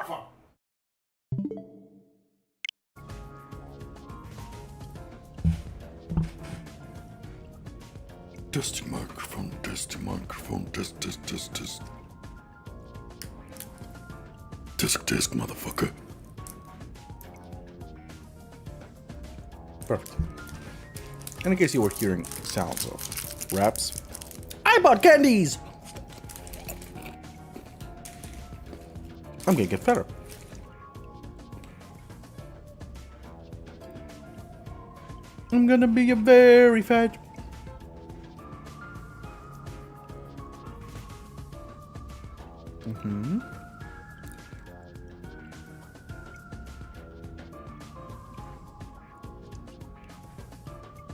microphone. Testing microphone, testing microphone, test, test, test, test. Disc, motherfucker. Perfect. And in case you were hearing sounds of raps, I bought candies! I'm gonna get fatter. I'm gonna be a very fat.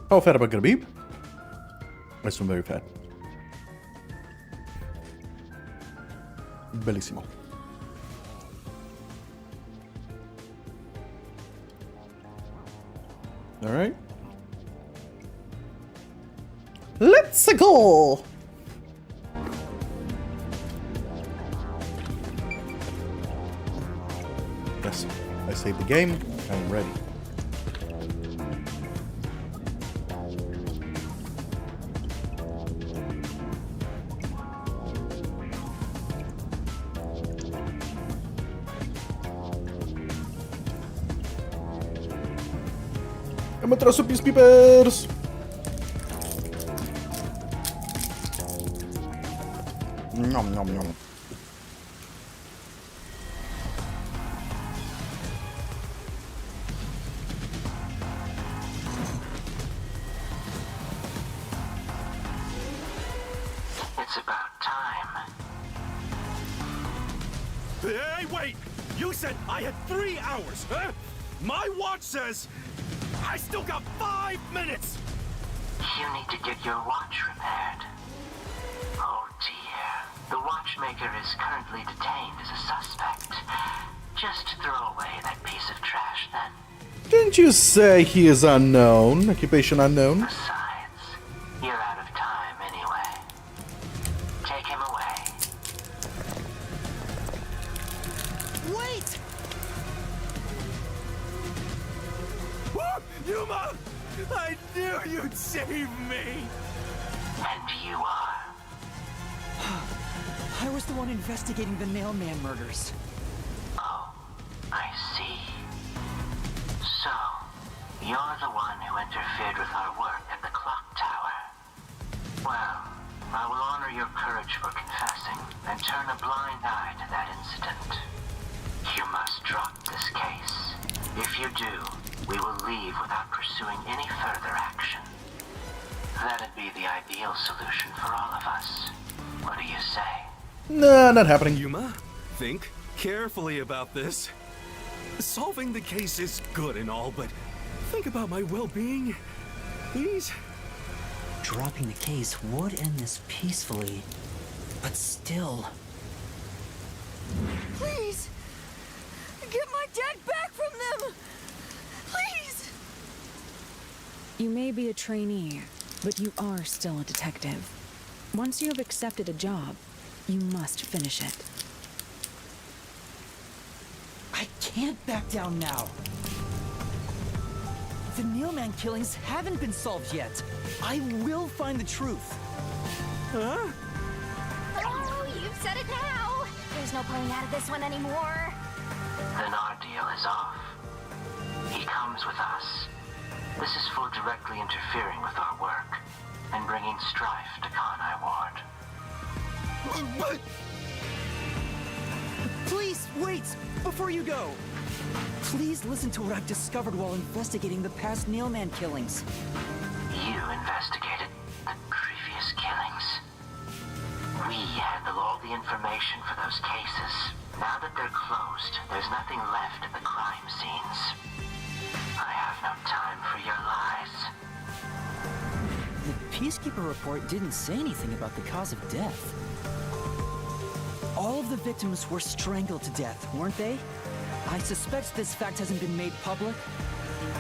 How fat am I gonna be? I assume very fat. Bellissimo. Alright. Let's go! Yes, I saved the game. I'm ready. I'm atrás de mis peepers. Nom nom nom. It's about time. Hey, wait! You said I had 3 hours, huh? My watch says I still got 5 minutes! You need to get your watch repaired. Oh dear. The watchmaker is currently detained as a suspect. Just throw away that piece of trash then. Didn't you say he is unknown? Occupation unknown? Besides, you're out of time anyway. Take him away. Wait! Yuma! I knew you'd save me! And you are. I was the one investigating the mailman murders. Oh, I see. So, you're the one who interfered with our work at the clock tower. Well, I will honor your courage for confessing and turn a blind eye to that incident. You must drop this case. If you do, we will leave without pursuing any further action. That'd be the ideal solution for all of us. What do you say? Nah, not happening. Yuma, think carefully about this. Solving the case is good and all, but think about my well-being. Please? Dropping the case would end this peacefully, but still. Please! Get my dad back from them! Please! You may be a trainee, but you are still a detective. Once you have accepted a job, you must finish it. I can't back down now. The Neilman killings haven't been solved yet. I will find the truth. Huh? Oh, you've said it now! There's no pulling out of this one anymore. Then our deal is off. He comes with us. This is for directly interfering with our work and bringing strife to Kanai Ward. But Please, wait! Before you go! Please listen to what I've discovered while investigating the past Neilman killings. You investigated the previous killings. We handle all the information for those cases. Now that they're closed, there's nothing left at the crime scenes. I have no time for your lies. The Peacekeeper report didn't say anything about the cause of death. All of the victims were strangled to death, weren't they? I suspect this fact hasn't been made public.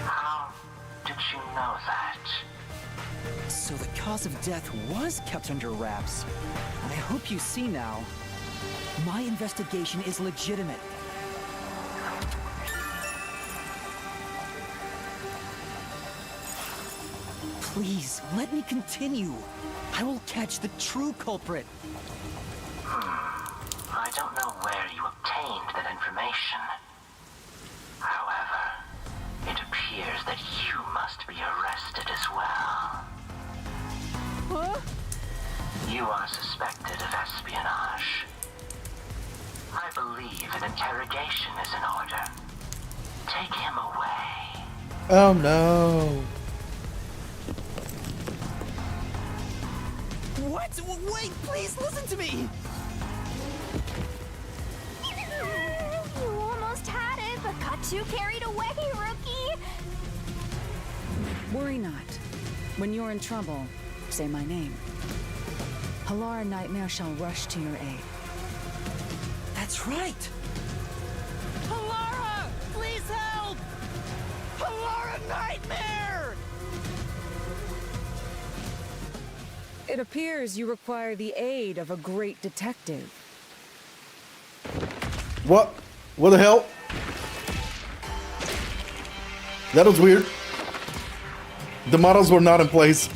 How did you know that? So the cause of death was kept under wraps. I hope you see now. My investigation is legitimate. Please, let me continue. I will catch the true culprit. I don't know where you obtained that information. However, it appears that you must be arrested as well. Huh? You are suspected of espionage. I believe an interrogation is in order. Take him away. Oh no. What? Wait, please listen to me! You almost had it, but got too carried away, rookie. Worry not. When you're in trouble, say my name. Halara Nightmare shall rush to your aid. That's right! Halara! Please help! Halara Nightmare! It appears you require the aid of a great detective. What? What the hell? That was weird. The models were not in place.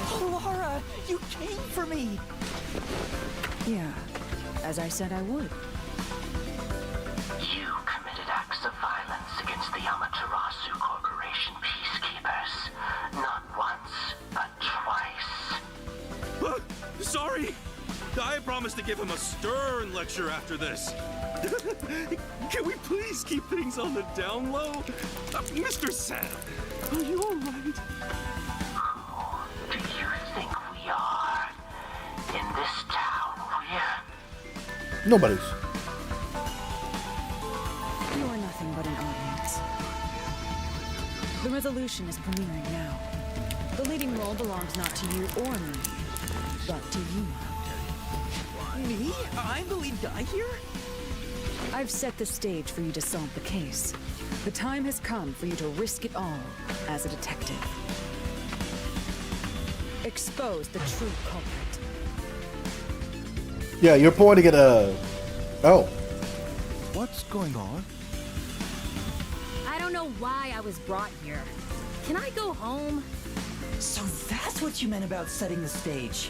Halara, you came for me! Yeah, as I said I would. You committed acts of violence against the Amaterasu Corporation peacekeepers. Not once, but twice. Sorry! I promised to give him a stern lecture after this. Can we please keep things on the down low? Mr. Sam, are you alright? Who do you think we are? In this town, we're... Nobody's. You are nothing but an audience. The resolution is premiering now. The leading role belongs not to you or me, but to you. Me? I'm the lead guy here? I've set the stage for you to solve the case. The time has come for you to risk it all as a detective. Expose the true culprit. Yeah, you're pointing at Oh. What's going on? I don't know why I was brought here. Can I go home? So that's what you meant about setting the stage.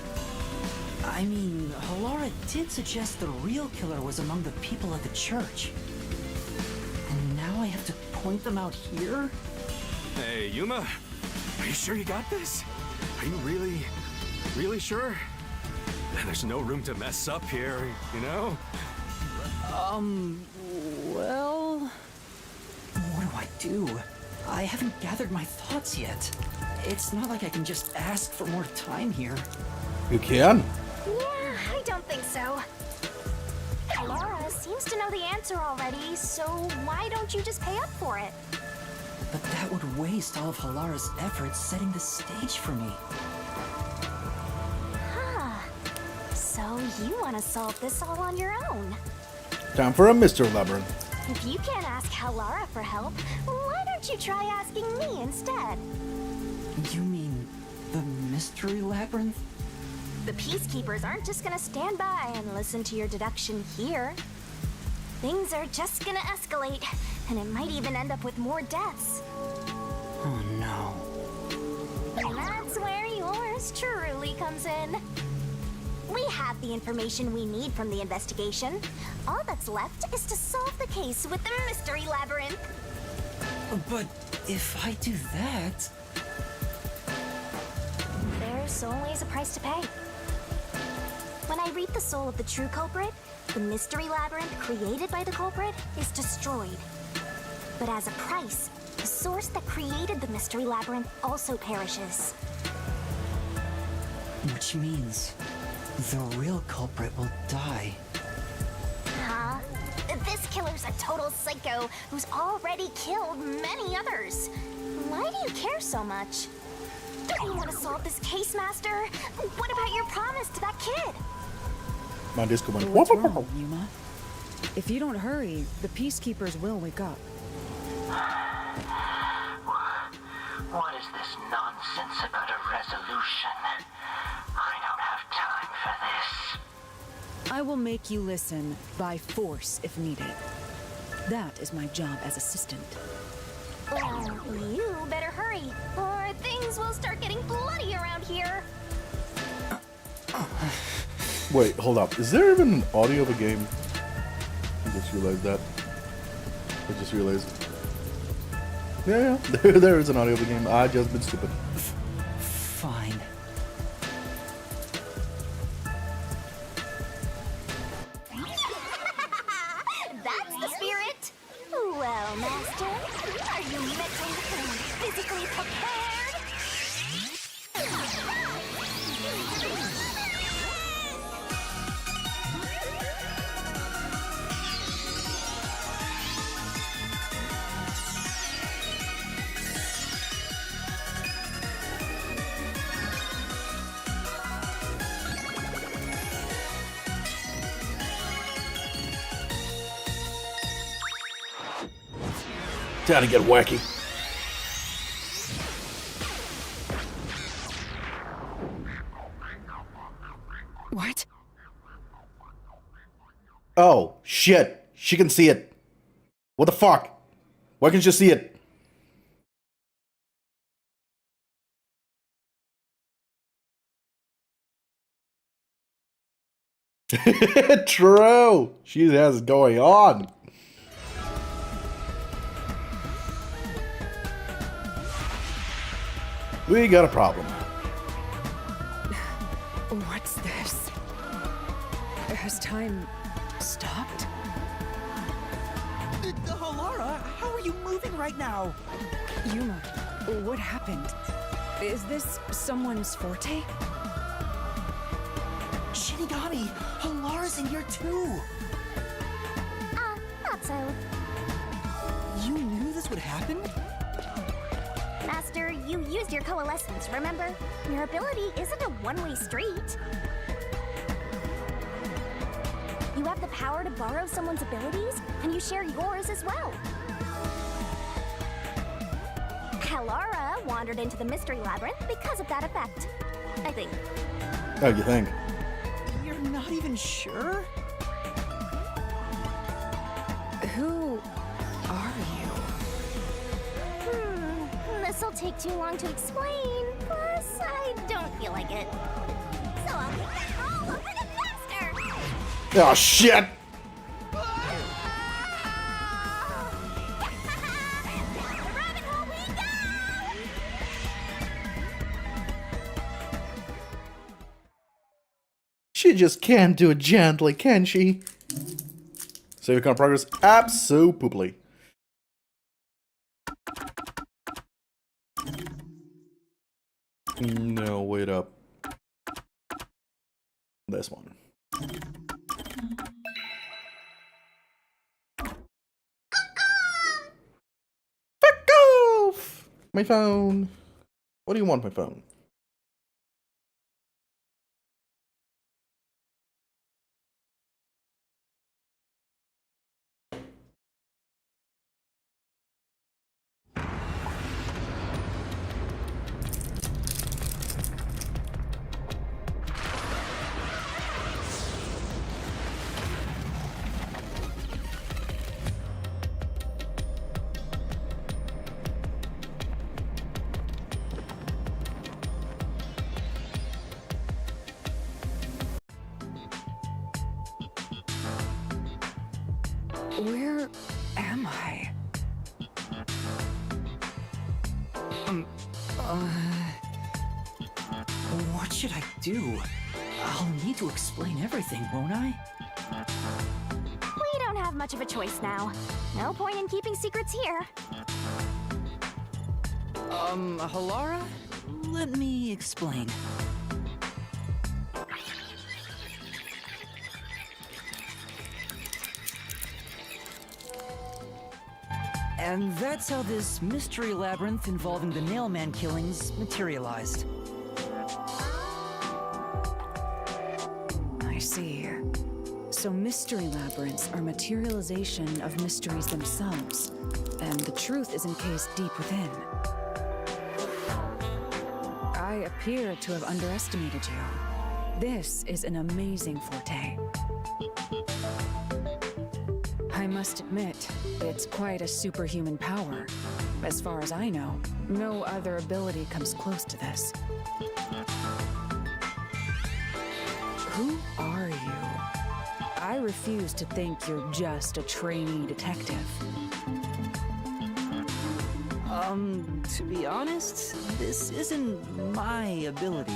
I mean, Halara did suggest the real killer was among the people at the church. And now I have to point them out here? Hey, Yuma, are you sure you got this? Are you really sure? There's no room to mess up here, you know? Well... What do? I haven't gathered my thoughts yet. It's not like I can just ask for more time here. You can. Yeah, I don't think so. Halara seems to know the answer already, so why don't you just pay up for it? But that would waste all of Halara's efforts setting the stage for me. Huh. So you want to solve this all on your own? Time for a mystery labyrinth. If you can't ask Halara for help, why don't you try asking me instead? You mean the mystery labyrinth? The peacekeepers aren't just gonna stand by and listen to your deduction here. Things are just gonna escalate, and it might even end up with more deaths. Oh no. And that's where yours truly comes in. We have the information we need from the investigation. All that's left is to solve the case with the mystery labyrinth. But if I do that... There's always a price to pay. When I read the soul of the true culprit, the mystery labyrinth created by the culprit is destroyed. But as a price, the source that created the mystery labyrinth also perishes. Which means the real culprit will die. Huh? This killer's a total psycho who's already killed many others. Why do you care so much? Don't you want to solve this case, Master? What about your promise to that kid? My disco went. What's wrong, Yuma? If you don't hurry, the peacekeepers will wake up. What is this nonsense about a resolution? I don't have time for this. I will make you listen by force if needed. That is my job as assistant. Well, you better hurry, or things will start getting bloody around here. Wait, hold up. Is there even an audio of a game? I just realized that. I just realized. Yeah, there is an audio of a game. I just been stupid. Fine. That's the spirit. Well, Master, are you mentally and physically prepared? Time to get wacky. What? Oh, shit. She can see it. What the fuck? Why can't you see it? True. She has it going on. We got a problem. What's this? Has time stopped? Halara, how are you moving right now? Yuma, what happened? Is this someone's forte? Shinigami, Halara's in here too. Not so. You knew this would happen? Master, you used your coalescence, remember? Your ability isn't a one-way street. You have the power to borrow someone's abilities, and you share yours as well. Halara wandered into the Mystery Labyrinth because of that effect, I think. Oh, you think? You're not even sure? Who are you? This'll take too long to explain, plus I don't feel like it. So I'll take that all over the Master! Oh, shit! The rabbit hole we go! She just can't do it gently, can she? Save account progress? Absolutely. No, wait up. This one. Fuck off! My phone. What do you want, my phone? Where am I? What should I do? I'll need to explain everything, won't I? We don't have much of a choice now. No point in keeping secrets here. Halara? Let me explain. And that's how this mystery labyrinth involving the Nailman killings materialized. I see. So mystery labyrinths are materialization of mysteries themselves, and the truth is encased deep within. I appear to have underestimated you. This is an amazing forte. I must admit, it's quite a superhuman power. As far as I know, no other ability comes close to this. Who are you? I refuse to think you're just a trainee detective. To be honest, this isn't my ability.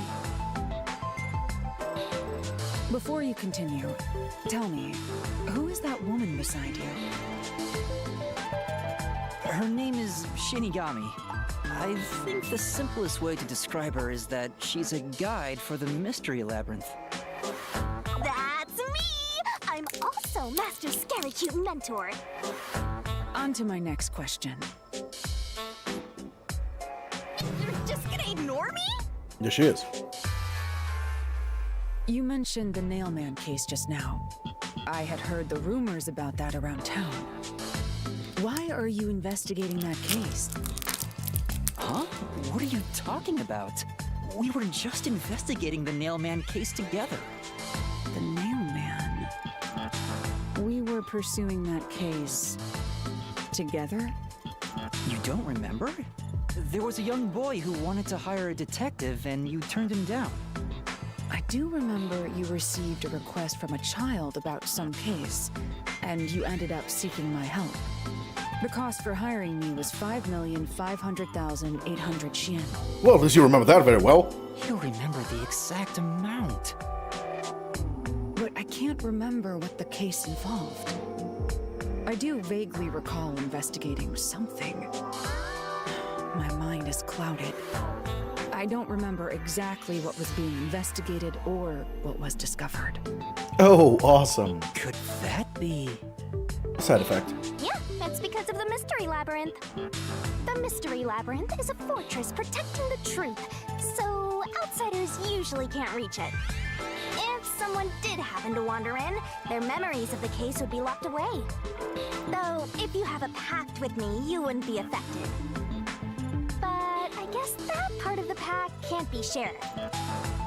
Before you continue, tell me, who is that woman beside you? Her name is Shinigami. I think the simplest way to describe her is that she's a guide for the Mystery Labyrinth. That's me! I'm also Master Scary Cute Mentor. On to my next question. You're just gonna ignore me? Yes, she is. You mentioned the Nailman case just now. I had heard the rumors about that around town. Why are you investigating that case? Huh? What are you talking about? We were just investigating the Nailman case together. The Nailman. We were pursuing that case together? You don't remember? There was a young boy who wanted to hire a detective and you turned him down. I do remember you received a request from a child about some case, and you ended up seeking my help. The cost for hiring me was 5,500,800 yen. Well, at least you remember that very well. You remember the exact amount. But I can't remember what the case involved. I do vaguely recall investigating something. My mind is clouded. I don't remember exactly what was being investigated or what was discovered. Oh, awesome. Could that be? Side effect. Yeah, it's because of the Mystery Labyrinth. The Mystery Labyrinth is a fortress protecting the truth, so outsiders usually can't reach it. If someone did happen to wander in, their memories of the case would be locked away. Though, if you have a pact with me, you wouldn't be affected. But I guess that part of the pact can't be shared.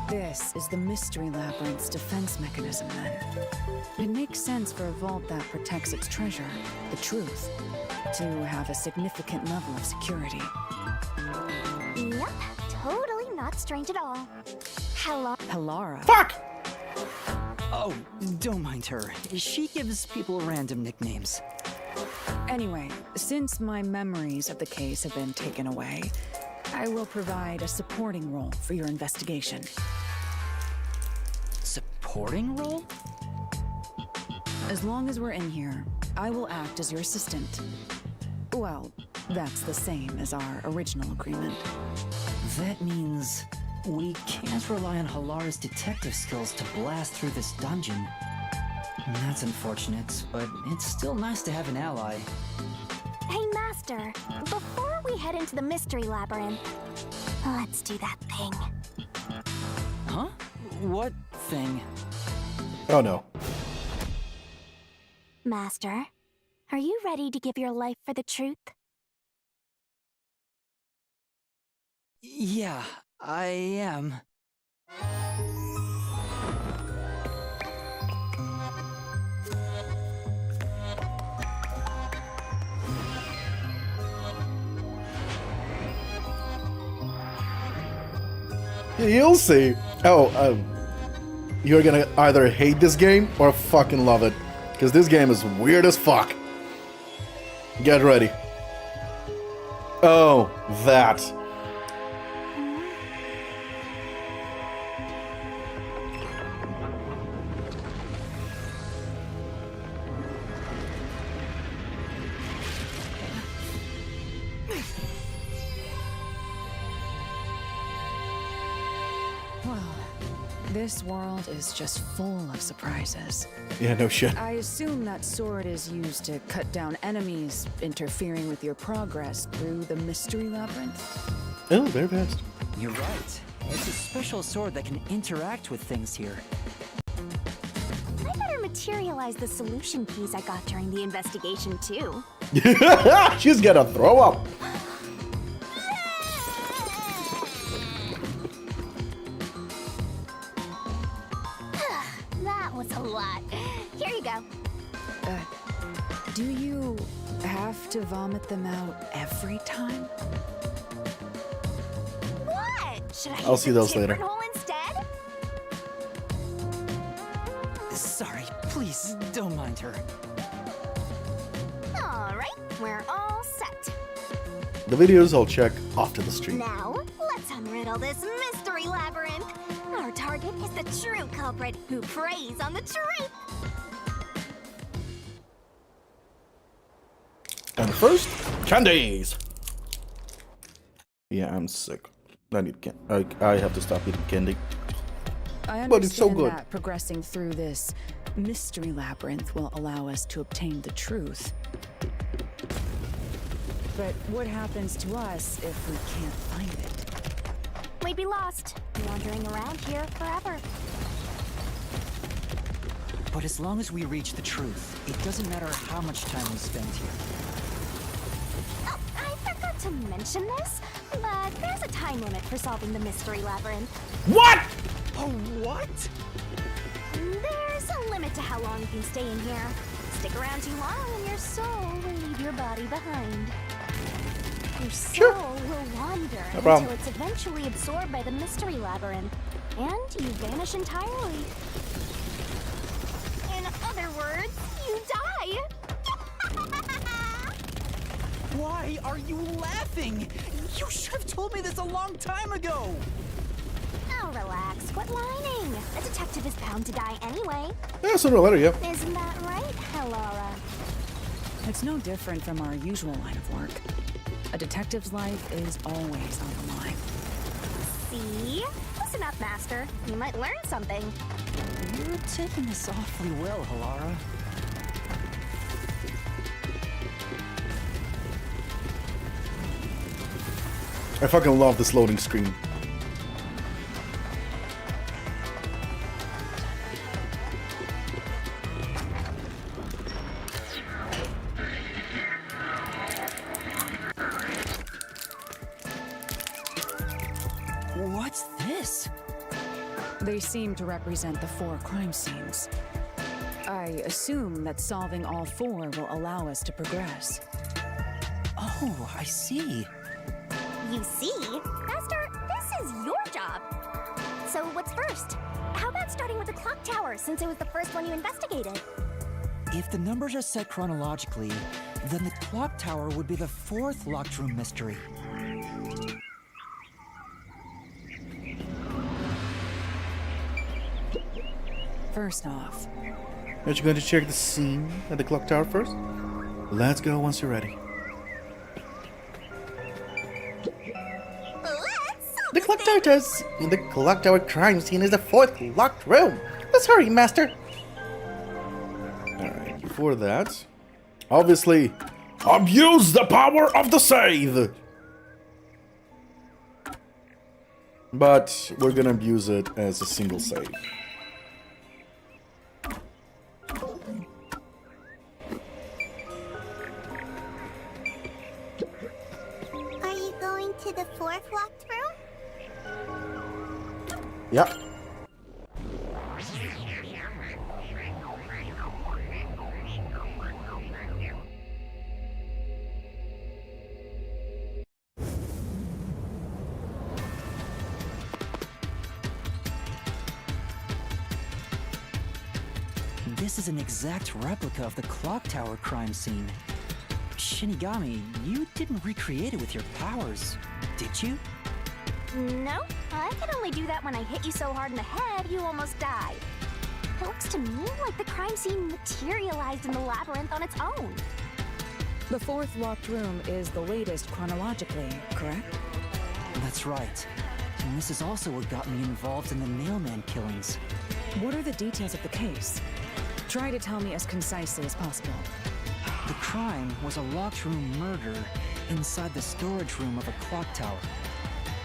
This is the Mystery Labyrinth's defense mechanism, then. It makes sense for a vault that protects its treasure, the truth, to have a significant level of security. Yep, totally not strange at all. Hello. Halara. Fuck! Oh, don't mind her. She gives people random nicknames. Anyway, since my memories of the case have been taken away, I will provide a supporting role for your investigation. Supporting role? As long as we're in here, I will act as your assistant. Well, that's the same as our original agreement. That means we can't rely on Halara's detective skills to blast through this dungeon. That's unfortunate, but it's still nice to have an ally. Hey, Master. Before we head into the Mystery Labyrinth, let's do that thing. Huh? What thing? Oh no. Master, are you ready to give your life for the truth? Yeah, I am. You'll see. Oh, you're gonna either hate this game or fucking love it. Because this game is weird as fuck. Get ready. Oh, that. This world is just full of surprises. Yeah, no shit. I assume that sword is used to cut down enemies interfering with your progress through the Mystery Labyrinth. Oh, very fast. You're right. It's a special sword that can interact with things here. I better materialize the solution keys I got during the investigation, too. She's gonna throw up. was a lot. Here you go. Do you have to vomit them out every time? What? Should I I'll use see the those later. different hole instead? Sorry, please, don't mind her. All right, we're all set. The videos I'll check after the stream. Now, let's unriddle this mystery labyrinth. Our target is the true culprit who preys on the truth. And first, candies. Yeah, I'm sick. I need I have to stop eating candy. I understand But it's so good. that progressing through this mystery labyrinth will allow us to obtain the truth. But what happens to us if we can't find it? We'd be lost, wandering around here forever. But as long as we reach the truth, it doesn't matter how much time we spend here. Oh, I forgot to mention this, but there's a time limit for solving the mystery labyrinth. What? Oh, what? There's a limit to how long you can stay in here. Stick around too long and your soul will leave your body behind. Your soul will wander problem. until it's eventually absorbed by the mystery labyrinth, and you vanish entirely. In other words, you die. Why are you laughing? You should have told me this a long time ago! Oh, relax. Quit whining. A detective is bound to die anyway. Yeah, sooner or later, yeah. Isn't that right, Helora? It's no different from our usual line of work. A detective's life is always on the line. See? Listen up, Master. You might learn something. You're taking this awfully well, Halara. I fucking love this loading screen. What's this? They seem to represent the 4 crime scenes. I assume that solving all 4 will allow us to progress. Oh, I see. You see? Master, this is your job. So what's first? How about starting with the clock tower, since it was the first one you investigated? If the numbers are set chronologically, then the clock tower would be the 4th locked room mystery. First off, Aren't you going to check the scene at the clock tower first? Let's go once you're ready. The clock tower crime scene is the 4th locked room. Let's hurry, Master. Alright, before that, obviously, abuse the power of the save. But we're gonna abuse it as a single save. Are you going to the 4th locked room? Yeah. This is an exact replica of the clock tower crime scene. Shinigami, you didn't recreate it with your powers, did you? No, I can only do that when I hit you so hard in the head you almost died. It looks to me like the crime scene materialized in the labyrinth on its own. the 4th locked room is the latest chronologically, correct? That's right. And this is also what got me involved in the Nailman killings. What are the details of the case? Try to tell me as concisely as possible. The crime was a locked room murder inside the storage room of a clock tower.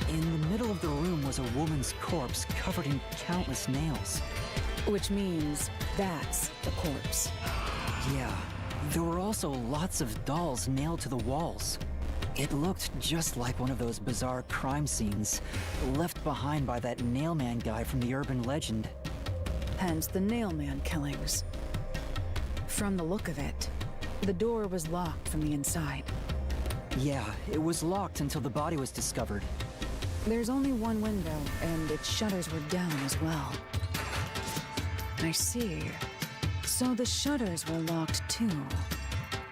In the middle of the room was a woman's corpse covered in countless nails. Which means that's the corpse. Yeah, there were also lots of dolls nailed to the walls. It looked just like one of those bizarre crime scenes left behind by that Nailman guy from the urban legend. Hence the Nailman killings. From the look of it, the door was locked from the inside. Yeah, it was locked until the body was discovered. There's only one window, and its shutters were down as well. I see. So the shutters were locked too.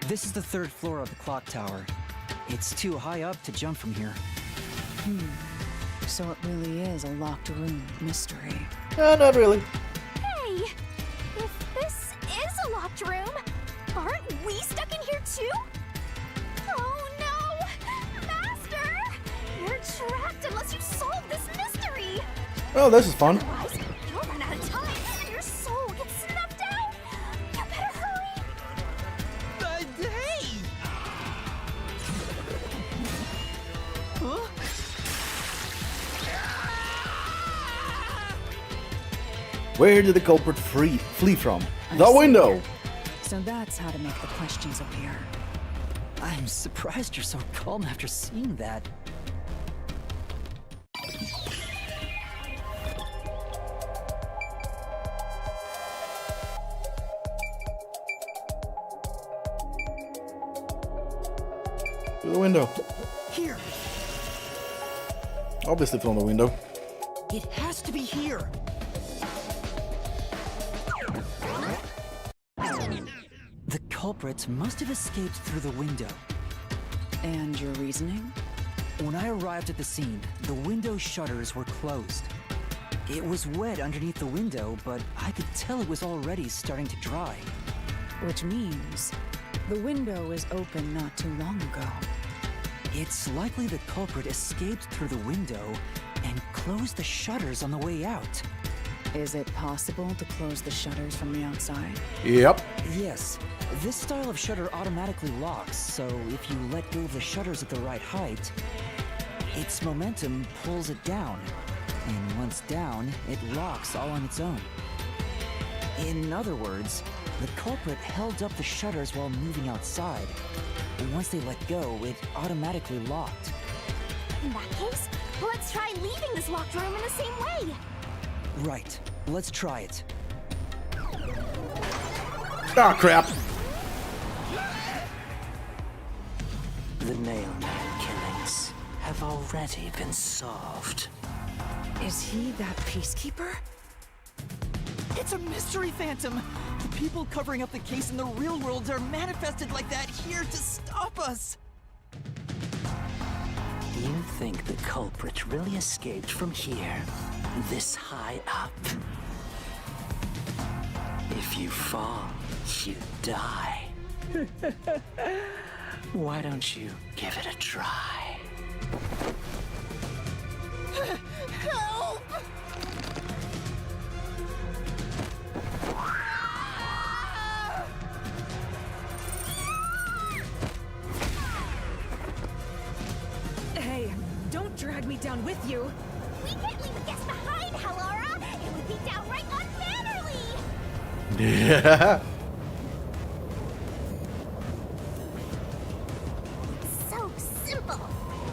This is the 3rd floor of the clock tower. It's too high up to jump from here. So it really is a locked room mystery. Not really. Hey, if this is a locked room, aren't we stuck in here too? Oh no! Master! You're trapped unless you solve this mystery! Oh, this is fun. Otherwise, you'll run out of time and your soul gets snuffed out! You better hurry! Hey! Huh? Where did the culprit flee from? I The see. window! So that's how to make the questions appear. I'm surprised you're so calm after seeing that. Through the window. Here! Obviously from the window. It has to be here! The culprit must have escaped through the window. And your reasoning? When I arrived at the scene, the window shutters were closed. It was wet underneath the window, but I could tell it was already starting to dry. Which means the window was open not too long ago. It's likely the culprit escaped through the window and closed the shutters on the way out. Is it possible to close the shutters from the outside? Yep. Yes, this style of shutter automatically locks, so if you let go of the shutters at the right height, its momentum pulls it down. And once down, it locks all on its own. In other words, the culprit held up the shutters while moving outside. Once they let go, it automatically locked. In that case, let's try leaving this locked room in the same way! Right, let's try it. Ah, crap. The Nailman killings have already been solved. Is he that peacekeeper? It's a mystery phantom! The people covering up the case in the real world are manifested like that here to stop us! You think the culprit really escaped from here, this high up? If you fall, you die. Why don't you give it a try? Help! Hey, don't drag me down with you. We can't leave a guest behind, Hallara! It would be downright unmannerly! Yeah. So simple!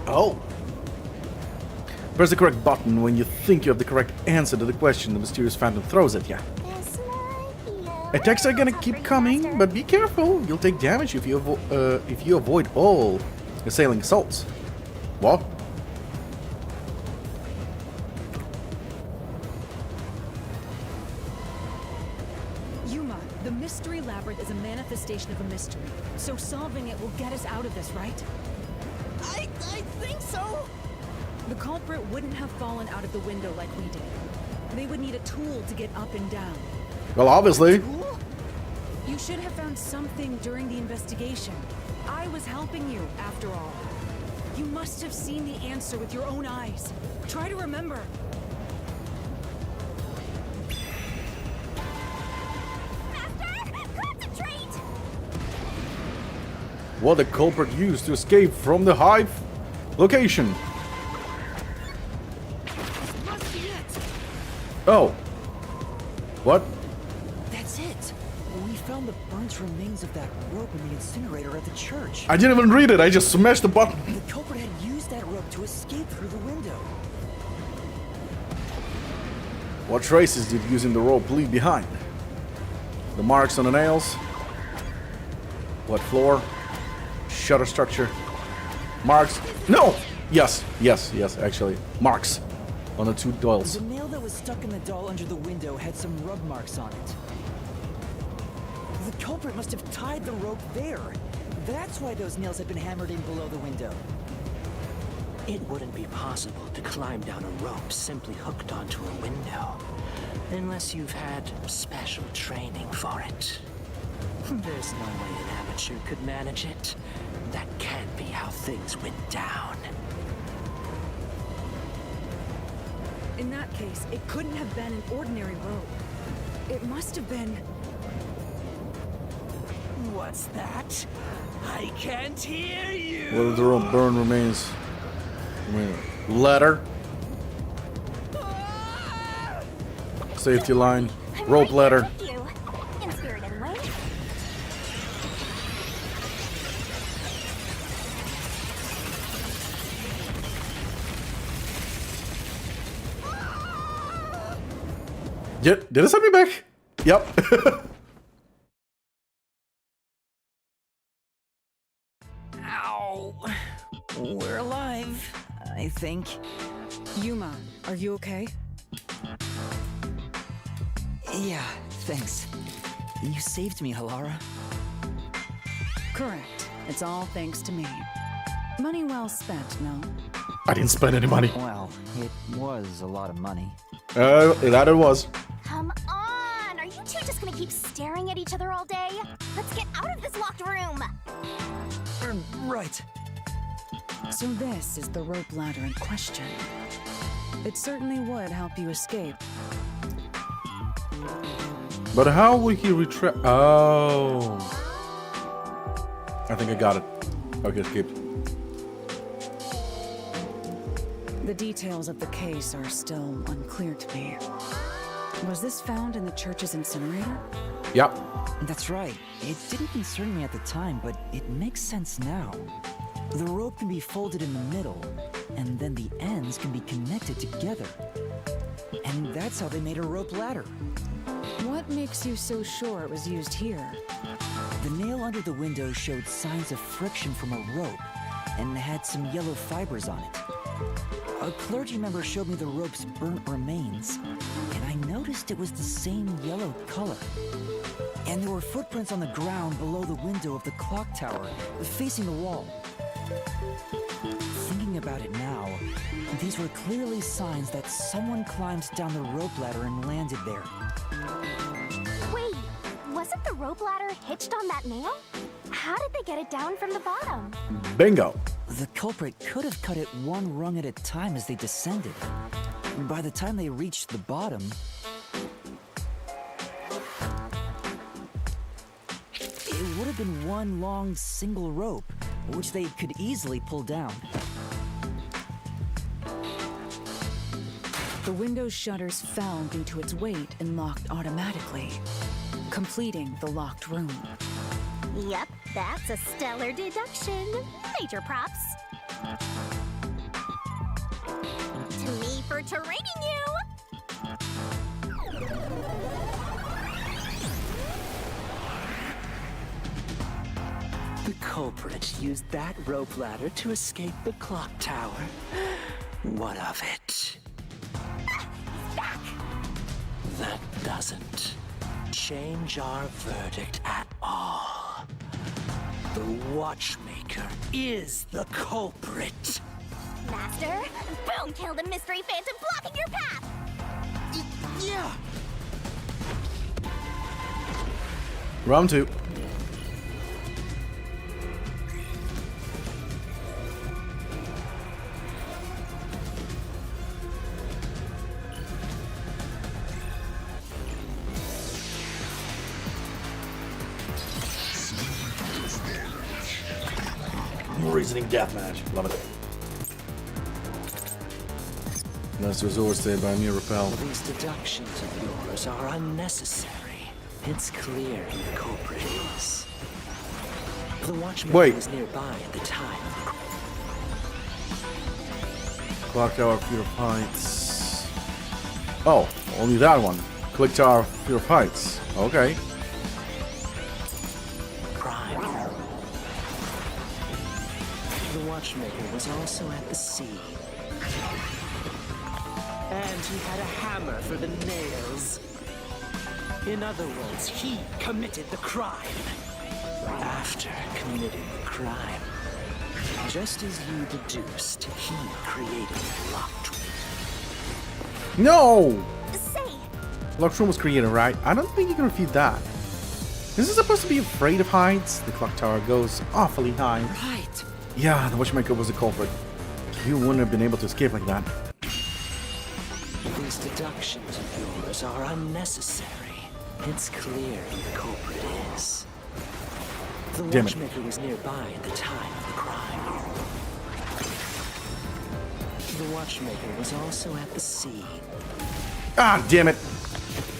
Oh. Press the correct button when you think you have the correct answer to the question the mysterious phantom throws at you. This might be Attacks are gonna keep coming, but be careful. You'll take damage if you avoid all assailing assaults. What? Yuma, the mystery labyrinth is a manifestation of a mystery. So solving it will get us out of this, right? I think so! The culprit wouldn't have fallen out of the window like we did. They would need a tool to get up and down. Well, obviously. You should have found something during the investigation. I was helping you, after all. You must have seen the answer with your own eyes. Try to remember. Master! Concentrate! What the culprit used to escape from the hive location. Must be it! Oh. What? That's it! We found the burnt remains of that rope in the incinerator at the church. I didn't even read it. I just smashed the button. The culprit had used that rope to escape through the window. What traces did using the rope leave behind? The marks on the nails? What floor? Shutter structure? Marks? No! Yes, actually. Marks on the two doils. The nail that was stuck in the doll under the window had some rub marks on it. The culprit must have tied the rope there. That's why those nails had been hammered in below the window. It wouldn't be possible to climb down a rope simply hooked onto a window, unless you've had special training for it. There's no way an amateur could manage it. That can't be how things went down. In that case, it couldn't have been an ordinary rope. It must have been... What's that? I can't hear you! Where the rope burn remains. Ladder. Safety line. I'm Rope right ladder. here with you. In spirit, anyway. Did it send me back? Yep. Ow! We're alive, I think. Yuma, are you okay? Yeah, thanks. You saved me, Halara. Correct. It's all thanks to me. Money well spent, no? I didn't spend any money. Well, it was a lot of money. That it was. Come on! Are you two just gonna keep staring at each other all day? Let's get out of this locked room! Right. So this is the rope ladder in question. It certainly would help you escape. But how would he retract? Oh. I think I got it. Okay, escaped. The details of the case are still unclear to me. Was this found in the church's incinerator? Yep. That's right. It didn't concern me at the time, but it makes sense now. The rope can be folded in the middle, and then the ends can be connected together. And that's how they made a rope ladder. What makes you so sure it was used here? The nail under the window showed signs of friction from a rope, and had some yellow fibers on it. A clergy member showed me the rope's burnt remains, and I noticed it was the same yellow color. And there were footprints on the ground below the window of the clock tower, facing the wall. Thinking about it now, these were clearly signs that someone climbed down the rope ladder and landed there. Wait, wasn't the rope ladder hitched on that nail? How did they get it down from the bottom? Bingo. The culprit could have cut it one rung at a time as they descended. By the time they reached the bottom, it would have been one long single rope, which they could easily pull down. The window's shutters fell due to its weight and locked automatically, completing the locked room. Yep, that's a stellar deduction. Major props. To me for training you! The culprit used that rope ladder to escape the clock tower. What of it? Back! That doesn't change our verdict at all. The watchmaker is the culprit. Master, boom killed a mystery phantom blocking your path! Yeah. Round two. Reasoning deathmatch. Love it. Last resort stayed by me, repel. These deductions of yours are unnecessary. It's clear who the culprit is. The watchmaker was nearby at the time. Clock tower, Peter Pints. Oh, only that one. Click Tower, Fear of Heights. Okay. Crime. The watchmaker was also at the sea. And he had a hammer for the nails. In other words, he committed the crime. After committing the crime, just as you deduced, he created the locked room. No! Say, Locked room was created, right? I don't think you can refute that. Is it supposed to be afraid of heights? The clock tower goes awfully high. Right. Yeah, the watchmaker was the culprit. You wouldn't have been able to escape like that. These deductions of yours are unnecessary. It's clear who the culprit is. The Damn it. watchmaker was nearby at the time of the crime. The watchmaker was also at the sea. Ah, damn it!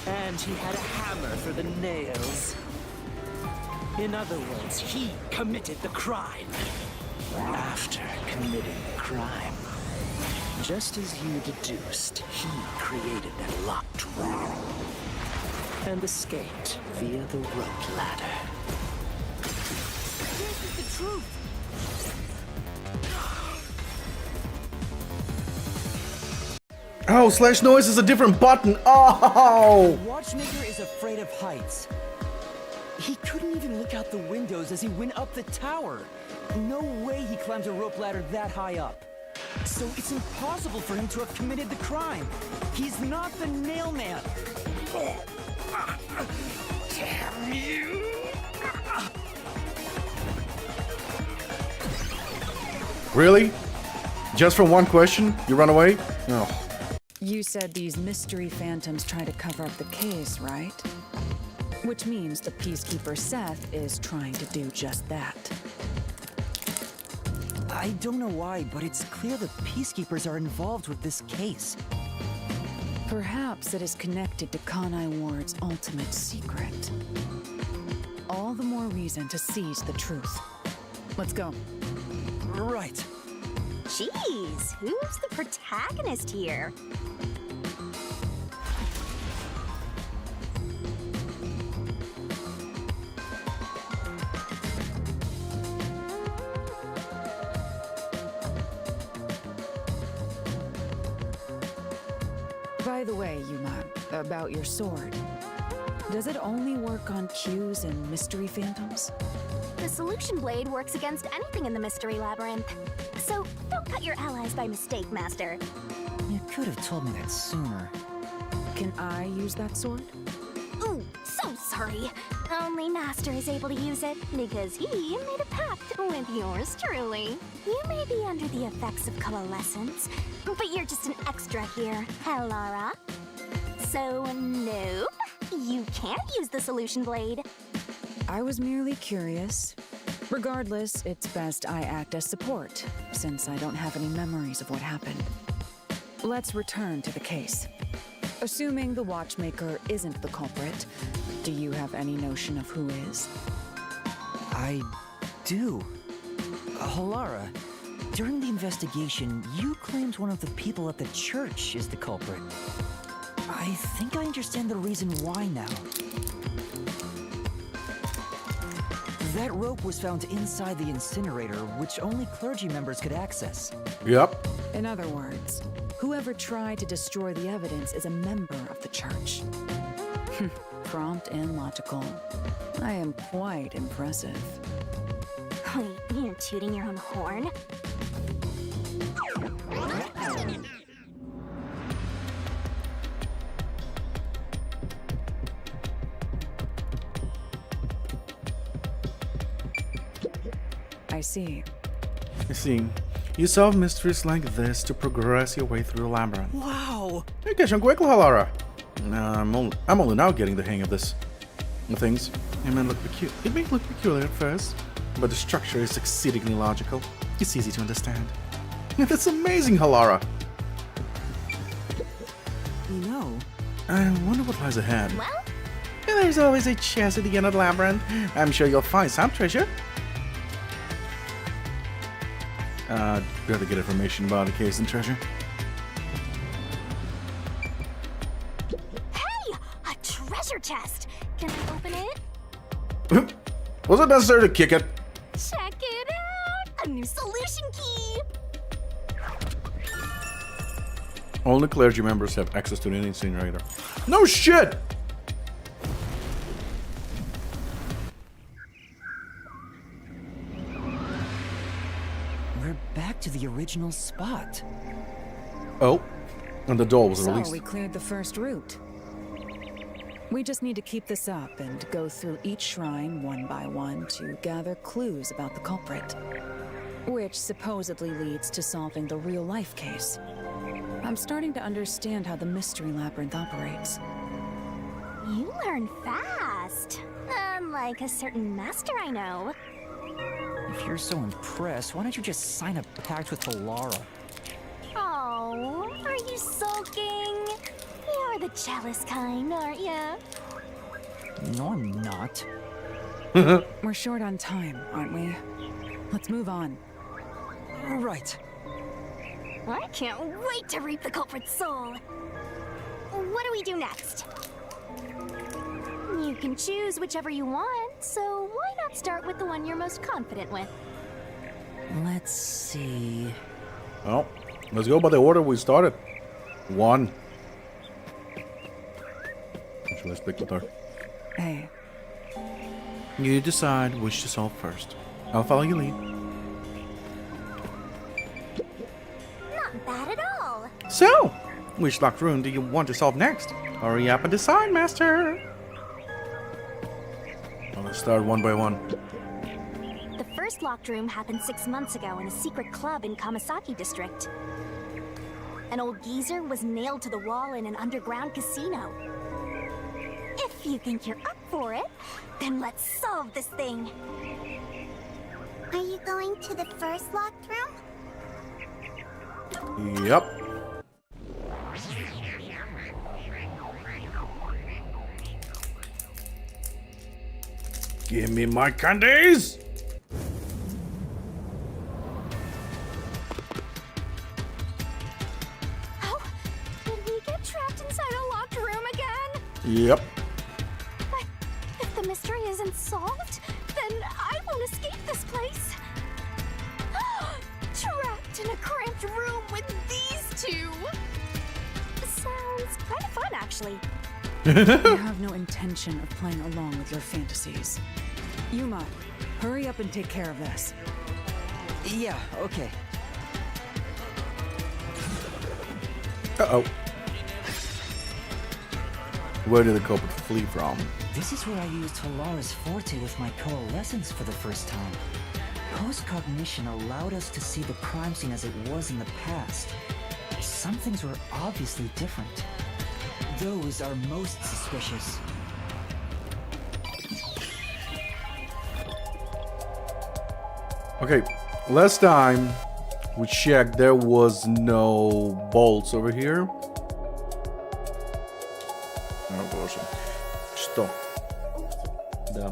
And he had a hammer for the nails. In other words, he committed the crime. After committing the crime, just as you deduced, he created that locked room and escaped via the rope ladder. This is the truth. Oh, slash noise is a different button. Oh! Watchmaker is afraid of heights. He couldn't even look out the windows as he went up the tower. No way he climbed a rope ladder that high up. So it's impossible for him to have committed the crime. He's not the nail man. Damn you! Really? Just for one question? You run away? No. You said these mystery phantoms try to cover up the case, right? Which means the Peacekeeper Seth is trying to do just that. I don't know why, but it's clear the Peacekeepers are involved with this case. Perhaps it is connected to Kanai Ward's ultimate secret. All the more reason to seize the truth. Let's go. Right. jeez, who's the protagonist here? By the way, Yuma, about your sword. Does it only work on cues and mystery phantoms? The solution blade works against anything in the mystery labyrinth. So don't cut your allies by mistake, Master. You could have told me that sooner. Can I use that sword? Ooh, so sorry. Only Master is able to use it because he made a pact with yours truly. You may be under the effects of coalescence, but you're just an extra here, Hellara. So, nope, you can't use the solution blade. I was merely curious. Regardless, it's best I act as support, since I don't have any memories of what happened. Let's return to the case. Assuming the Watchmaker isn't the culprit, do you have any notion of who is? I do. Halara, during the investigation, you claimed one of the people at the church is the culprit. I think I understand the reason why now. That rope was found inside the incinerator, which only clergy members could access. Yep. In other words, whoever tried to destroy the evidence is a member of the church. Prompt and logical. I am quite impressive. Wait, you're tooting your own horn? I see. You see, you solve mysteries like this to progress your way through the labyrinth. Wow! You catch on quickly, Halara. I'm only now getting the hang of this. Things. It may look peculiar at first, but the structure is exceedingly logical. It's easy to understand. That's amazing, Halara. You know, I wonder what lies ahead. Well, There's always a chest at the end of the labyrinth. I'm sure you'll find some treasure. Better get information about the case and treasure. treasure chest. Can I open it? Was it necessary to kick it? Check it out! A new solution key! Only clergy members have access to the incinerator. No shit! We're back to the original spot. Oh, and the door was So released. we cleared the first route. We just need to keep this up and go through each shrine one by one to gather clues about the culprit, which supposedly leads to solving the real-life case. I'm starting to understand how the mystery labyrinth operates. You learn fast. Unlike a certain master I know. If you're so impressed, why don't you just sign a pact with Valara? Oh, are you sulking? You're the jealous kind, aren't ya? No, I'm not. We're short on time, aren't we? Let's move on. Right. I can't wait to reap the culprit's soul. What do we do next? You can choose whichever you want, so why not start with the one you're most confident with? Let's see. Well, let's go by the order we started. 1. Actually, let's pick with her. Hey, You decide which to solve first. I'll follow your lead. Not bad at all. So, which locked room do you want to solve next? Hurry up and decide, Master. Well, let's start one by one. The first locked room happened 6 months ago in a secret club in Kamasaki district. An old geezer was nailed to the wall in an underground casino. If you think you're up for it, then let's solve this thing. Are you going to the first locked room? Yep. Give me my candies! Oh, did we get trapped inside a locked room again? Yep. But if the mystery isn't solved, then I won't escape this place. Trapped in a cramped room with these two. Sounds kind of fun, actually. I have no intention of playing along with your fantasies. Yuma, hurry up and take care of this. Yeah, okay. Uh-oh. Where did the culprit flee from? This is where I used Valara's forte with my coalescence for the first time. Post-cognition allowed us to see the crime scene as it was in the past. Some things were obviously different. Those are most suspicious. Okay, last time we checked, there was no bolts over here. Oh, боже. Что? Да.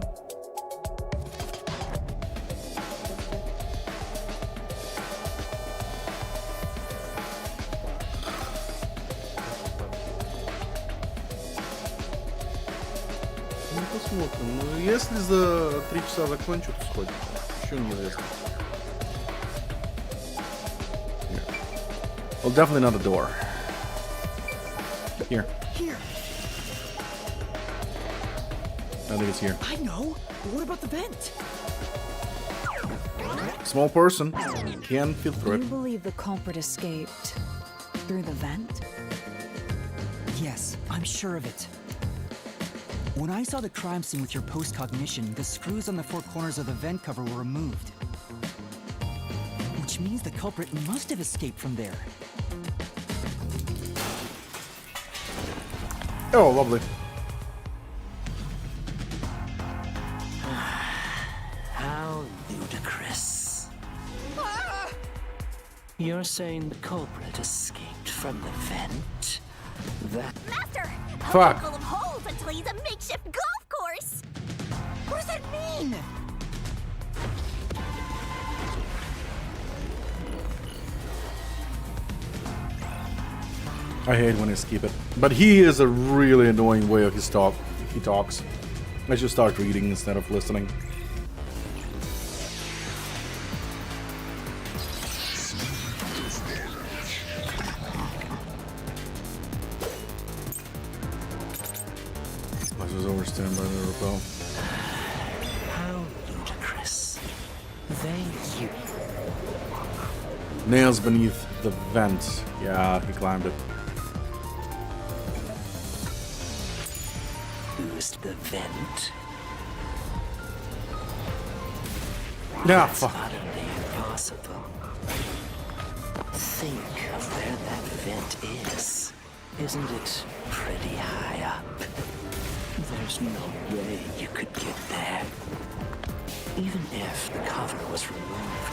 Ну, посмотрим. Ну, если за 3 часа закончу, то сходим. Еще неизвестно. Well, definitely not a door. Here. Here, I think it's here. I know. What about the vent? Small person can feel through You it. believe the culprit escaped through the vent? Yes, I'm sure of it. When I saw the crime scene with your post-cognition, the screws on the 4 corners of the vent cover were removed. Which means the culprit must have escaped from there. Oh, lovely. How ludicrous. You're saying the culprit escaped from the vent? That... Master! Fuck. Full of holes until he's a makeshift golf course! What does that mean? I hate when they skip it. But he is a really annoying way of his talk. He talks. I should start reading instead of listening. I was overstand by the repel. How ludicrous. They you. Nails beneath the vent. Yeah, he climbed it. Used the vent. Yeah, That's fuck. utterly impossible. Think of where that vent is. Isn't it pretty high up? There's no way you could get there. Even if the cover was removed.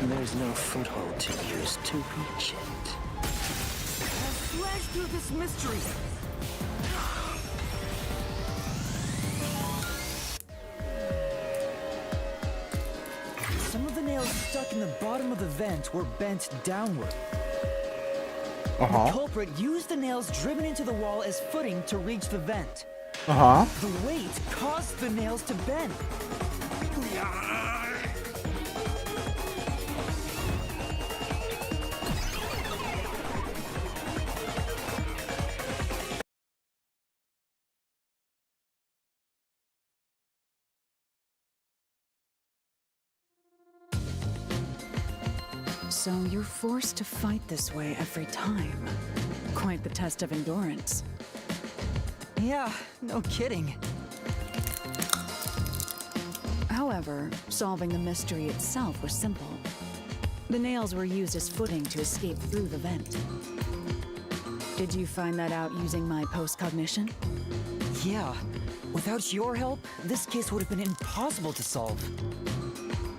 There's no foothold to use to reach it. Flash through this mystery. Some of the nails stuck in the bottom of the vent were bent downward. The culprit used the nails driven into the wall as footing to reach the vent. The weight caused the nails to bend. So you're forced to fight this way every time. Quite the test of endurance. Yeah, no kidding. However, solving the mystery itself was simple. The nails were used as footing to escape through the vent. Did you find that out using my post-cognition? Yeah, without your help, this case would have been impossible to solve.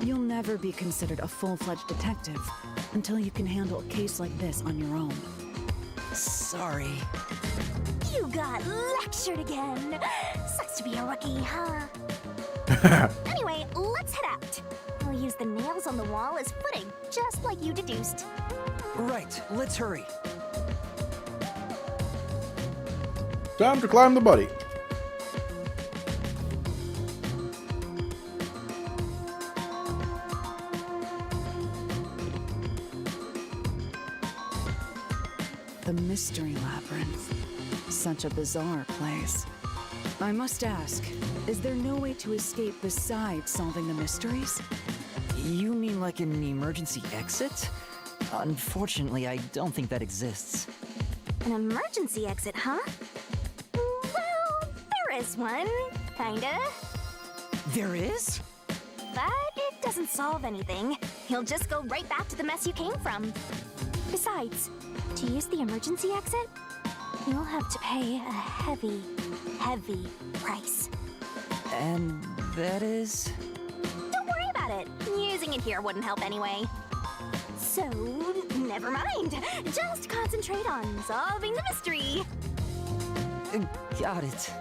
You'll never be considered a full-fledged detective until you can handle a case like this on your own. Sorry. You got lectured again. Sucks to be a rookie, huh? Anyway, let's head out. I'll use the nails on the wall as footing, just like you deduced. Right, let's hurry. Time to climb the buddy. The Mystery Labyrinth. Such a bizarre place. I must ask, is there no way to escape besides solving the mysteries? You mean like an emergency exit? Unfortunately, I don't think that exists. An emergency exit, huh? Well, there is one, kinda. There is? But it doesn't solve anything. You'll just go right back to the mess you came from. Besides, to use the emergency exit, you'll have to pay a heavy, heavy price. And that is? Don't worry about it. Using it here wouldn't help anyway. So, never mind. Just concentrate on solving the mystery. Got it.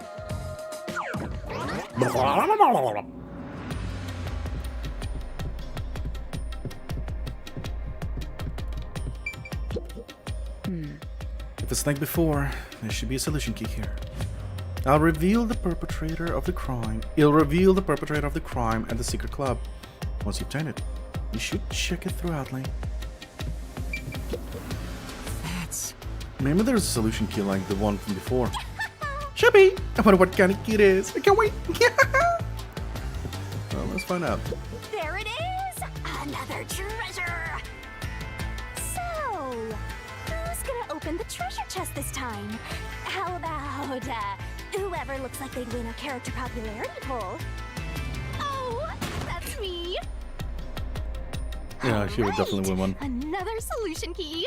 If it's like before, there should be a solution key here. I'll reveal the perpetrator of the crime. It'll reveal the perpetrator of the crime at the secret club. Once you obtain it, you should check it throughoutly. That's... Maybe there's a solution key like the one from before. Should be! I wonder what kind of key it is. I can't wait! Well, let's find out. There it is! Another treasure! So, who's gonna open the treasure chest this time? How about, whoever looks like they'd win a character popularity poll? Oh, that's me! Yeah, she would definitely win one. Another solution key!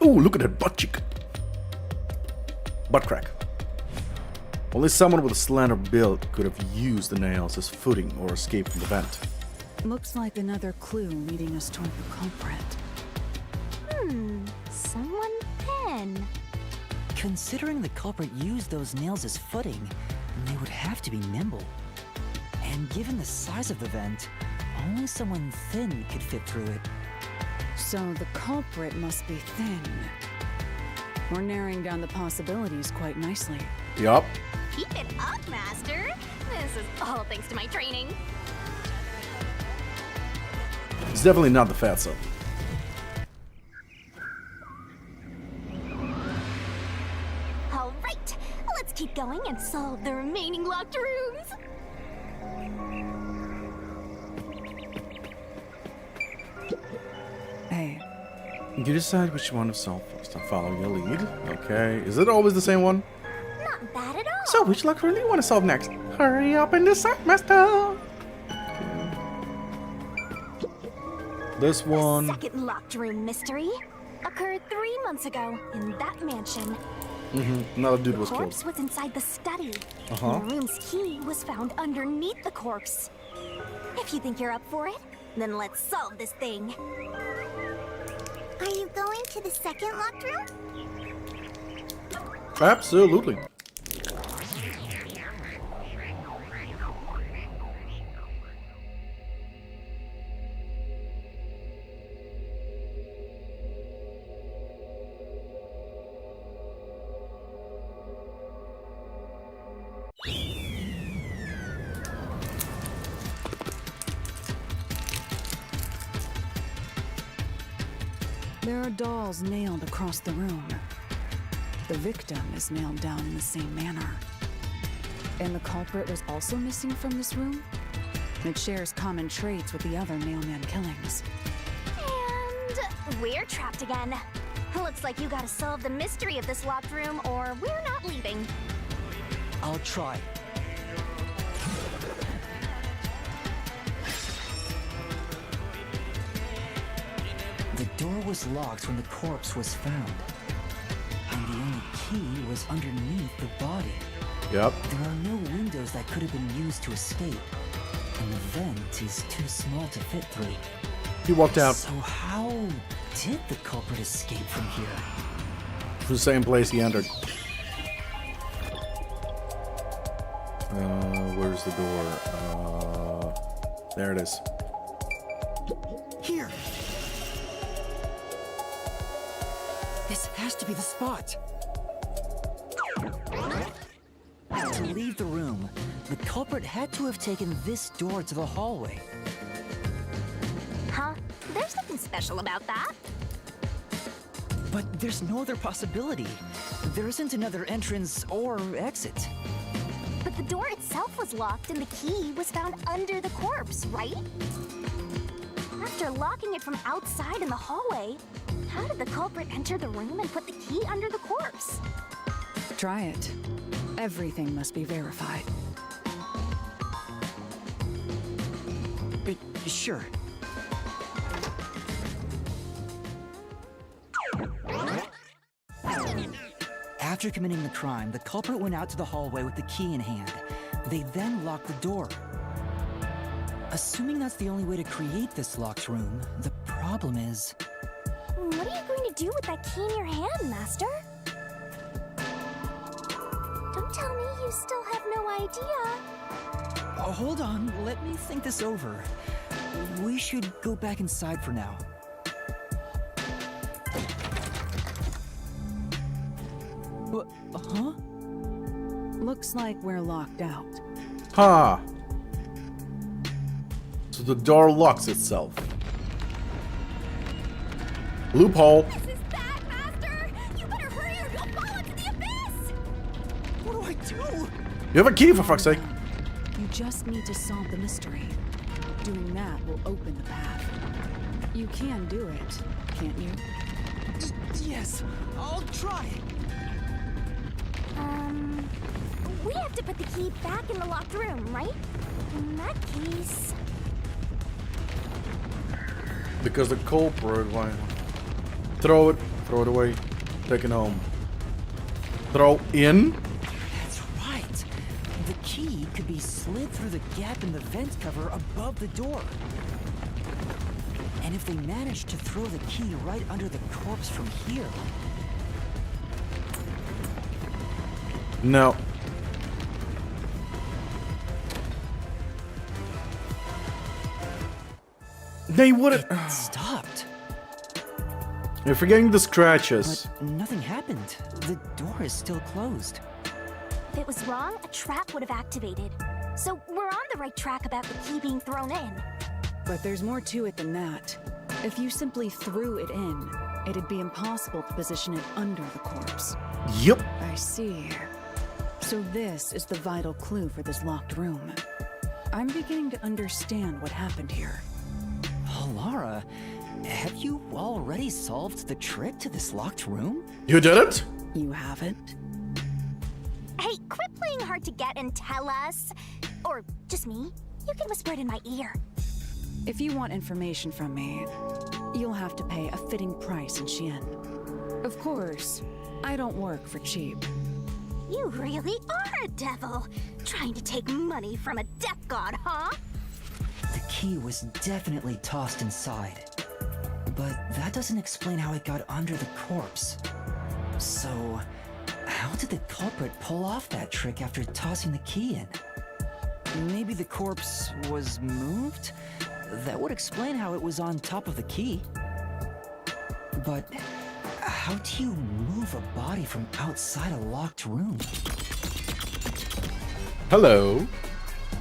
Oh, look at that butt cheek. Butt crack. Only someone with a slender build could have used the nails as footing or escape from the vent. Looks like another clue leading us toward the culprit. Someone thin. Considering the culprit used those nails as footing, they would have to be nimble. And given the size of the vent, only someone thin could fit through it. So the culprit must be thin. We're narrowing down the possibilities quite nicely. Yup. Keep it up, Master. This is all thanks to my training. It's definitely not the fatso. All right, let's keep going and solve the remaining locked rooms. Hey, You decide which one to solve first. I'll follow your lead. Okay. Is it always the same one? Not bad at all. So, which locker room do you want to solve next? Hurry up and decide, master! This one. The second locked room mystery occurred 3 months ago in that mansion. Another dude was The killed. corpse was inside the study. Uh-huh. And the room's key was found underneath the corpse. If you think you're up for it, then let's solve this thing. Are you going to the second locked room? Absolutely. there are dolls nailed across the room. The victim is nailed down in the same manner. And the culprit was also missing from this room? It shares common traits with the other nailman killings. And we're trapped again. Looks like you gotta solve the mystery of this locked room or we're not leaving. I'll try. The door was locked when the corpse was found. And the only key was underneath the body. Yep. There are no windows that could have been used to escape. And the vent is too small to fit through. He walked out So how did the culprit escape from here? to the same place he entered. Where's the door? There it is. Here! This has to be the spot! To leave the room, the culprit had to have taken this door to the hallway. Huh? There's nothing special about that. But there's no other possibility. There isn't another entrance or exit. But the door itself was locked and the key was found under the corpse, right? After locking it from outside in the hallway, how did the culprit enter the room and put the key under the corpse? Try it. Everything must be verified. Sure. After committing the crime, the culprit went out to the hallway with the key in hand. They then locked the door. Assuming that's the only way to create this locked room, the problem is... What are you going to do with that key in your hand, Master? Don't tell me you still have no idea. Hold on, let me think this over. We should go back inside for now. Huh? Looks like we're locked out. Ha! So the door locks itself. Loophole. This is bad, Master! You better hurry or you'll fall into the abyss! What do I do? You have a key, for fuck's sake. You just need to solve the mystery. Doing that will open the path. You can do it, can't you? Yes, I'll try. We have to put the key back in the locked room, right? In that case... Because the culprit, why? Throw it away, take it home. Throw in? That's right. The key could be slid through the gap in the vent cover above the door. And if they manage to throw the key right under the corpse from here... No. They wouldn't. Stopped. You're forgetting the scratches. But nothing happened. The door is still closed. If it was wrong, a trap would have activated. So we're on the right track about the key being thrown in. But there's more to it than that. If you simply threw it in, it'd be impossible to position it under the corpse. Yep. I see. So this is the vital clue for this locked room. I'm beginning to understand what happened here. Lara, have you already solved the trick to this locked room? You did it? You haven't? Hey, quit playing hard to get and tell us. Or just me. You can whisper it in my ear. If you want information from me, you'll have to pay a fitting price in Xian. Of course, I don't work for cheap. You really are a devil. Trying to take money from a death god, huh? The key was definitely tossed inside. But that doesn't explain how it got under the corpse. So, how did the culprit pull off that trick after tossing the key in? Maybe the corpse was moved? That would explain how it was on top of the key. But how do you move a body from outside a locked room? Hello.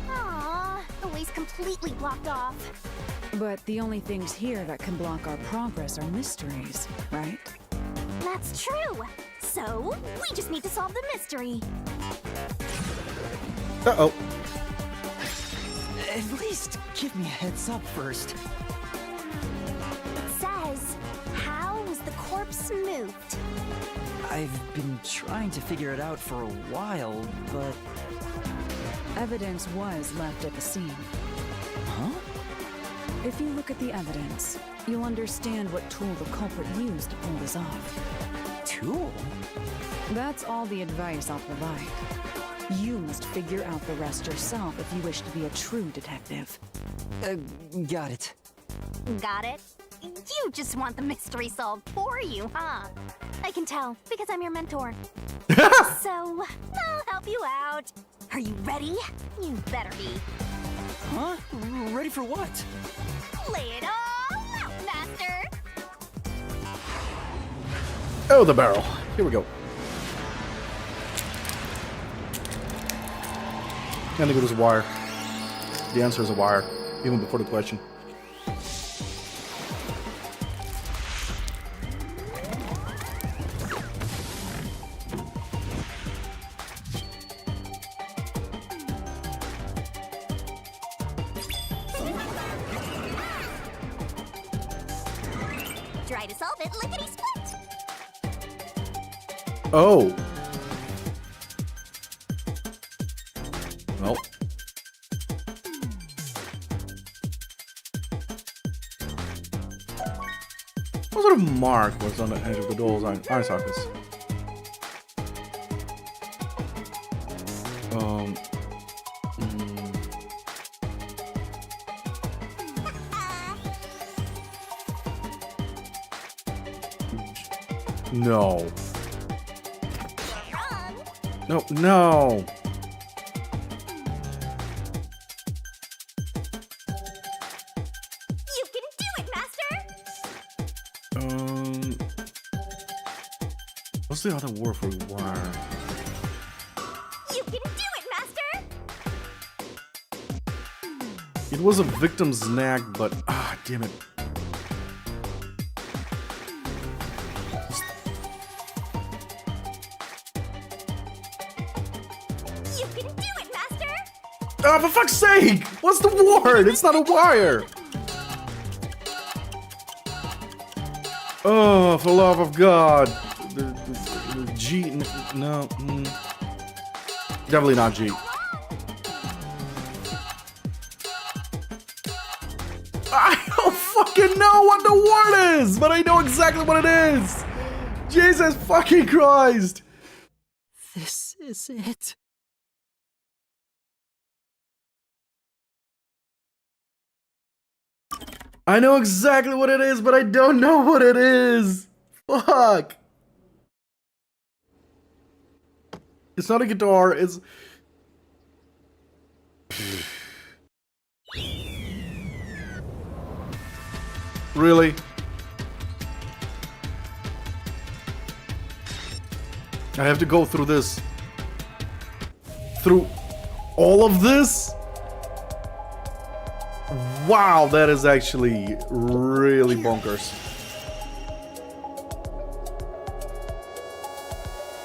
Aww, the way's completely blocked off. But the only things here that can block our progress are mysteries, right? That's true. So, we just need to solve the mystery. Uh-oh. At least give me a heads up first. It says, how was the corpse moved? I've been trying to figure it out for a while, but... Evidence was left at the scene. Huh? If you look at the evidence, you'll understand what tool the culprit used to pull this off. Tool? That's all the advice I'll provide. You must figure out the rest yourself if you wish to be a true detective. Got it. Got it? You just want the mystery solved for you, huh? I can tell, because I'm your mentor. So, I'll help you out. Are you ready? You better be. Huh? Ready for what? Lay it all out, Master! Oh, the barrel. Here we go. I think it was a wire. The answer is a wire, even before the question. Try to solve it lickety-split! Oh. Well. What sort of mark was on the edge of the doll's eye sockets? No. Wrong! No, no. You can do it, Master! What's the other word for wire? You can do it, Master! It was a victim's neck, but damn it. You can do it, Master! Oh, for fuck's sake! What's the word? It's not a wire! Oh, for the love of God. The G, no. Definitely not G. I don't fucking know what the word is, but I know exactly what it is! Jesus fucking Christ! This is it. I know exactly what it is, but I don't know what it is. Fuck. It's not a guitar, it's... Really? I have to go through this. Through all of this? Wow, that is actually really bonkers.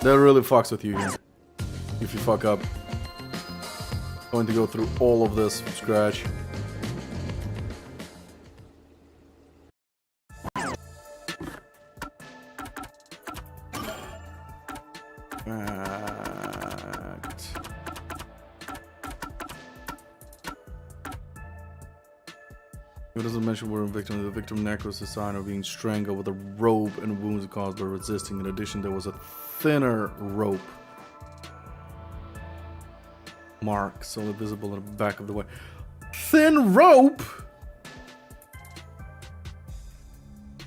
That really fucks with you here. If you fuck up. Going to go through all of this from scratch. It doesn't mention we're a victim. The victim neck was a sign of being strangled with a rope and wounds caused by resisting. In addition, there was a thinner rope mark solely visible in the back of the way. Thin rope?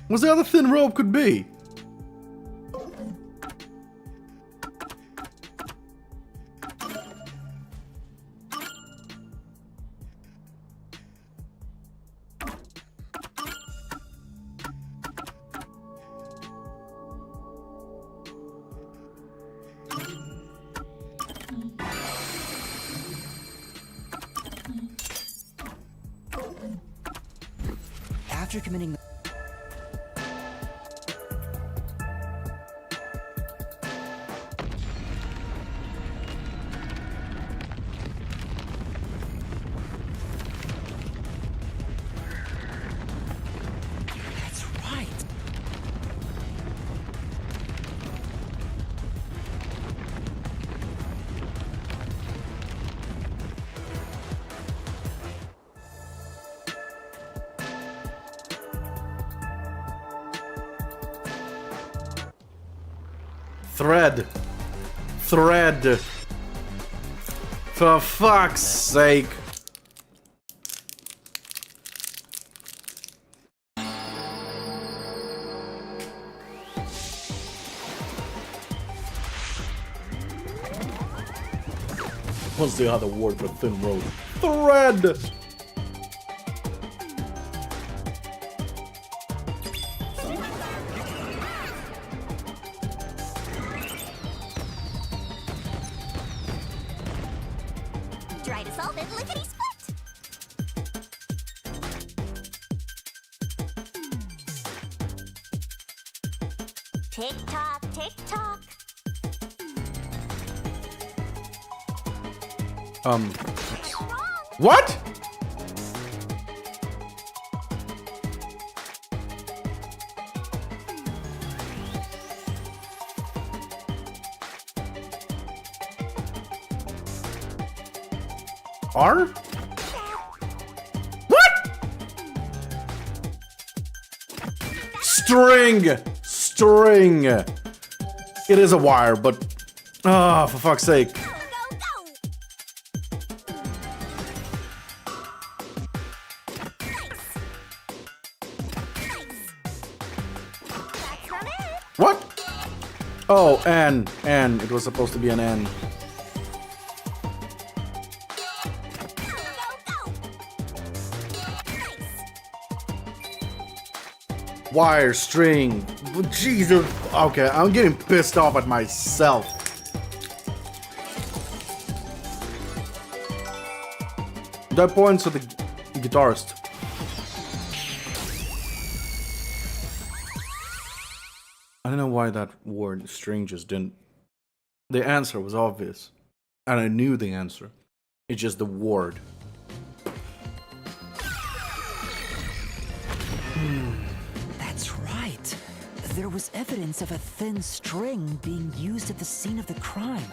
What's the other thin rope could be? After committing the That's right. Thread. For fuck's sake. What's the other word for thin rope? Thread! Try to solve it, lickety-split! Tick-tock, tick-tock. What? R? What? String. It is a wire, but for fuck's sake. Go, go, go! Nice. That's not it. What? Oh, N. It was supposed to be an N. Wire, string. Jesus. Okay, I'm getting pissed off at myself. That points to the guitarist. I don't know why that word string just didn't. The answer was obvious. And I knew the answer. It's just the word. That's right. There was evidence of a thin string being used at the scene of the crime.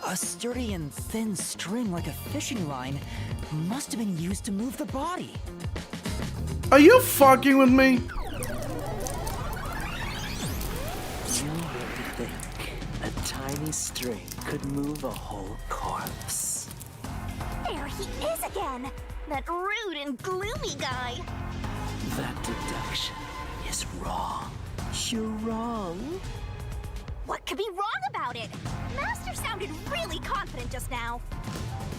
A sturdy and thin string like a fishing line must have been used to move the body. Are you fucking with me? You really think a tiny string could move a whole corpse? There he is again! That rude and gloomy guy! That deduction is wrong. You're wrong. What could be wrong about it? Master sounded really confident just now.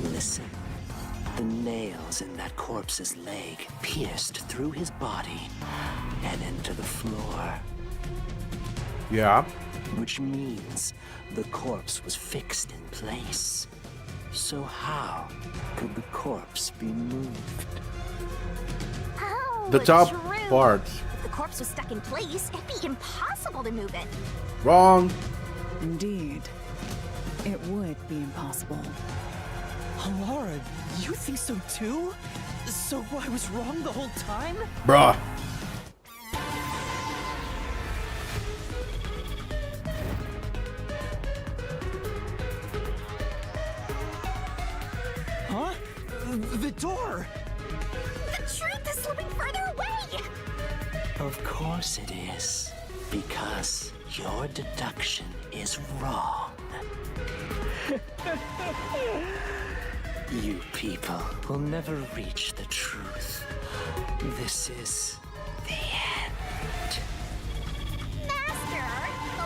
Listen. The nails in that corpse's leg pierced through his body and into the floor. Yeah. which means the corpse was fixed in place. So how could the corpse be moved? Oh, The top true. part. If the corpse was stuck in place, it'd be impossible to move it. Wrong. Indeed. It would be impossible. Laura, you think so too? So I was wrong the whole time? Bruh. Huh? The door! The truth is slipping further away! Of course it is, because your deduction is wrong. You people will never reach the truth. This is the end. Master,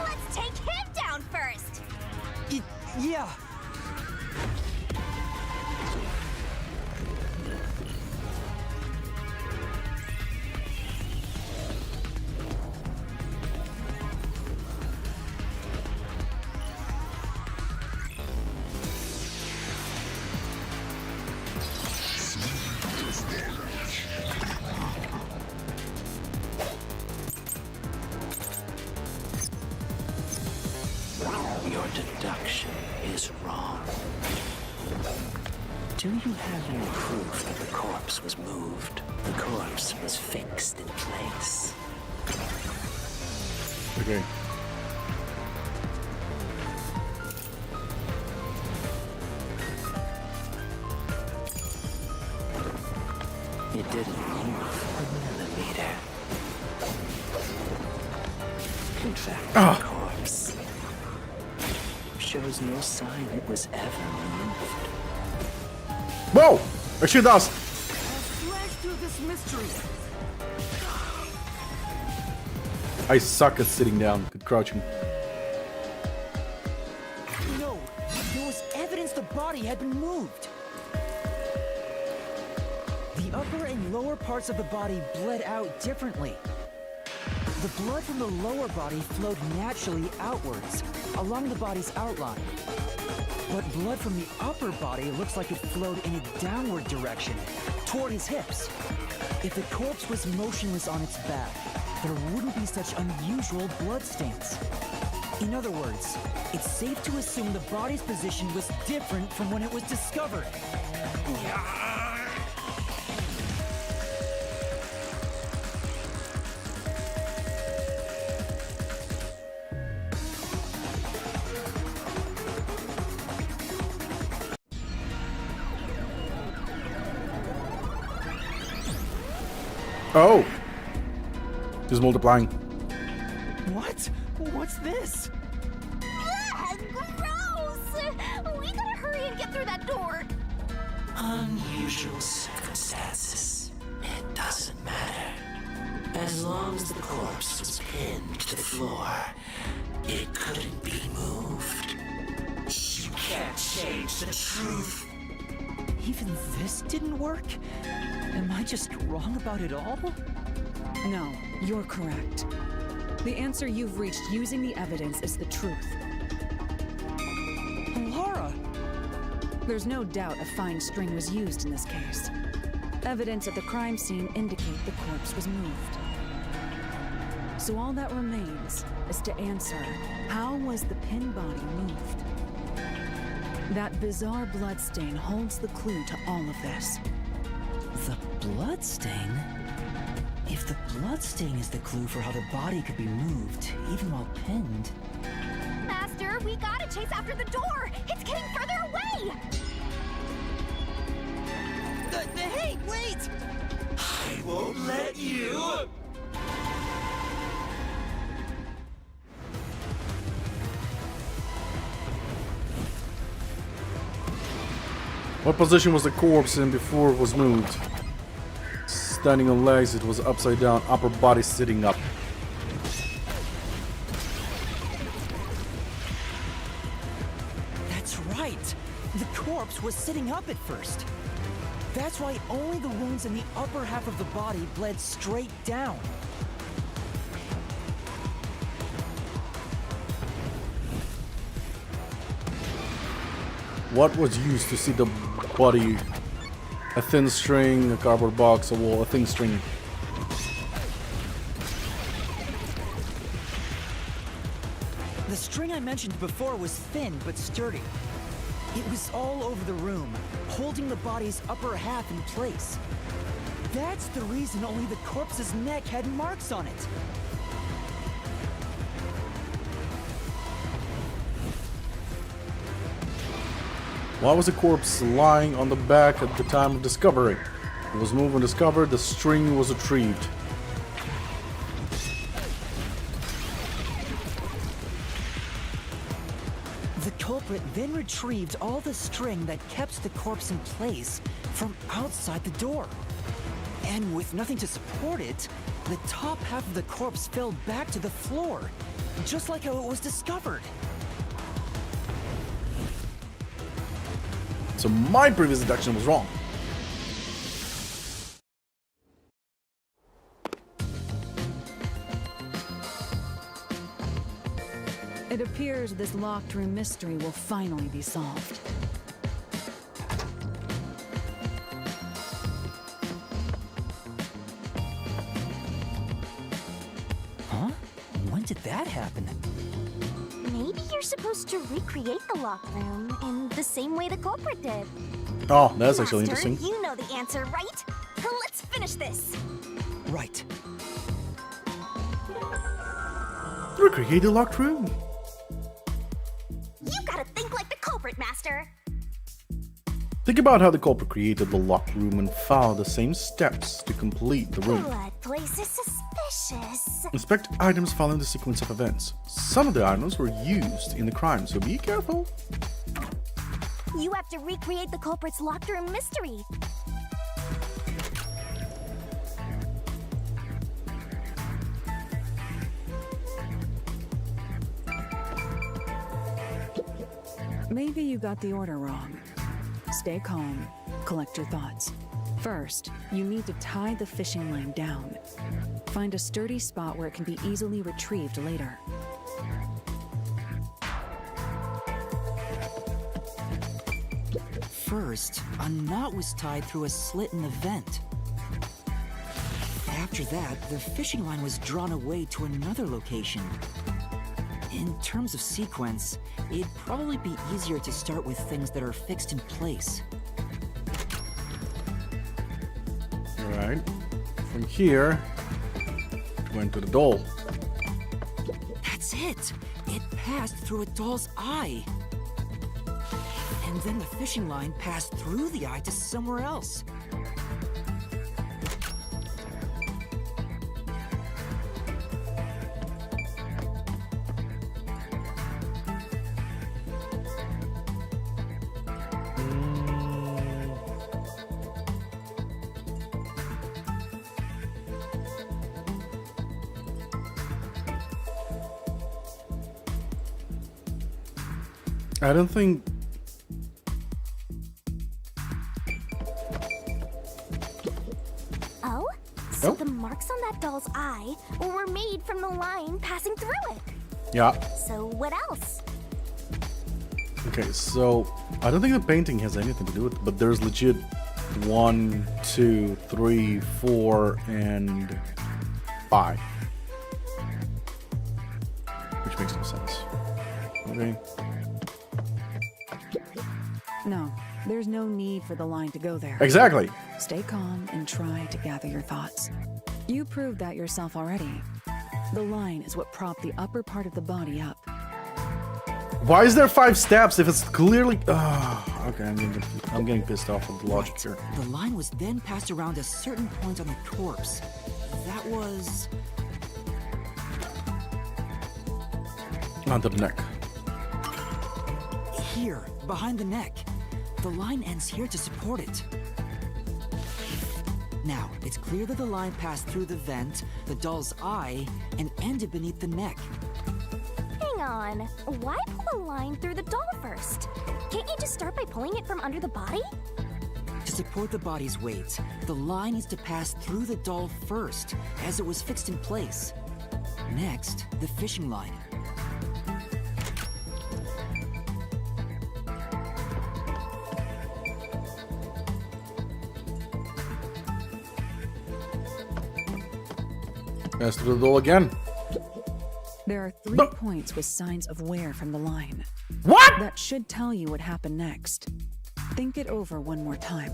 let's take him down first! Yeah. Your deduction is wrong. Do you have any proof that the corpse was moved? The corpse was fixed in place. Okay. It didn't move a millimeter. In fact, the corpse shows no sign it was ever moved. Whoa! Actually, it does. Flash through this mystery. I suck at sitting down. Good crouching. No, there was evidence the body had been moved. The upper and lower parts of the body bled out differently. The blood from the lower body flowed naturally outwards, along the body's outline. But blood from the upper body looks like it flowed in a downward direction, toward his hips. If the corpse was motionless on its back, there wouldn't be such unusual bloodstains. In other words, it's safe to assume the body's position was different from when it was discovered. Oh! Just multiplying. What? What's this? Ugh, gross! We gotta hurry and get through that door. Unusual circumstances. It doesn't matter. As long as the corpse was pinned to the floor, it couldn't be moved. You can't change the truth. Even this didn't work? Am I just wrong about it all? No, you're correct. The answer you've reached using the evidence is the truth. Laura! There's no doubt a fine string was used in this case. Evidence at the crime scene indicate the corpse was moved. So all that remains is to answer, how was the pin body moved? That bizarre bloodstain holds the clue to all of this. The bloodstain? If the bloodstain is the clue for how the body could be moved, even while pinned... Master, we gotta chase after the door! It's getting further away! Hey, wait! I won't let you. What position was the corpse in before it was moved? Standing on legs, it was upside down, upper body sitting up. That's right! The corpse was sitting up at first. That's why only the wounds in the upper half of the body bled straight down. What was used to see the body? A thin string, a cardboard box, a wall, a thin string. The string I mentioned before was thin but sturdy. It was all over the room, holding the body's upper half in place. That's the reason only the corpse's neck had marks on it. Why was the corpse lying on the back at the time of discovery? It was moved when discovered, the string was retrieved. The culprit then retrieved all the string that kept the corpse in place from outside the door. And with nothing to support it, the top half of the corpse fell back to the floor, just like how it was discovered. So my previous deduction was wrong. It appears this locked room mystery will finally be solved. Huh? When did that happen? Maybe you're supposed to recreate the locked room in the same way the culprit did. Oh, that's actually Master, interesting. You know the answer, right? Let's finish this. Right. Recreate the locked room. You gotta think like the culprit, Master. Think about how the culprit created the locked room and followed the same steps to complete the room. Blood place is suspicious. Inspect items following the sequence of events. Some of the items were used in the crime, so be careful. You have to recreate the culprit's locked room mystery. Maybe you got the order wrong. Stay calm, collect your thoughts. First, you need to tie the fishing line down. Find a sturdy spot where it can be easily retrieved later. First, a knot was tied through a slit in the vent. After that, the fishing line was drawn away to another location. In terms of sequence, it'd probably be easier to start with things that are fixed in place. Alright. From here, it went to the doll. That's it! It passed through a doll's eye. And then the fishing line passed through the eye to somewhere else. I don't think... Oh? So Oh. the marks on that doll's eye were made from the line passing through it. Yeah. So what else? Okay, so I don't think the painting has anything to do with it, but there's legit 1, 2, 3, 4, and 5. Which makes no sense. Okay. No, there's no need for the line to go there. Exactly. Stay calm and try to gather your thoughts. You proved that yourself already. The line is what propped the upper part of the body up. Why is there 5 steps if it's clearly... okay, I'm getting pissed off with the logic here. The line was then passed around a certain point on the corpse. That was... Onto the neck. here, behind the neck. The line ends here to support it. Now, it's clear that the line passed through the vent, the doll's eye, and ended beneath the neck. Hang on. Why pull the line through the doll first? Can't you just start by pulling it from under the body? To support the body's weight, the line needs to pass through the doll first, as it was fixed in place. Next, the fishing line. Pass through the door again. There are 3 No. points with signs of wear from the line. What? That should tell you what happened next. Think it over one more time.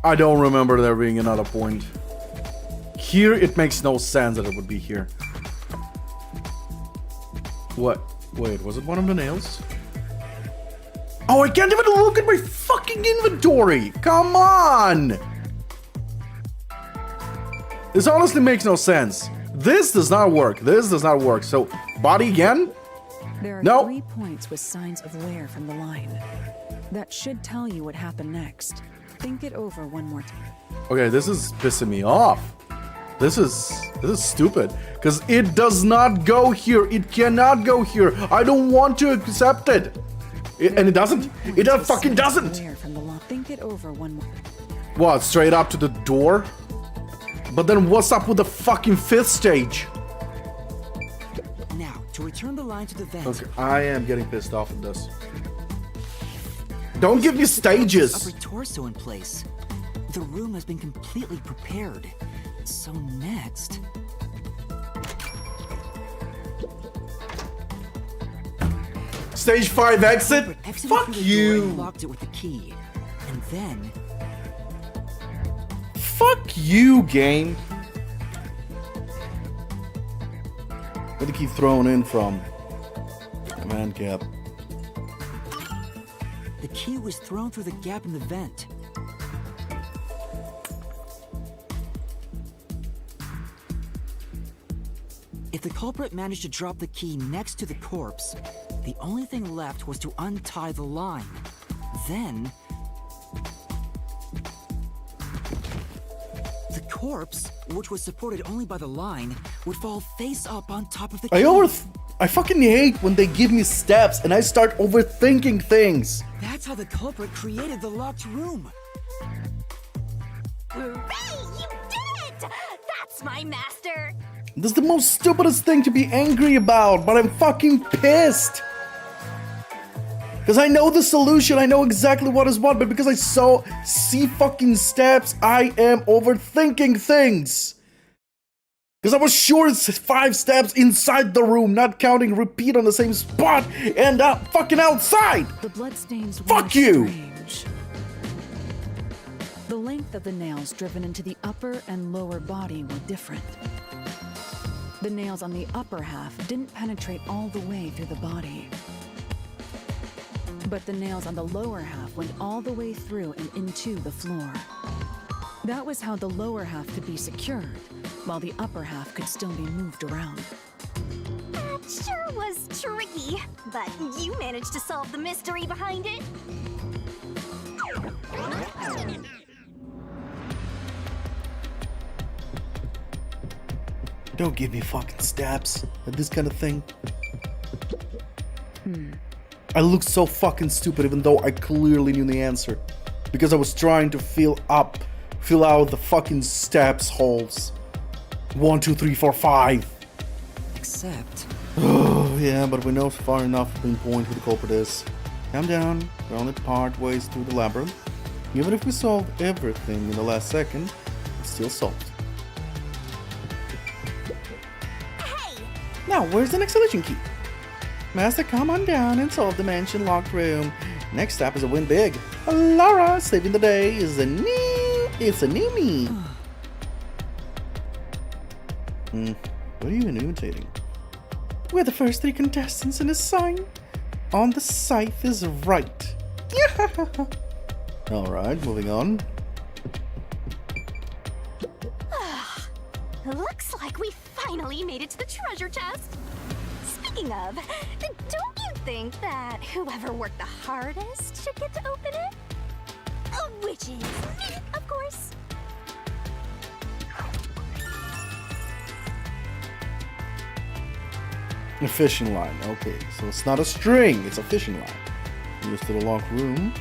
I don't remember there being another point. Here, it makes no sense that it would be here. What? Wait, was it one of the nails? Oh, I can't even look at my fucking inventory! Come on! This honestly makes no sense. This does not work. This does not work. So, body again? There are No. 3 points with signs of wear from the line. That should tell you what happened next. Think it over one more time. Okay, this is pissing me off. This is stupid. Because it does not go here. It cannot go here. I don't want to accept it. And it doesn't. It fucking doesn't. Wear from the line. Think it over one more. What, straight up to the door? But then what's up with the fucking 5th stage? Now, to return the line to the vent. Okay, I am getting pissed off at this. Don't give me stages. Upper torso in place. The room has been completely prepared. So next, Stage 5 exit? but exited Fuck through the door you. and locked it with the key. And then, Fuck you, game. Where'd the key thrown in from? Command cap. the key was thrown through the gap in the vent. If the culprit managed to drop the key next to the corpse, the only thing left was to untie the line. Then, the corpse, which was supported only by the line, would fall face up on top of the key. I fucking hate when they give me steps and I start overthinking things. That's how the culprit created the locked room. Hooray! You did it! That's my master! This is the most stupidest thing to be angry about, but I'm fucking pissed. Because I know the solution, I know exactly what is what, but because I see fucking steps, I am overthinking things. Because I was sure it's 5 steps inside the room, not counting repeat on the same spot and fucking outside. The bloodstains were Fuck you! strange. The length of the nails driven into the upper and lower body were different. The nails on the upper half didn't penetrate all the way through the body. But the nails on the lower half went all the way through and into the floor. That was how the lower half could be secured, while the upper half could still be moved around. That sure was tricky, but you managed to solve the mystery behind it. Don't give me fucking steps at this kind of thing. I look so fucking stupid even though I clearly knew the answer. Because I was trying to fill out the fucking steps holes. 1, 2, 3, 4, 5. Except, Oh yeah, but we know far enough to pinpoint who the culprit is. Calm down, we're only part ways through the labyrinth. Even if we solve everything in the last second, it's still solved. Hey! Now, where's the next solution key? Master, come on down and solve the mansion locked room. Next step is a win big. Laura, saving the day is a new me. What are you imitating? We're the first 3 contestants and a sign on the scythe is right. Alright, moving on. Looks like we finally made it to the treasure chest. Speaking of, don't you think that whoever worked the hardest should get to open it? Which is me, of course. A fishing line, okay. So it's not a string, it's a fishing line. Used to the locked room.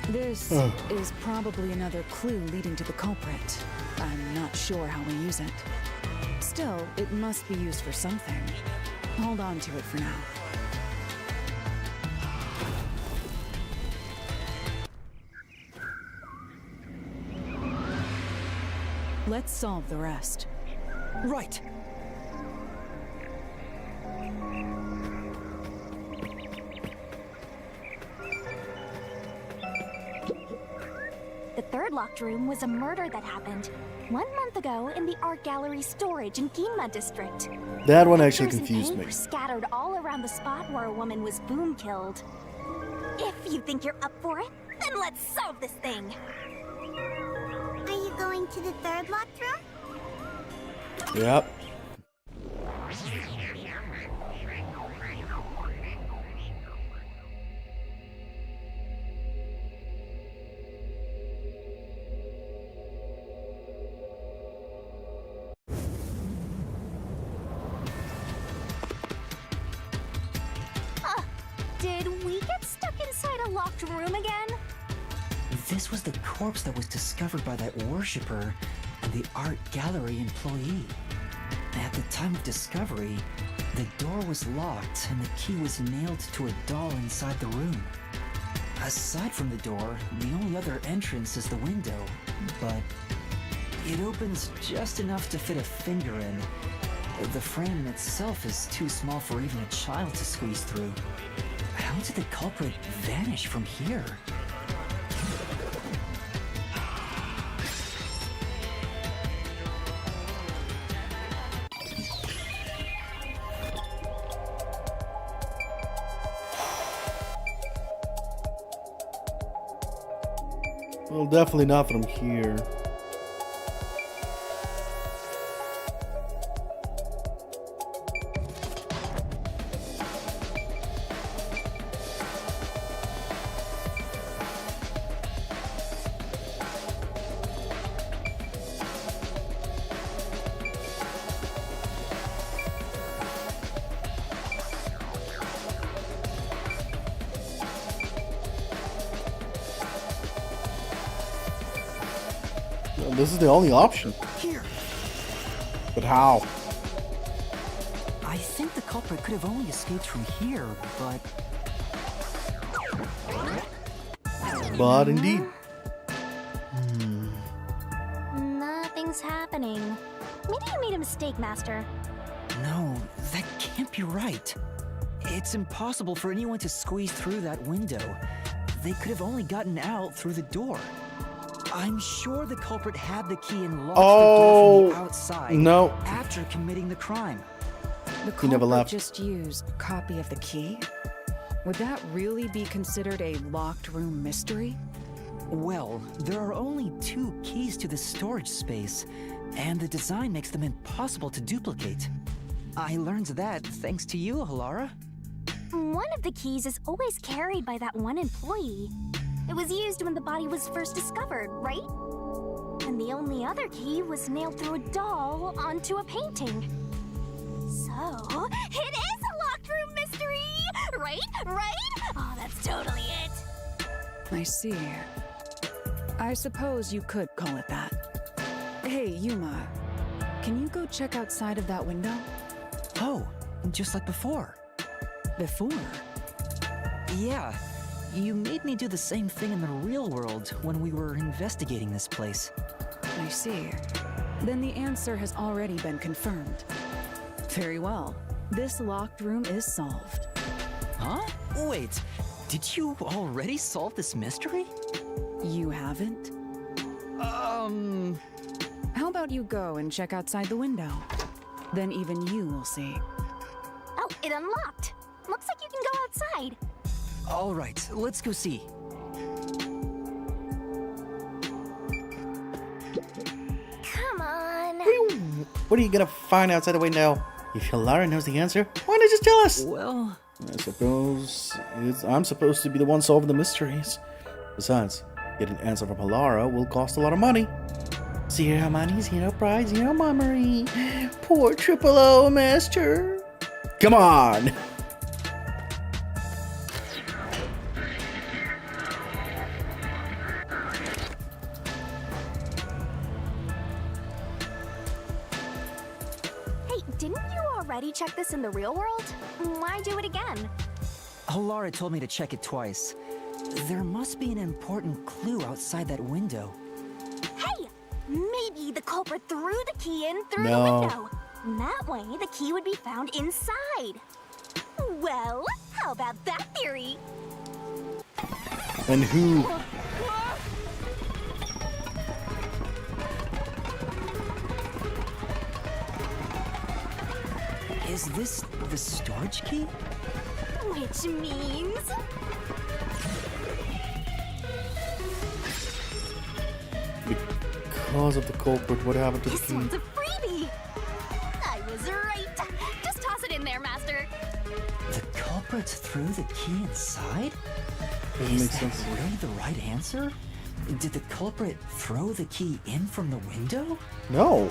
This is probably another clue leading to the culprit. I'm not sure how we use it. Still, it must be used for something. Hold on to it for now. Let's solve the rest. Right. The third locked room was a murder that happened 1 month ago in the art gallery storage in Ginma district. That one actually Pictures and confused paint me. were scattered all around the spot where a woman was boom killed. If you think you're up for it, then let's solve this thing. Are you going to the third locked room? Yep. Did we get stuck inside a locked room again? This was the corpse that was discovered by that worshipper and the art gallery employee. At the time of discovery, the door was locked and the key was nailed to a doll inside the room. Aside from the door, the only other entrance is the window, but it opens just enough to fit a finger in. The frame itself is too small for even a child to squeeze through. How did the culprit vanish from here? Well, definitely not from here. This is the only option. Here. But how? I think the culprit could have only escaped from here, but... But indeed. Nothing's happening. Maybe you made a mistake, Master. No, that can't be right. It's impossible for anyone to squeeze through that window. They could have only gotten out through the door. I'm sure the culprit had the key and locked the door from the outside No. after committing the crime. The He never culprit left. just used a copy of the key? Would that really be considered a locked room mystery? Well, there are only 2 keys to the storage space, and the design makes them impossible to duplicate. I learned that thanks to you, Halara. One of the keys is always carried by that one employee. It was used when the body was first discovered, right? And the only other key was nailed through a doll onto a painting. So, it is a locked room mystery! Right? Right? Oh, that's totally it. I see. I suppose you could call it that. Hey, Yuma. Can you go check outside of that window? Oh, just like before. Before? Yeah, you made me do the same thing in the real world when we were investigating this place. I see. Then the answer has already been confirmed. Very well. This locked room is solved. Huh? Wait, did you already solve this mystery? You haven't? How about you go and check outside the window? Then even you will see. Oh, it unlocked. Looks like you can go outside. All right, let's go see. Come on. What are you gonna find outside the window? If Halara knows the answer, why not just tell us? Well, I suppose I'm supposed to be the one solving the mysteries. Besides, getting an answer from Halara will cost a lot of money. 0 money, 0 pride, 0 memory. Poor Triple O Master. Come on! Hey, didn't you already check this in the real world? Why do it again? Halara told me to check it twice. There must be an important clue outside that window. Hey! Maybe Maybe the culprit threw the key in through the window. That way, the key would be found inside. Well, how about that theory? And who? Is this the storage key? Which means... Because of the culprit, what happened to the This key? one's a freebie! I was right! Just toss it in there, Master! The culprit threw the key inside? Doesn't Is make that sense. really the right answer? Did the culprit throw the key in from the window? No.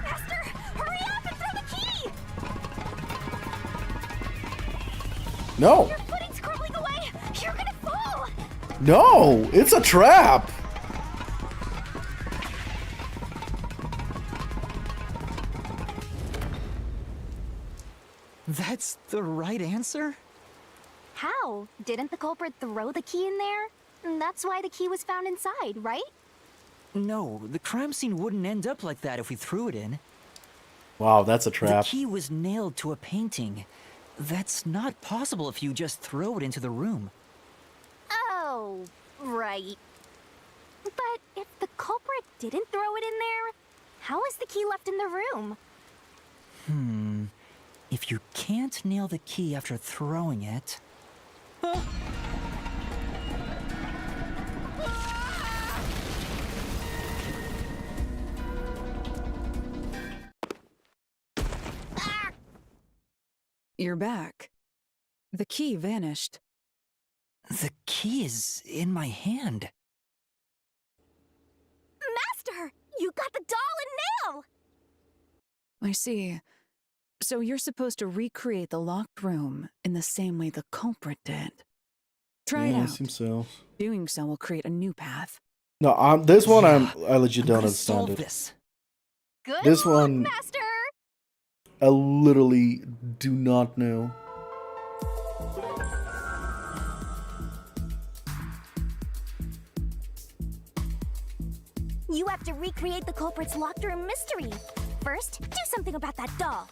Master, hurry up and throw the key! No. Your footing's crumbling away! You're gonna fall! No. It's a trap. That's the right answer? How? Didn't the culprit throw the key in there? That's why the key was found inside, right? No, the crime scene wouldn't end up like that if we threw it in. Wow, that's a The trap. key was nailed to a painting. That's not possible if you just throw it into the room. Oh, right. But if the culprit didn't throw it in there, how is the key left in the room? If you can't nail the key after throwing it... You're back. The key vanished. The key is in my hand. Master, you got the doll and nail! I see. So you're supposed to recreate the locked room in the same way the culprit did. Try it out. Seems so. Doing so will create a new path. No, this one Yeah, I legit I'm don't gonna understand solve it. this. Good This luck, one- Master! I literally do not know. You have to recreate the culprit's locked room mystery. First, do something about that doll.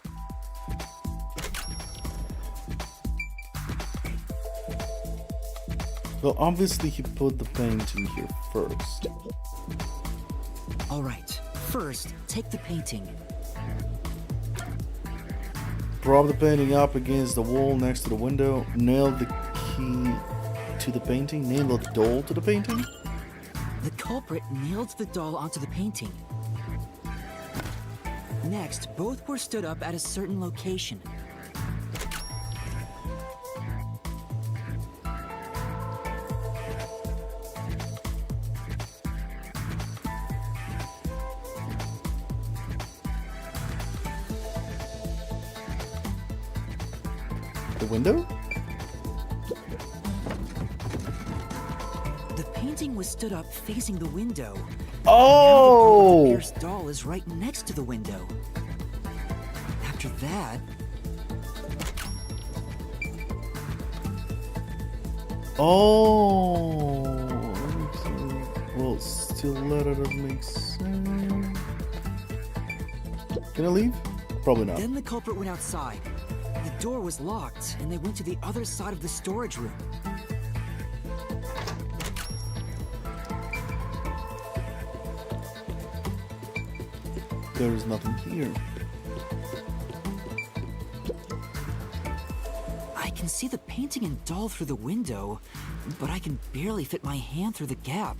Well, obviously he put the painting here first. All right, first, take the painting. Prop the painting up against the wall next to the window. Nail the key to the painting. Nail the doll to the painting. The culprit nailed the doll onto the painting. Next, both were stood up at a certain location. The window? The painting was stood up facing the window. Oh! The pierced doll is right next to the window. After that, Oh! Well, stiletto doesn't make sense. Can I leave? Probably not. then the culprit went outside. The door was locked, and they went to the other side of the storage room. There is nothing here. I can see the painting and doll through the window, but I can barely fit my hand through the gap.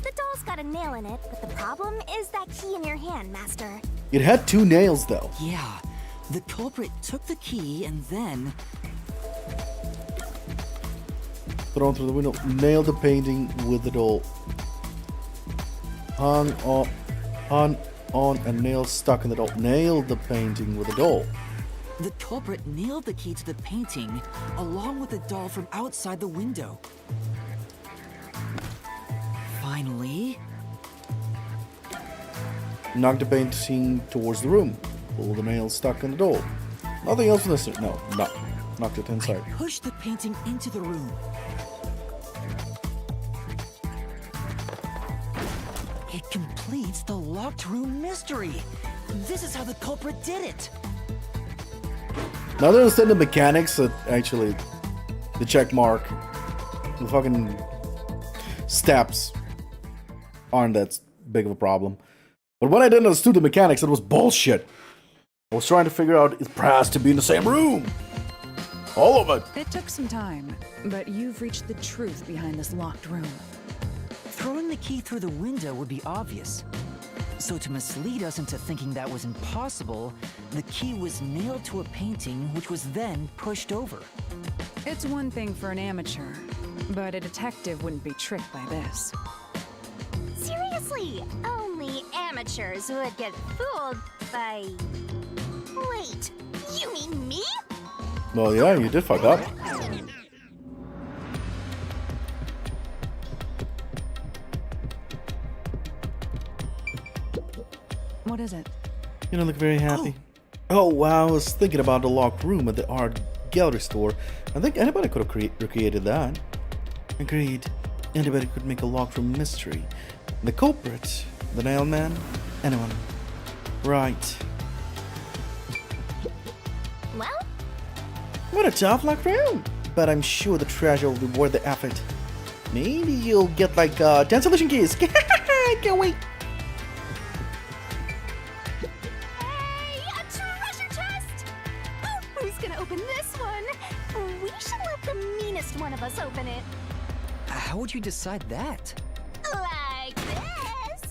The doll's got a nail in it, but the problem is that key in your hand, Master. It had 2 nails though. Yeah, the culprit took the key and then... Thrown through the window. Nailed the painting with the doll. Hung on a nail stuck in the doll. Nailed the painting with the doll. The culprit nailed the key to the painting, along with the doll from outside the window. Finally... Knocked the painting towards the room. Pulled the nail stuck in the doll. Nothing else necessary. No, knocked it inside. pushed the painting into the room. It completes the locked room mystery. This is how the culprit did it. Now I understand the mechanics that actually the check mark, the fucking steps aren't that big of a problem. But when I didn't understand the mechanics, it was bullshit. I was trying to figure out if brass to be in the same room. All of it. It took some time, but you've reached the truth behind this locked room. Throwing the key through the window would be obvious. So to mislead us into thinking that was impossible, the key was nailed to a painting which was then pushed over. It's one thing for an amateur, but a detective wouldn't be tricked by this. Seriously, only amateurs would get fooled by... Wait, you mean me? Well, yeah, you did fuck up. What is it? You don't look very happy. Oh, wow, I was thinking about the locked room at the art gallery store. I think anybody could have recreated that. Agreed. Anybody could make a locked room mystery. The culprit, the nail man, anyone. Right. Well, What a tough locked room. But I'm sure the treasure will be worth the effort. Maybe you'll get like 10 solution keys. Can't wait. hey, a treasure chest! Oh, who's gonna open this one? We should let the meanest one of us open it. How would you decide that? Like this.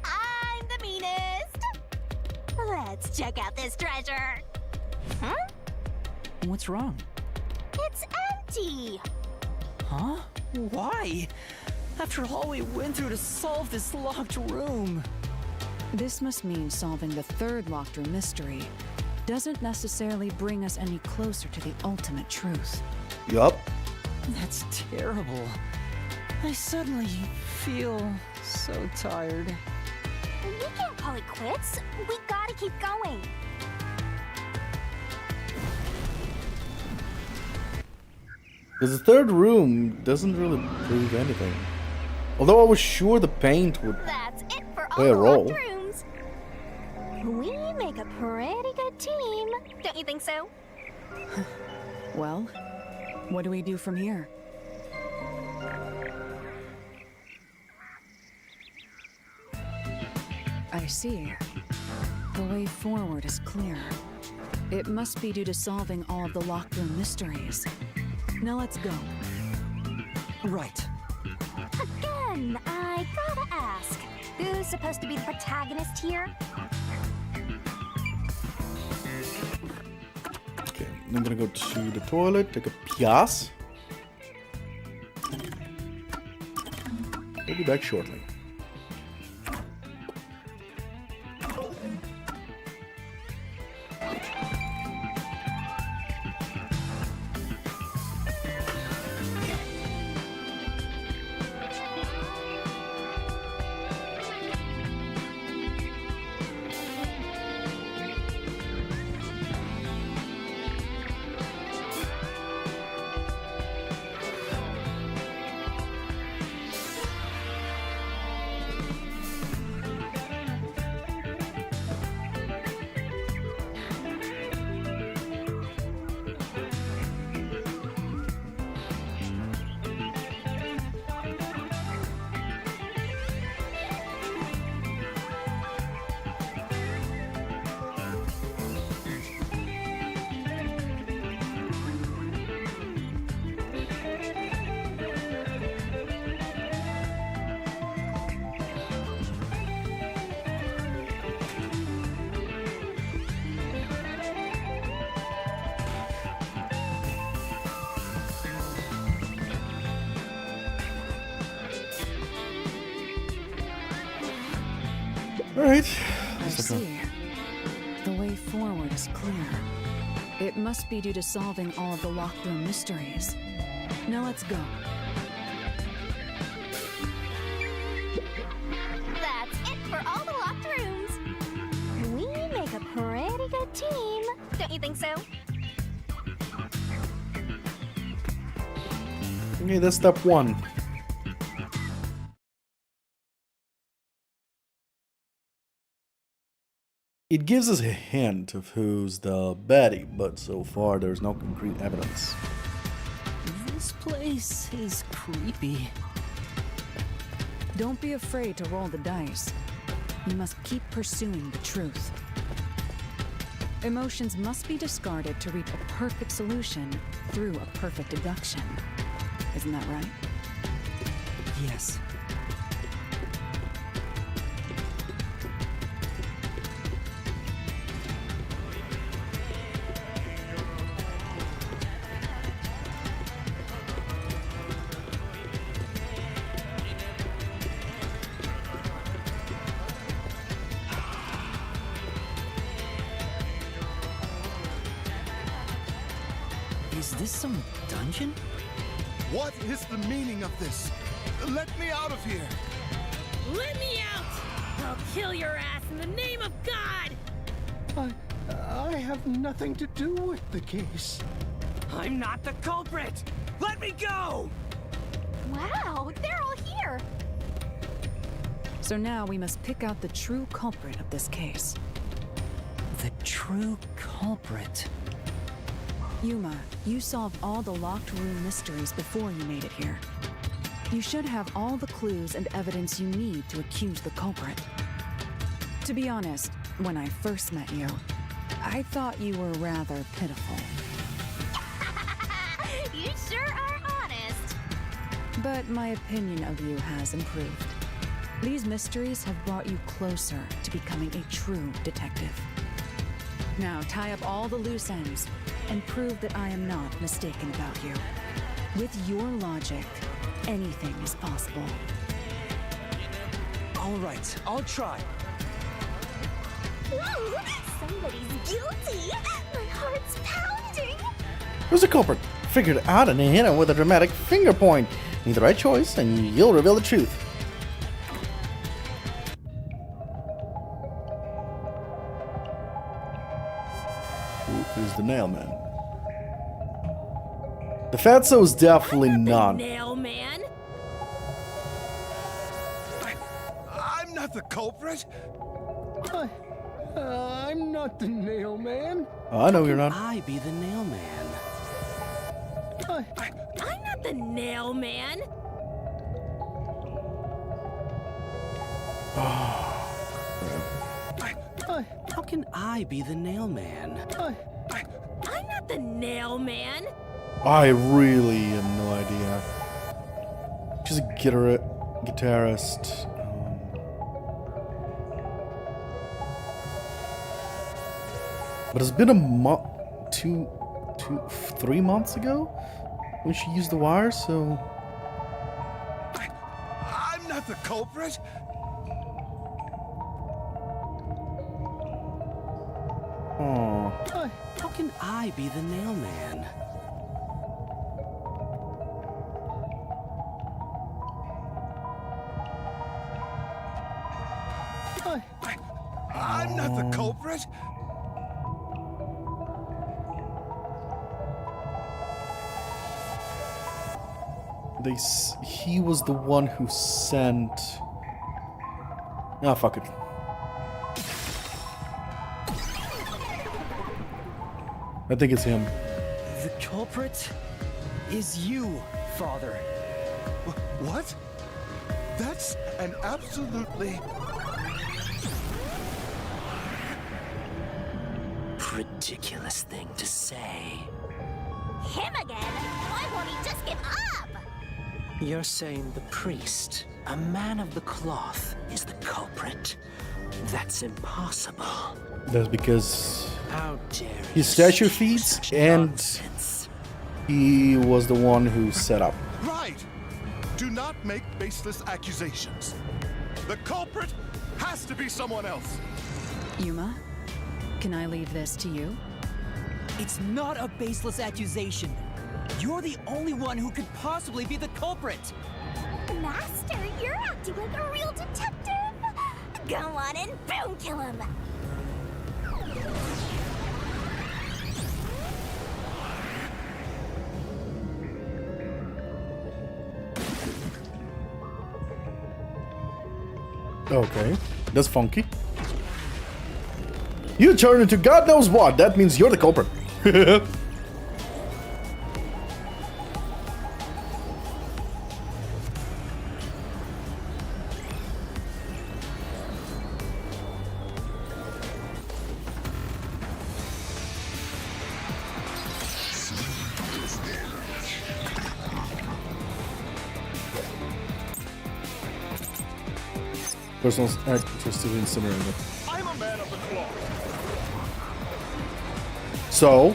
I'm the meanest. Let's check out this treasure. Huh? What's wrong? It's empty. Huh? Why? After all we went through to solve this locked room. This must mean solving the third locked room mystery doesn't necessarily bring us any closer to the ultimate truth. Yup. That's terrible. I suddenly feel so tired. We can't call it quits. We gotta keep going. Because the third room doesn't really prove anything. Although I was sure the paint would That's it for all play a the role. locked rooms. We make a pretty good team. Don't you think so? Well, what do we do from here? I see. The way forward is clear. It must be due to solving all of the locked room mysteries. Now let's go. Right. Again, I gotta ask. Who's supposed to be the protagonist here? Okay, I'm gonna go to the toilet, take a piss. We'll be back shortly. Alright. I see. The way forward is clear. It must be due to solving all of the locked room mysteries. Now let's go. That's it for all the locked rooms. We make a pretty good team. Don't you think so? Okay, that's step one. It gives us a hint of who's the baddie, but so far there's no concrete evidence. This place is creepy. Don't be afraid to roll the dice. You must keep pursuing the truth. Emotions must be discarded to reach a perfect solution through a perfect deduction. Isn't that right? Yes. Is this some dungeon? What is the meaning of this? Let me out of here! Let me out! I'll kill your ass in the name of God! I have nothing to do with the case. I'm not the culprit! Let me go! Wow, they're all here. So now we must pick out the true culprit of this case. The true culprit. Yuma, you solved all the locked room mysteries before you made it here. You should have all the clues and evidence you need to accuse the culprit. To be honest, when I first met you, I thought you were rather pitiful. You sure are honest. But my opinion of you has improved. These mysteries have brought you closer to becoming a true detective. Now tie up all the loose ends and prove that I am not mistaken about you. With your logic, anything is possible. All right, I'll try. Whoa, somebody's guilty. My heart's pounding. Who's the culprit? Figured it out and hit him with a dramatic finger point. Make the right choice and you'll reveal the truth. Who is the nailman? The Fatso's definitely not. Nail man? I'm not the culprit! I'm not the nail man. I know you're not. I be the nail man. I'm not the nail man. How can I be the nail man? I'm not the nail man. I really have no idea. She's a guitarist. But it's been a month, 3 months ago when she used the wires, so. I'm not the culprit! Oh. How can I be the nail man? I'm not the culprit! He was the one who sent. Ah, fuck it. I think it's him. The culprit is you, Father. What? That's an absolutely... Ridiculous thing to say. Him again? Why won't he just give up? You're saying the priest, a man of the cloth, is the culprit? That's impossible. That's because How dare his you statue speak feeds such and nonsense? he was the one who set up. Right! Do not make baseless accusations. The culprit has to be someone else. Yuma, can I leave this to you? It's not a baseless accusation. You're the only one who could possibly be the culprit. Master, you're acting like a real detective. Go on and boom kill him. Okay, that's funky. You turn into God knows what. That means you're the culprit. Personal access to the incinerator. I'm a man of the cloth. So?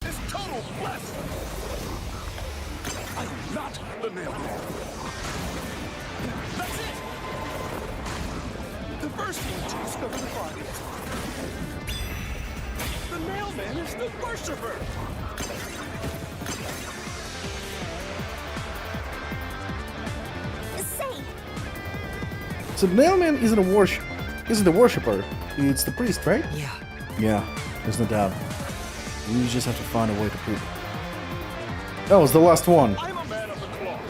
This total bless. I am not the mailman. That's it. The first one to discover the body. The mailman is the worshiper. So the mailman isn't a worshiper. It's the priest, right? Yeah. Yeah, there's no doubt. You just have to find a way to prove it. That was the last one. I'm a man of the cloth.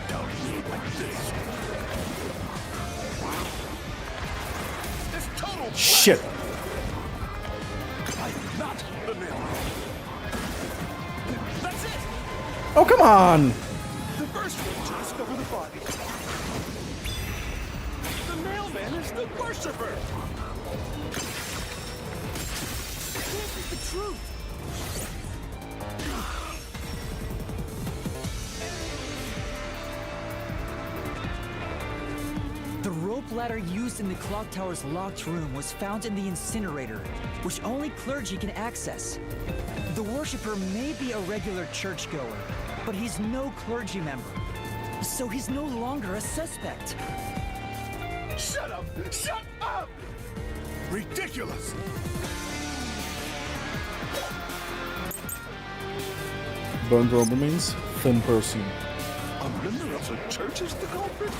Down here like this. This total Shit. I am not the mailman. That's it. Oh, come on. The first one to discover the body. The mailman is the worshiper. This is the truth. The rope ladder used in the clock tower's locked room was found in the incinerator, which only clergy can access. The worshipper may be a regular churchgoer, but he's no clergy member, so he's no longer a suspect. Shut up! Shut up! Ridiculous! Burned rubber means thin person. A member of the church is the culprit?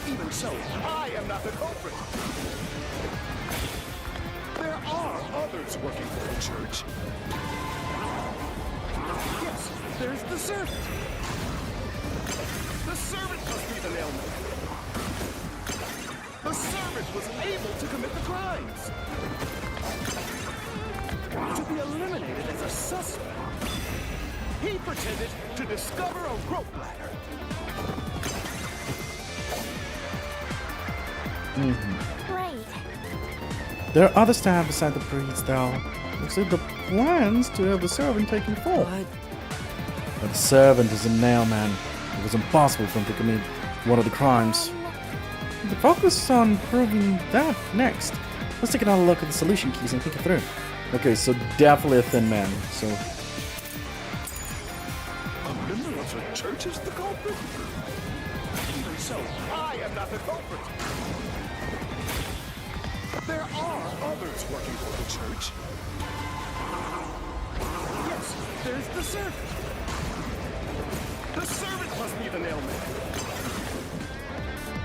Even so, I am not the culprit. There are others working for the church. Yes, there's the servant. The servant must be the nailman. The servant was able to commit the crimes. To be eliminated as a suspect, he pretended to discover a rope ladder. Right. There are other staff beside the priest, though. Looks like the plans to have the servant taken full. But the servant is a nailman. It was impossible for him to commit one of the crimes. The focus is on proving that next. Let's take another look at the solution keys and think it through. Okay, so definitely a thin man. So A member of the church is the culprit? Even so, I am not the culprit. There are others working for the church. Yes, there's the servant. The servant must be the nailman.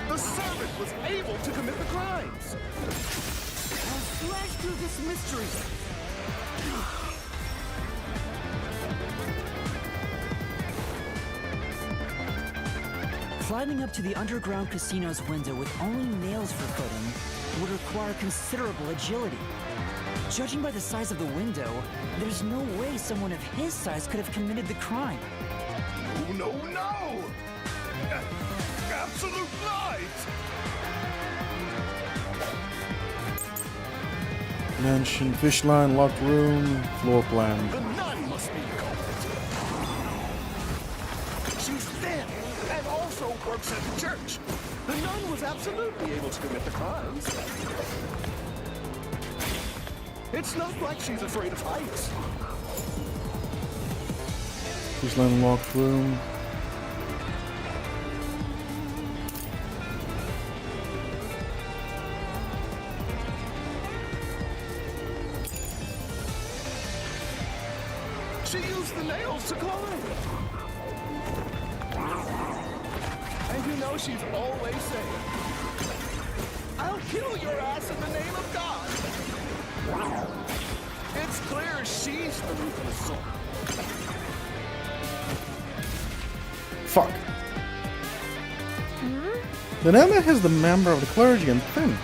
The servant was able to commit the crimes. I'll slash through this mystery. Climbing up to the underground casino's window with only nails for footing would require considerable agility. Judging by the size of the window, there's no way someone of his size could have committed the crime. No, no! Absolute lies! mansion, fish line, locked room, floor plan. The nun must be the culprit. She's thin and also works at the church. The nun was absolutely able to commit the crimes. It's not like she's afraid of heights. Fish line, locked room. She used the nails to climb. And you know she's always saying, I'll kill your ass in the name of God. It's clear she's the ruthless soul. Fuck. The nailman has the member of the clergy and thin.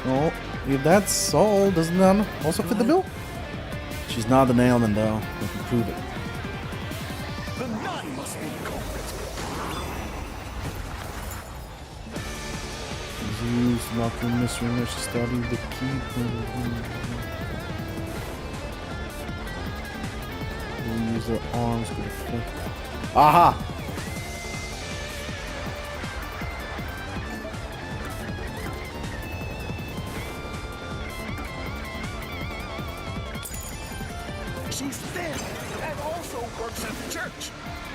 Well, if that's all, doesn't that also fit the bill? She's not the nailman, though. We can prove it. The nun must be the culprit. Zeus, Locker, Mystery, Rush, Study, the Key. They use their arms to deflect. Aha! She's thin and also works at the church.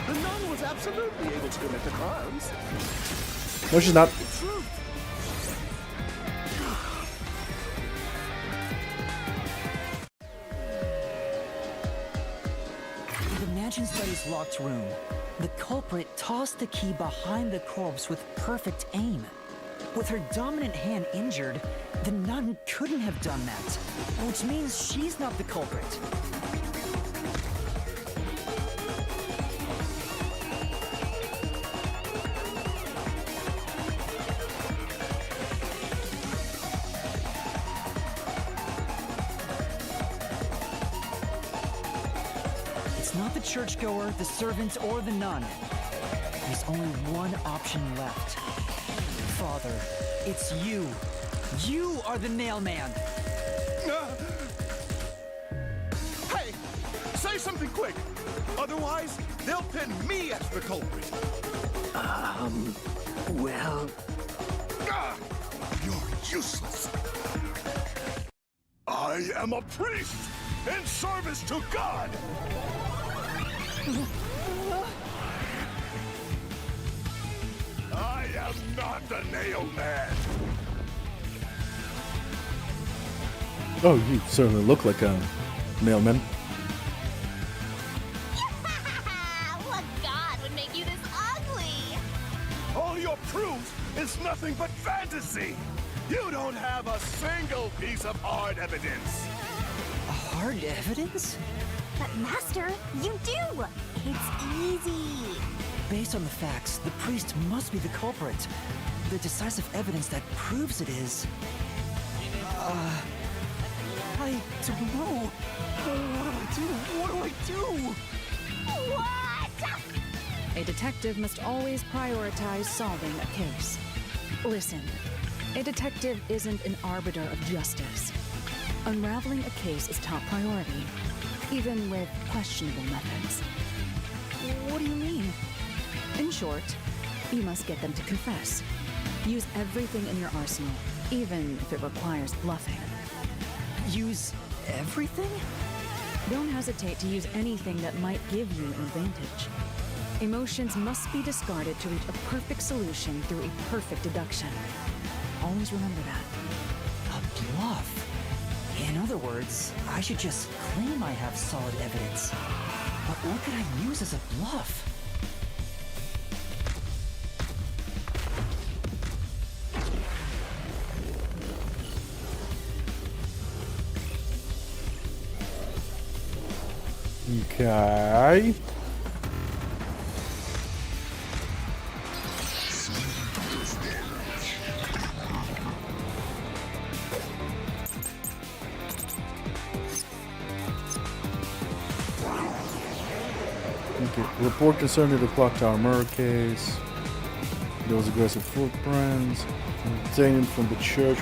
The nun was absolutely able to commit the crimes. No, she's not. The truth. In the Mansion Study's locked room, the culprit tossed the key behind the corpse with perfect aim. With her dominant hand injured, the nun couldn't have done that, which means she's not the culprit. It's not the churchgoer, the servant, or the nun. There's only one option left. Father, it's you. You are the nailman. Hey, say something quick. Otherwise, they'll pin me as the culprit. Well, You're useless. I am a priest in service to God. I am not the nail man. Oh, you certainly look like a mailman. What god would make you this ugly? All your proof is nothing but fantasy. You don't have a single piece of hard evidence. Hard evidence? But Master, you do! It's easy. Based on the facts, the priest must be the culprit. The decisive evidence that proves it is... I don't know. What do I do? What? A detective must always prioritize solving a case. Listen, a detective isn't an arbiter of justice. Unraveling a case is top priority, even with questionable methods. What do you mean? In short, you must get them to confess. Use everything in your arsenal, even if it requires bluffing. Use everything? Don't hesitate to use anything that might give you an advantage. Emotions must be discarded to reach a perfect solution through a perfect deduction. Always remember that. A bluff? In other words, I should just claim I have solid evidence. But what could I use as a bluff? Okay. Okay. Report concerning the clock tower murder case. There was aggressive footprints obtained from the church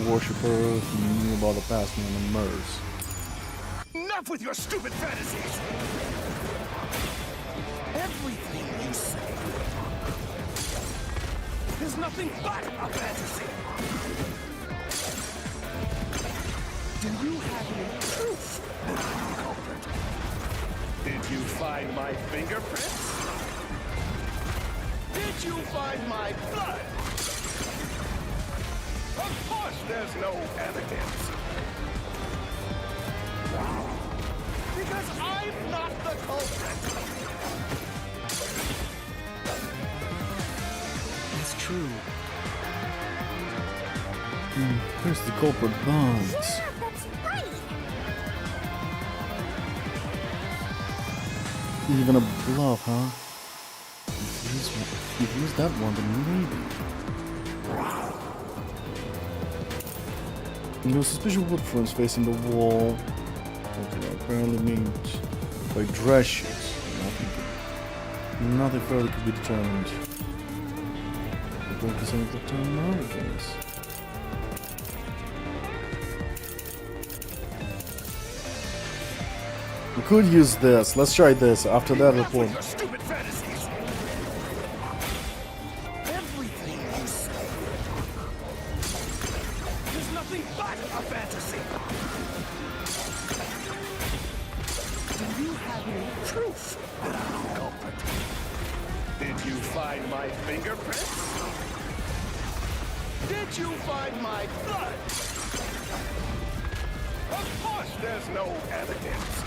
worshippers who knew about the past and the murders. Enough with your stupid fantasies! Everything you say is nothing but a fantasy! Do you have any proof that I'm the culprit? Did you find my fingerprints? Did you find my blood? Of course there's no evidence. Because I'm not the culprit. That's true. Where's the culprit bones? Yeah, that's right. Even a bluff, huh? If you use that one, then maybe. No suspicious footprints facing the wall. What do I apparently mean by dress shoes? Nothing further could be determined. The percent of the time nowadays. We could use this. Let's try this after that report. Stupid fantasies. Everything you say is nothing but a fantasy. Do you have any proof that I'm the culprit? Did you find my fingerprints? Did you find my blood? Of course there's no evidence.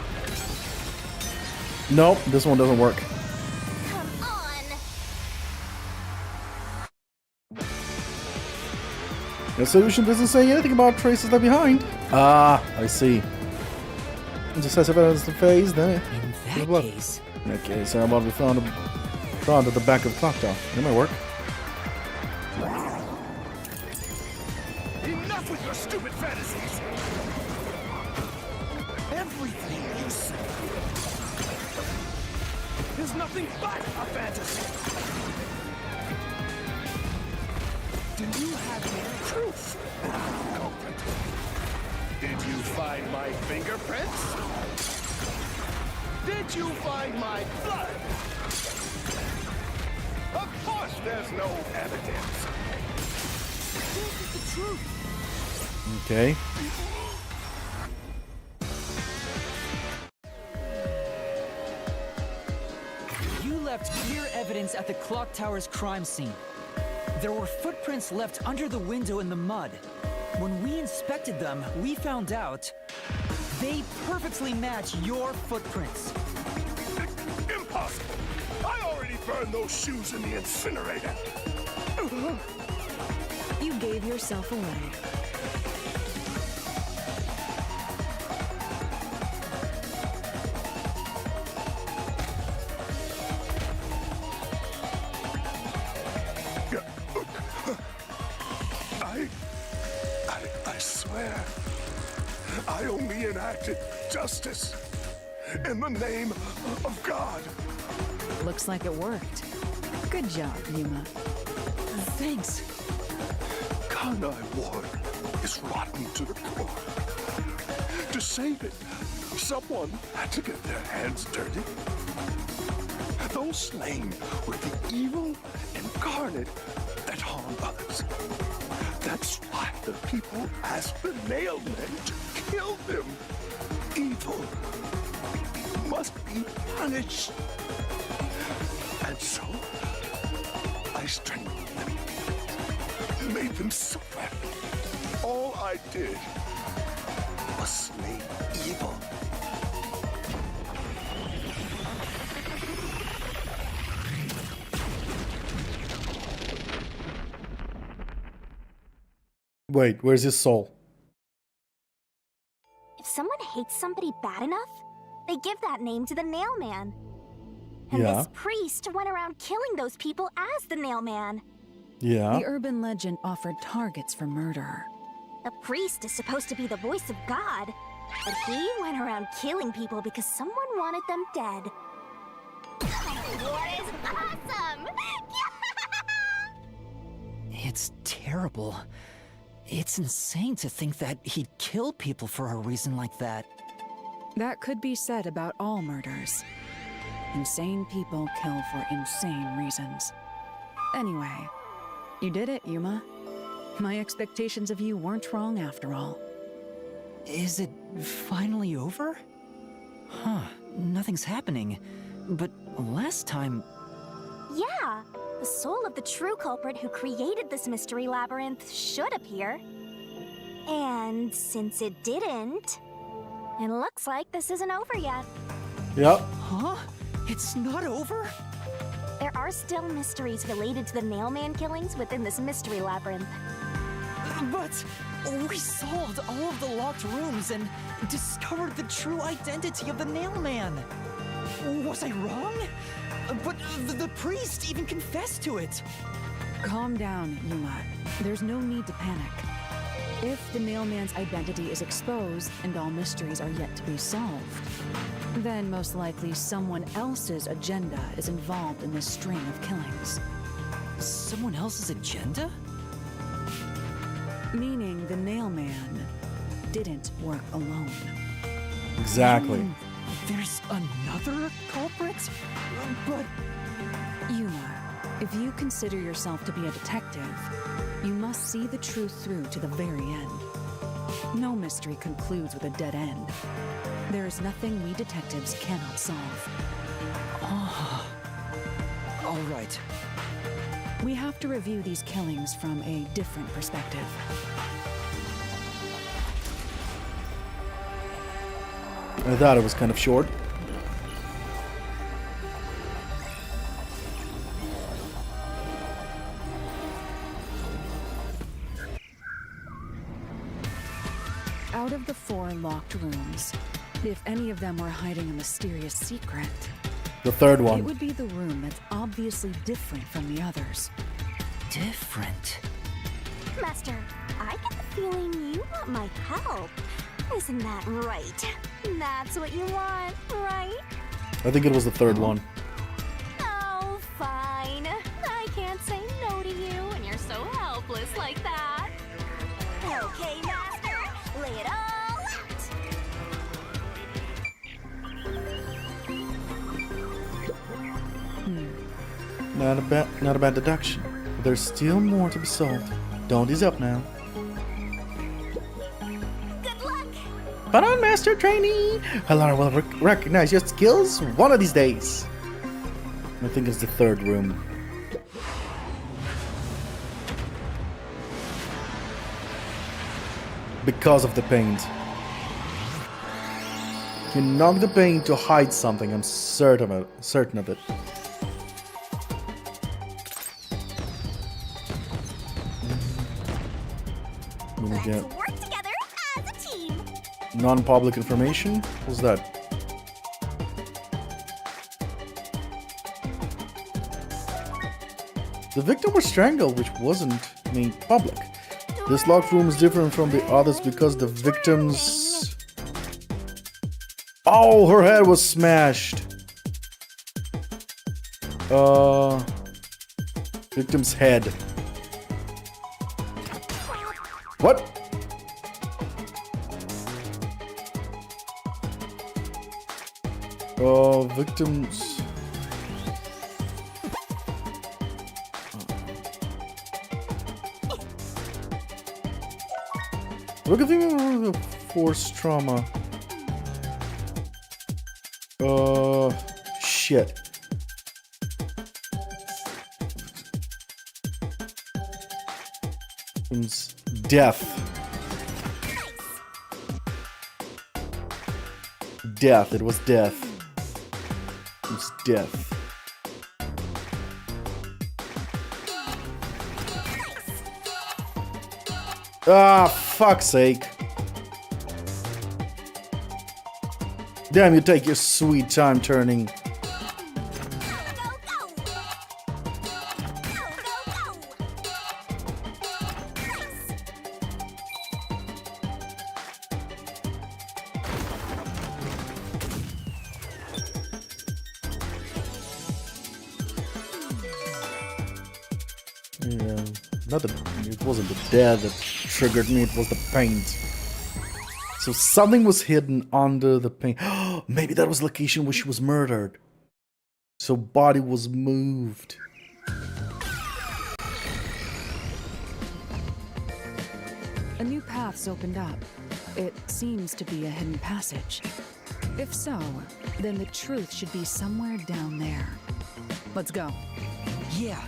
Nope, this one doesn't work. Come on! The solution doesn't say anything about traces left behind. Ah, I see. It just says evidence to phase, then In that case... In that case, what we found at the back of the clock tower. That might work. Enough with your stupid fantasies! Everything you say is nothing but a fantasy! Do you have any proof that I'm the culprit? Did you find my fingerprints? Did you find my blood? Of course there's no evidence. This is the truth. Okay. You left clear evidence at the clock tower's crime scene. There were footprints left under the window in the mud. When we inspected them, we found out they perfectly match your footprints. Impossible! I already burned those shoes in the incinerator. You gave yourself away. I swear, I only enacted justice in the name of God. Looks like it worked. Good job, Yuma. Thanks. Karnai Ward is rotten to the core. To save it, someone had to get their hands dirty. Those slain were the evil incarnate that harm others. That's why the people asked the nailmen to kill them. Evil must be punished. And so, I strangled them, made them suffer. All I did was slay evil. Wait, where's his soul? If someone hates somebody bad enough, they give that name to the Nailman. And Yeah. this priest went around killing those people as the Nailman. Yeah. The urban legend offered targets for murder. The priest is supposed to be the voice of God, but he went around killing people because someone wanted them dead. War is awesome! It's terrible. It's insane to think that he'd kill people for a reason like that. That could be said about all murders. Insane people kill for insane reasons. Anyway, you did it, Yuma. My expectations of you weren't wrong after all. Is it finally over? Huh, nothing's happening. But last time... Yeah, the soul of the true culprit who created this mystery labyrinth should appear. And since it didn't, it looks like this isn't over yet. Yep. Huh? It's not over? There are still mysteries related to the Nailman killings within this mystery labyrinth. But we solved all of the locked rooms and discovered the true identity of the Nailman. Was I wrong? But the priest even confessed to it. Calm down, Yuma. There's no need to panic. If the mailman's identity is exposed and all mysteries are yet to be solved, then most likely someone else's agenda is involved in this string of killings. Someone else's agenda? Meaning the mailman didn't work alone. Exactly. There's another culprit? But... Yuma, if you consider yourself to be a detective, you must see the truth through to the very end. No mystery concludes with a dead end. There is nothing we detectives cannot solve. All right. We have to review these killings from a different perspective. I thought it was kind of short. Out of the 4 locked rooms, if any of them were hiding a mysterious secret, The third it one. would be the room that's obviously different from the others. Different. Master, I get the feeling you want my help. Isn't that right? That's what you want, right? I think it was the third one. Oh, fine. I can't say no to you when you're so helpless like that. Okay, Master, lay it all out. Not a bad deduction. But there's still more to be solved. Don't ease up now. Good luck. But on, Master Trainee! Alara will recognize your skills one of these days. I think it's the third room. Because of the paint. You knock the paint to hide something, I'm certain of it. Let's work together as a team. Non-public information? What's that? The victim was strangled, which wasn't made public. This locked room is different from the others because the victim's... Oh, her head was smashed. Victim's head. What? Victims... Look at the force trauma. Shit. Death. Death. It was death. It was death. Ah, fuck's sake. Damn, you take your sweet time turning. Yeah, it wasn't the death that triggered me, it was the paint. So something was hidden under the paint. Maybe that was the location where she was murdered. So body was moved. A new path's opened up. It seems to be a hidden passage. If so, then the truth should be somewhere down there. Let's go. Yeah.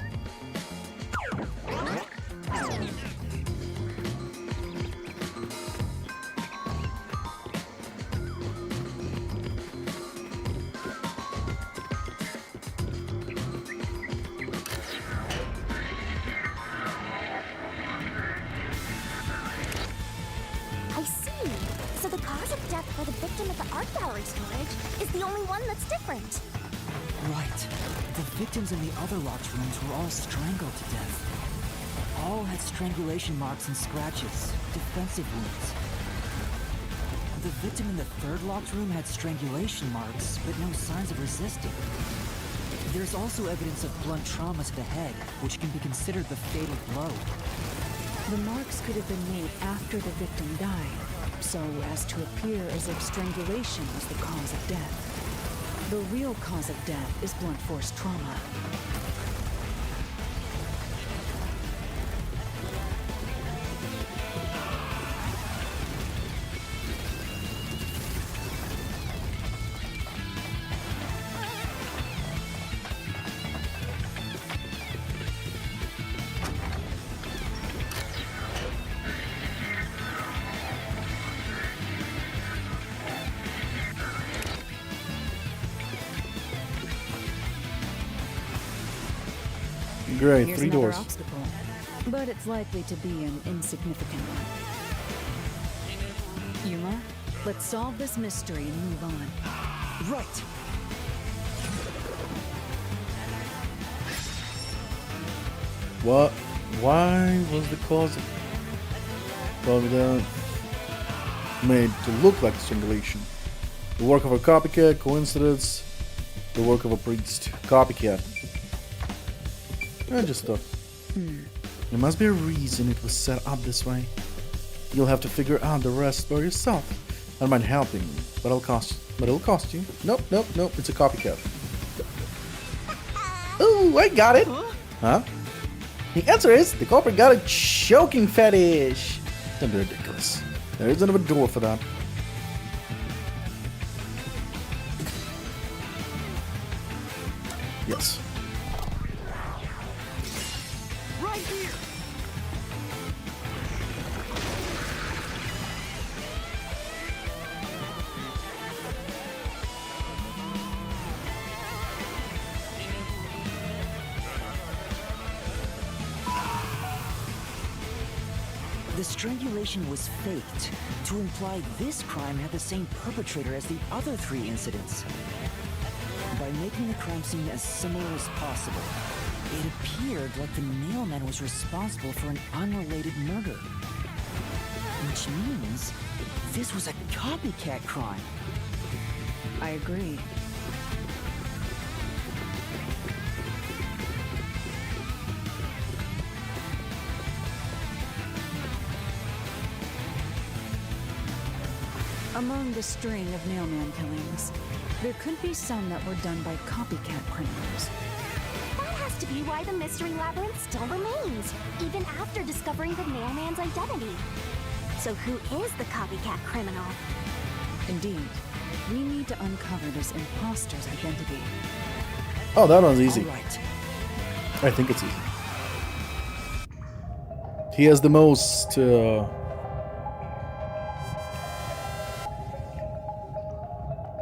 I see. So the cause of death for the victim at the art gallery storage is the only one that's different. Right. The victims in the other locked rooms were all strangled to death. All had strangulation marks and scratches, defensive wounds. The victim in the third locked room had strangulation marks, but no signs of resisting. There's also evidence of blunt trauma to the head, which can be considered the fatal blow. The marks could have been made after the victim died, so as to appear as if strangulation was the cause of death. The real cause of death is blunt force trauma. Great, Here's 3 another doors. obstacle, but it's likely to be an insignificant one. Yuma, let's solve this mystery and move on. Right. What? Why was the cause of that made to look like strangulation? The work of a copycat, coincidence, the work of a priest. Copycat. I just thought. There must be a reason it was set up this way. You'll have to figure out the rest by yourself. I don't mind helping, but it'll cost you. Nope, it's a copycat. Ooh, I got it! Huh? The answer is, the culprit got a choking fetish! Don't be ridiculous. There is another door for that. Yes. Right here. The strangulation was faked to imply this crime had the same perpetrator as the other 3 incidents. By making the crime scene as similar as possible, it appeared like the mailman was responsible for an unrelated murder. Which means this was a copycat crime. I agree. Among the string of mailman killings, there could be some that were done by copycat criminals. That has to be why the mystery labyrinth still remains, even after discovering the mailman's identity. So who is the copycat criminal? Indeed, we need to uncover this imposter's identity. Oh, that one's easy. All right. I think it's easy. He has the most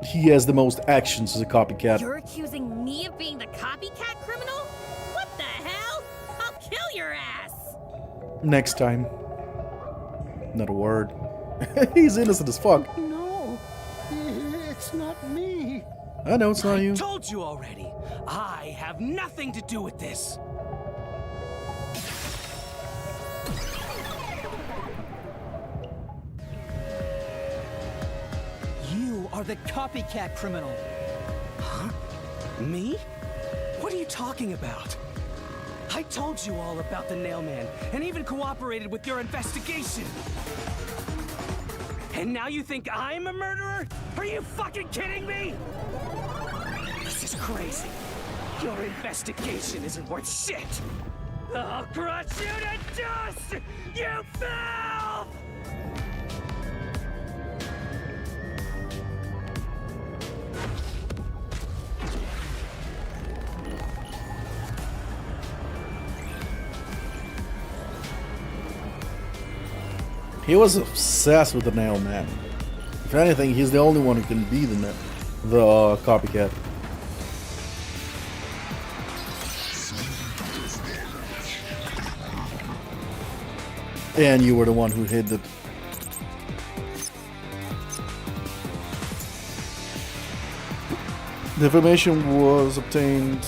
he has the most actions as a copycat. You're accusing me of being the copycat criminal? What the hell? I'll kill your ass! Next time. Not a word. He's innocent as fuck. No, it's not me. I know it's not you. I told you already. I have nothing to do with this. You are the copycat criminal. Huh? Me? What are you talking about? I told you all about the Nailman, and even cooperated with your investigation. And now you think I'm a murderer? Are you fucking kidding me? This is crazy. Your investigation isn't worth shit. I'll crush you to dust, you filth! He was obsessed with the Nailman. If anything, he's the only one who can be the copycat. And you were the one who hid it. The information was obtained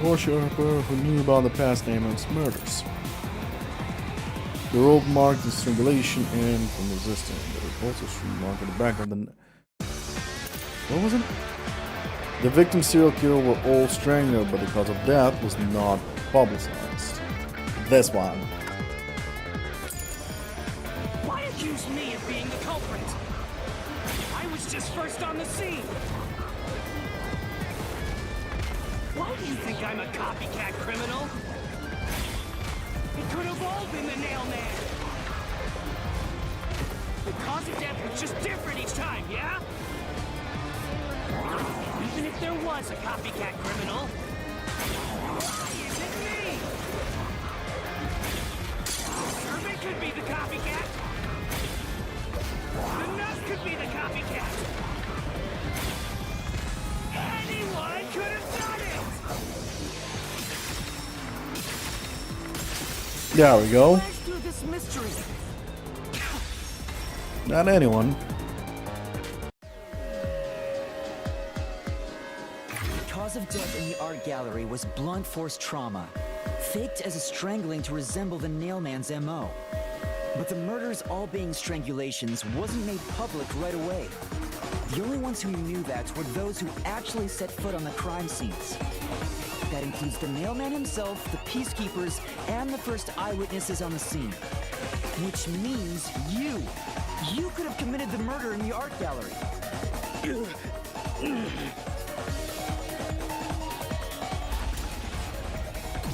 worshiper who knew about the past Damon's murders. The rope marked the strangulation and from resisting. There was also a street mark on the back of the... What was it? The victim's serial killer were all strangled, but the cause of death was not publicized. This one. Why accuse me of being the culprit? I was just first on the scene. Why do you think I'm a copycat criminal? It could have all been the nail man. The cause of death was just different each time, yeah? Even if there was a copycat criminal, why is it me? The servant could be the copycat. The nurse could be the copycat. Anyone could have done it! There we go. Flash through this mystery. Not anyone. The cause of death in the art gallery was blunt force trauma, faked as a strangling to resemble the nailman's MO. But the murders all being strangulations wasn't made public right away. The only ones who knew that were those who actually set foot on the crime scenes. That includes the nailman himself, the peacekeepers, and the first eyewitnesses on the scene. Which means you! You could have committed the murder in the art gallery.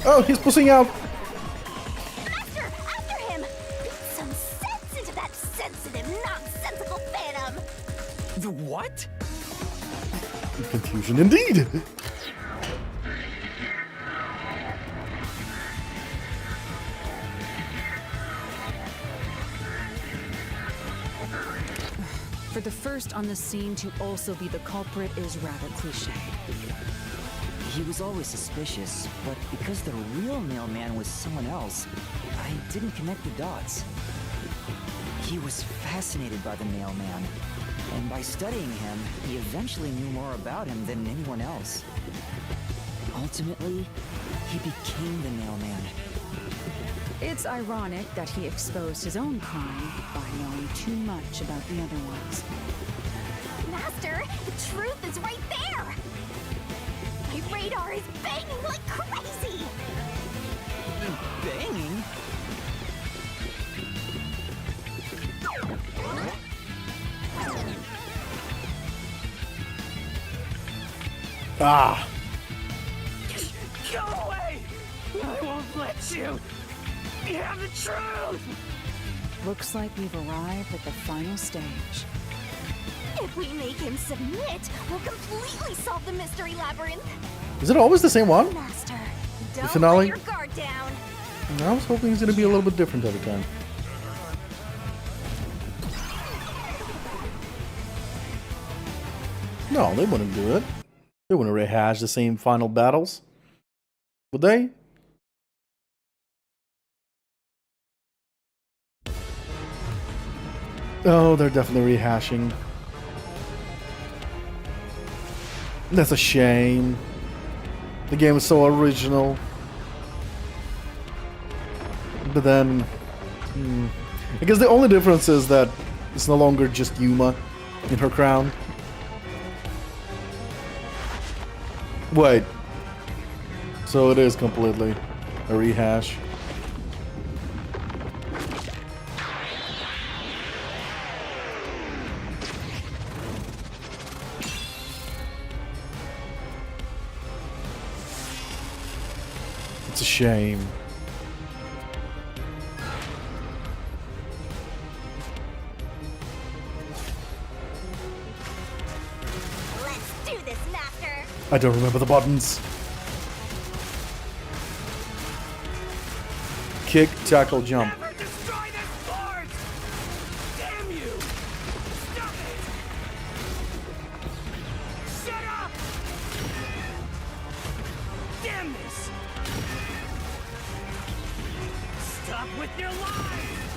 Oh, he's pushing out! Master, after him! Put some sense into that sensitive, nonsensical phantom! The what? Confusion indeed! For the first on the scene to also be the culprit is rather cliche. He was always suspicious, but because the real mailman was someone else, I didn't connect the dots. He was fascinated by the mailman, and by studying him, he eventually knew more about him than anyone else. Ultimately, he became the mailman. It's ironic that he exposed his own crime by knowing too much about the other ones. Master, the truth is right there! My radar is banging like crazy! Banging? Ah! Go away! I won't let you! You have the truth! Looks like we've arrived at the final stage. If we make him submit, we'll completely solve the mystery labyrinth! Is it always the same one? Master, don't finale? let your guard down! I was hoping it's going to be a little bit different every time. No, they wouldn't do it. They wouldn't rehash the same final battles. Would they? Oh, they're definitely rehashing. That's a shame. The game is so original. But then... I guess the only difference is that it's no longer just Yuma in her crown. Wait. So it is completely a rehash. It's a shame. Let's do this, Master! I don't remember the buttons. Kick, tackle, jump. Never destroy this board! Damn you! Stop it! Shut up! Damn this! Stop with your lies!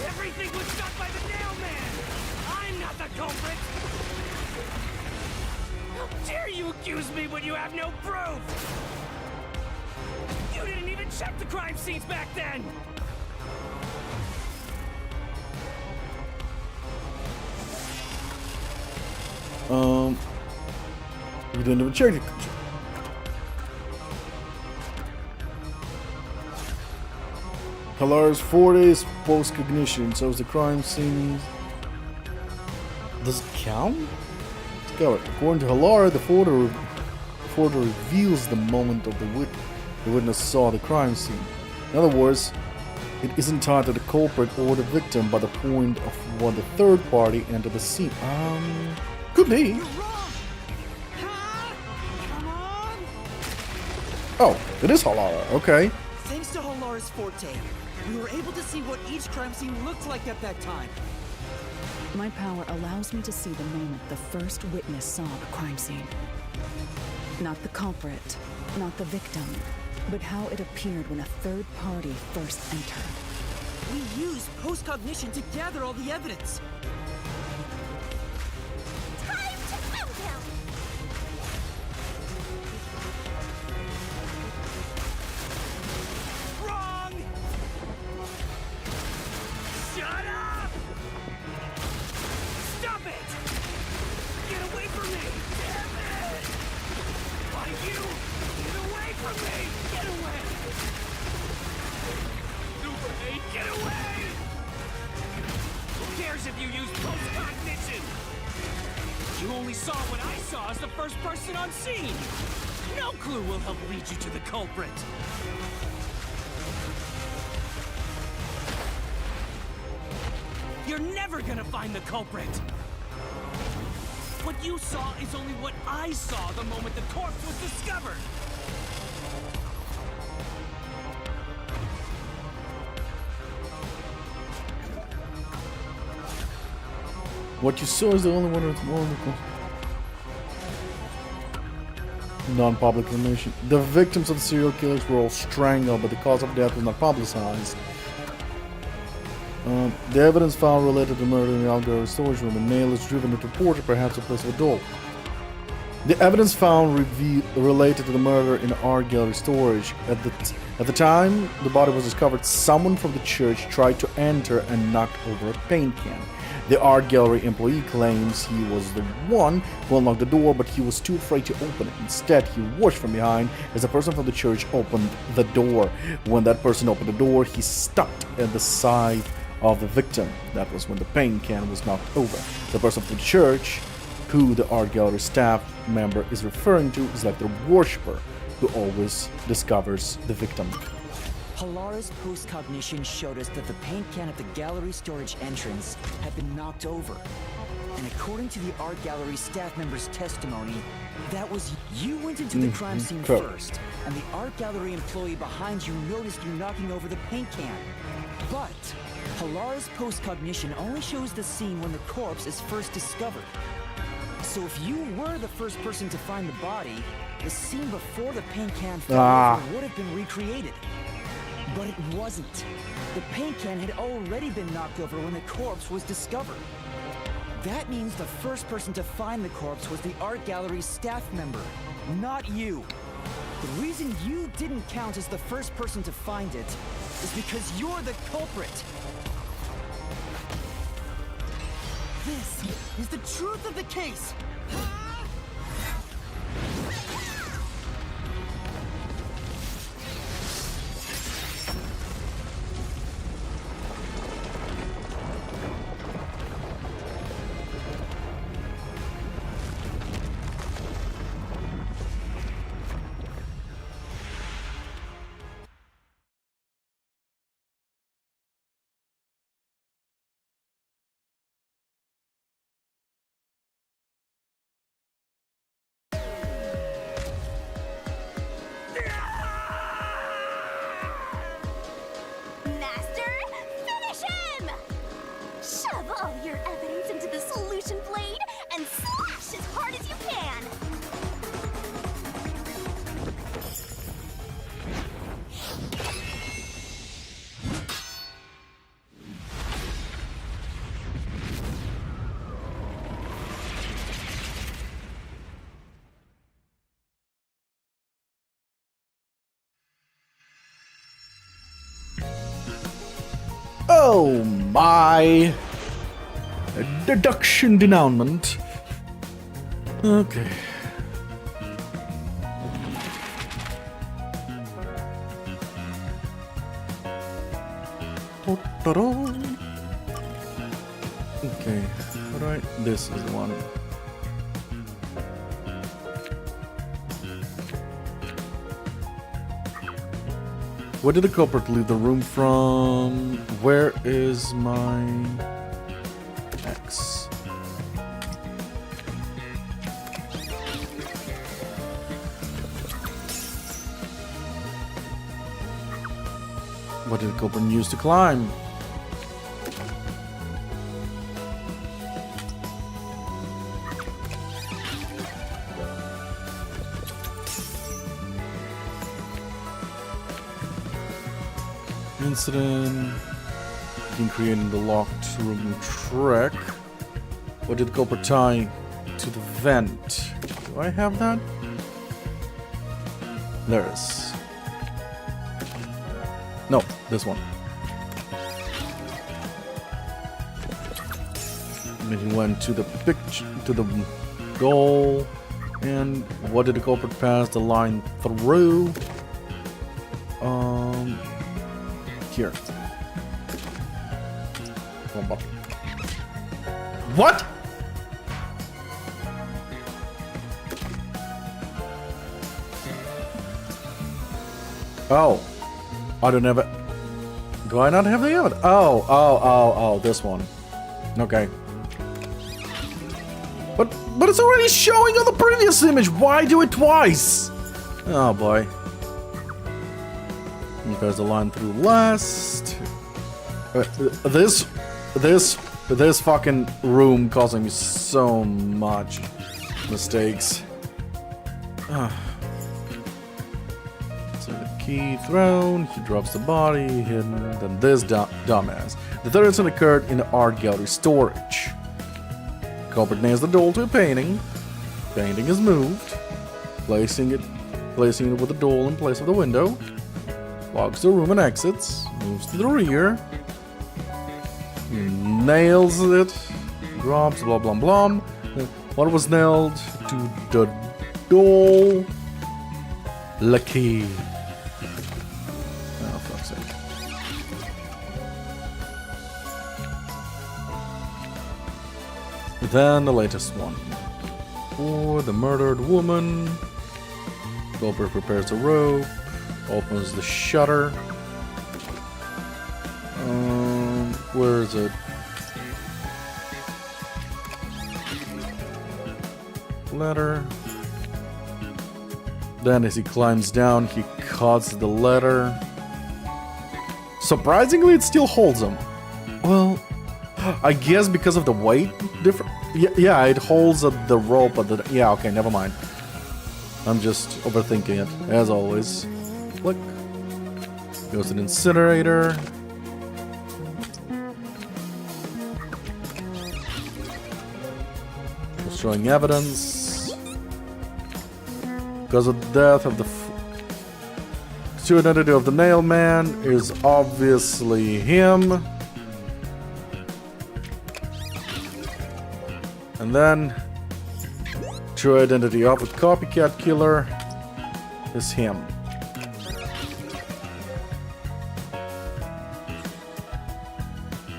Everything was done by the nailman! I'm not the culprit! dare you accuse me when you have no proof? You didn't even check the crime scenes back then! You didn't even check it. Hilar's 4 days post-cognition shows the crime scene. Does it count? According to Hilar, the photo reveals the moment of the witness saw the crime scene. In other words, it isn't tied to the culprit or the victim, but the point of when the third party entered the scene. Could be. You're wrong! Huh? Come on! Oh, it is Hilara. Okay. Thanks to Halara's forte, we were able to see what each crime scene looked like at that time. My power allows me to see the moment the first witness saw the crime scene. Not the culprit, not the victim, but how it appeared when a third party first entered. We used post-cognition to gather all the evidence. Time to move him! Wrong! Shut up! Stop it! Get away from me! Damn it! Why you? Get away from me! Get away! Super 8, get away! Who cares if you use post-cognition? You only saw what I saw as the first person on scene! No clue will help lead you to the culprit! You're never gonna find the culprit! What you saw is only what I saw the moment the corpse was discovered! What you saw is the only one that's more non-public information. The victims of the serial killers were all strangled, but the cause of death was not publicized. The evidence found related to murder in the Azure storage room. A nail is driven into the portrait, perhaps a place of a doll. The evidence found related to the murder in art gallery storage. At the time the body was discovered, someone from the church tried to enter and knocked over a paint can. The art gallery employee claims he was the one who unlocked the door, but he was too afraid to open it. Instead, he watched from behind as a person from the church opened the door. When that person opened the door, he stopped at the side of the victim. That was when the paint can was knocked over. The person from the church, who the art gallery staff member is referring to, is like the worshipper who always discovers the victim. Halara's post-cognition showed us that the paint can at the gallery storage entrance had been knocked over. And according to the art gallery staff member's testimony, that was you went into the crime scene first, and the art gallery employee behind you noticed you knocking over the paint can. But Halara's post-cognition only shows the scene when the corpse is first discovered. So if you were the first person to find the body, the scene before the paint can fell over would have been recreated. But it wasn't. The paint can had already been knocked over when the corpse was discovered. That means the first person to find the corpse was the art gallery's staff member, not you. The reason you didn't count as the first person to find it is because you're the culprit. This is the truth of the case. So, my deduction denouement. Okay. Okay, right, this is the one. Where did the culprit leave the room from? Where is my X? What did the culprit use to climb? Incident. Being created in the locked room track. What did the culprit tie to the vent? Do I have that? There it is. No, this one. And he went to the picture, to the goal. And what did the culprit pass the line through? Here. What? Oh. I don't have it. Do I not have the other? Oh, this one. Okay. But it's already showing on the previous image. Why do it twice? Oh boy. There's the line through last. This fucking room causing me so much mistakes. So the key thrown, he drops the body, hidden, then this dumbass. The third incident occurred in the art gallery storage. Culprit nails the doll to a painting. Painting is moved, placing it with the doll in place of the window. Locks the room and exits. Moves to the rear. Nails it. Drops, blah blah blah. What was nailed to the doll? Lucky. Oh, fuck's sake. Then the latest one. For the murdered woman. Culprit prepares a rope. Opens the shutter. Where is it? Letter. Then as he climbs down, he cuts the letter. Surprisingly, it still holds him. Well, I guess because of the weight difference. Yeah, it holds the rope. Yeah, okay, never mind. I'm just overthinking it, as always. Look. Goes to an incinerator. Showing evidence. Because of the death of the true identity of the nail man is obviously him. And then true identity of the copycat killer is him.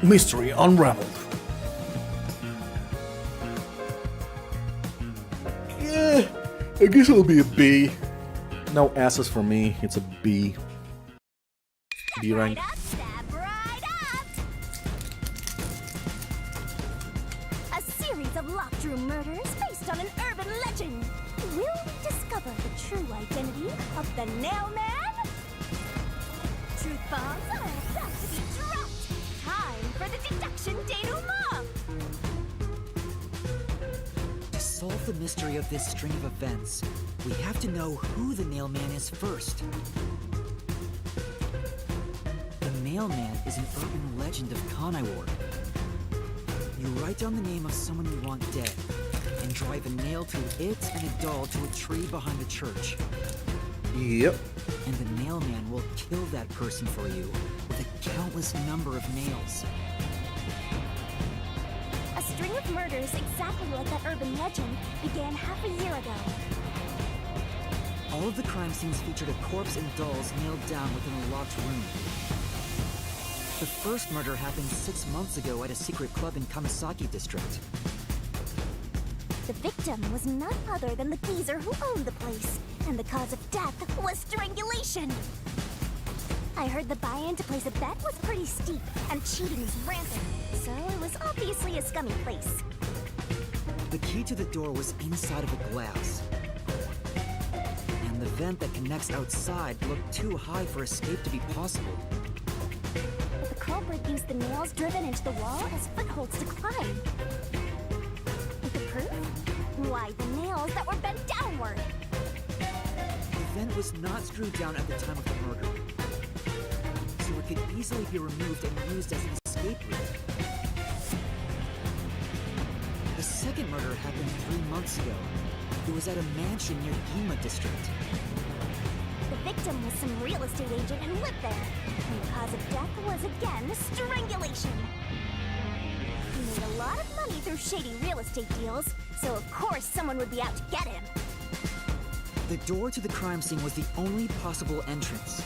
Mystery unraveled. Yeah, I guess it'll be a B. No S's for me, it's a B. B rank. A series of locked room murders based on an urban legend. Will we discover the true identity of the nail man? Truth bombs are about to be dropped. Time for the deduction denouement. To solve the mystery of this string of events, we have to know who the nail man is first. The nail man is an urban legend of Kanaiwar. You write down the name of someone you want dead, and drive a nail through it and a doll to a tree behind the church. Yep. And the nail man will kill that person for you, with a countless number of nails. A string of murders exactly like that urban legend began half a year ago. All of the crime scenes featured a corpse and dolls nailed down within a locked room. The first murder happened 6 months ago at a secret club in Kamasaki district. The victim was none other than the geezer who owned the place, and the cause of death was strangulation. I heard the buy-in to place a bet was pretty steep, and cheating was rampant, so it was obviously a scummy place. The key to the door was inside of a glass. And the vent that connects outside looked too high for escape to be possible. But the culprit used the nails driven into the wall as footholds to climb. The proof? Why, the nails that were bent downward. The vent was not screwed down at the time of the murder, so it could easily be removed and used as an escape route. The second murder happened 3 months ago. It was at a mansion near Gima district. The victim was some real estate agent who lived there, and the cause of death was again strangulation. He made a lot of money through shady real estate deals, so of course someone would be out to get him. The door to the crime scene was the only possible entrance.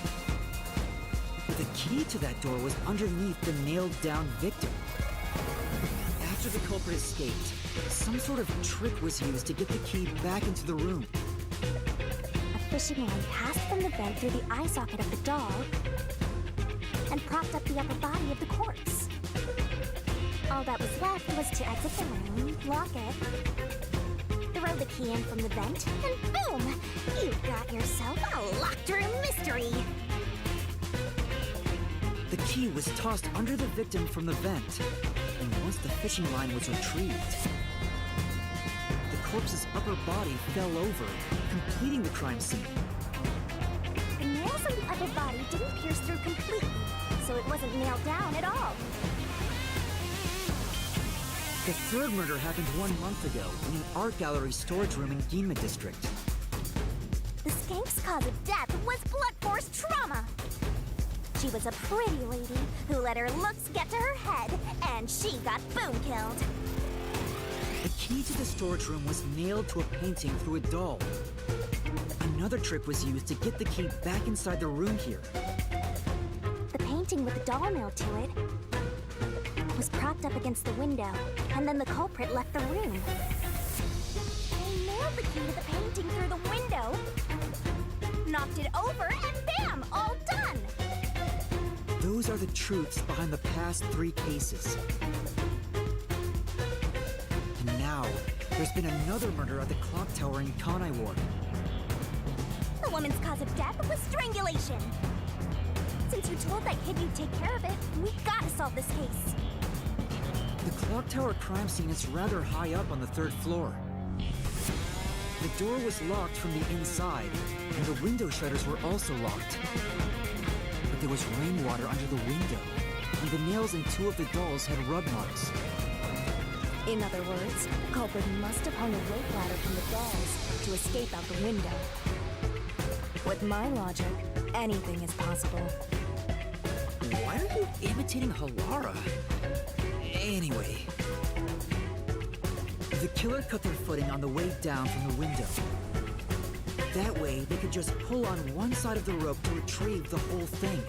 The key to that door was underneath the nailed-down victim. After the culprit escaped, some sort of trick was used to get the key back into the room. A fishing line passed from the vent through the eye socket of the doll and propped up the upper body of the corpse. All that was left was to exit the room, lock it, throw the key in from the vent, and boom! You've got yourself a locked room mystery! The key was tossed under the victim from the vent, and once the fishing line was retrieved, the corpse's upper body fell over, completing the crime scene. The nails on the upper body didn't pierce through completely, so it wasn't nailed down at all. The third murder happened 1 month ago in an art gallery storage room in Ginma district. The skank's cause of death was blunt force trauma. She was a pretty lady who let her looks get to her head, and she got boom killed. The key to the storage room was nailed to a painting through a doll. Another trick was used to get the key back inside the room here. The painting with the doll nailed to it was propped up against the window, and then the culprit left the room. They nailed the key to the painting through the window, knocked it over, and bam! All done! Those are the truths behind the past 3 cases. And now, there's been another murder at the clock tower in Kanai Ward. The woman's cause of death was strangulation. Since you told that kid you'd take care of it, we gotta solve this case. The clock tower crime scene is rather high up on the 3rd floor. The door was locked from the inside, and the window shutters were also locked. But there was rainwater under the window, and the nails in 2 of the dolls had rub marks. In other words, the culprit must have hung a rope ladder from the dolls to escape out the window. With my logic, anything is possible. Why are you imitating Halara? Anyway, the killer cut their footing on the way down from the window. That way, they could just pull on one side of the rope to retrieve the whole thing.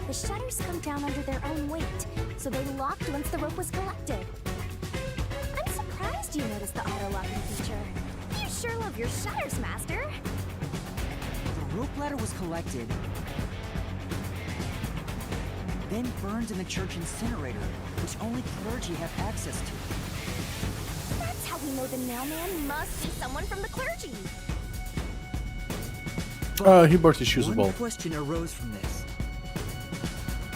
The shutters come down under their own weight, so they locked once the rope was collected. I'm surprised you noticed the auto-locking feature. You sure love your shutters, Master. The rope ladder was collected, then burned in the church incinerator, which only clergy have access to. That's how we know the mailman must be someone from the clergy. He burst his shoes One ball. question arose from this.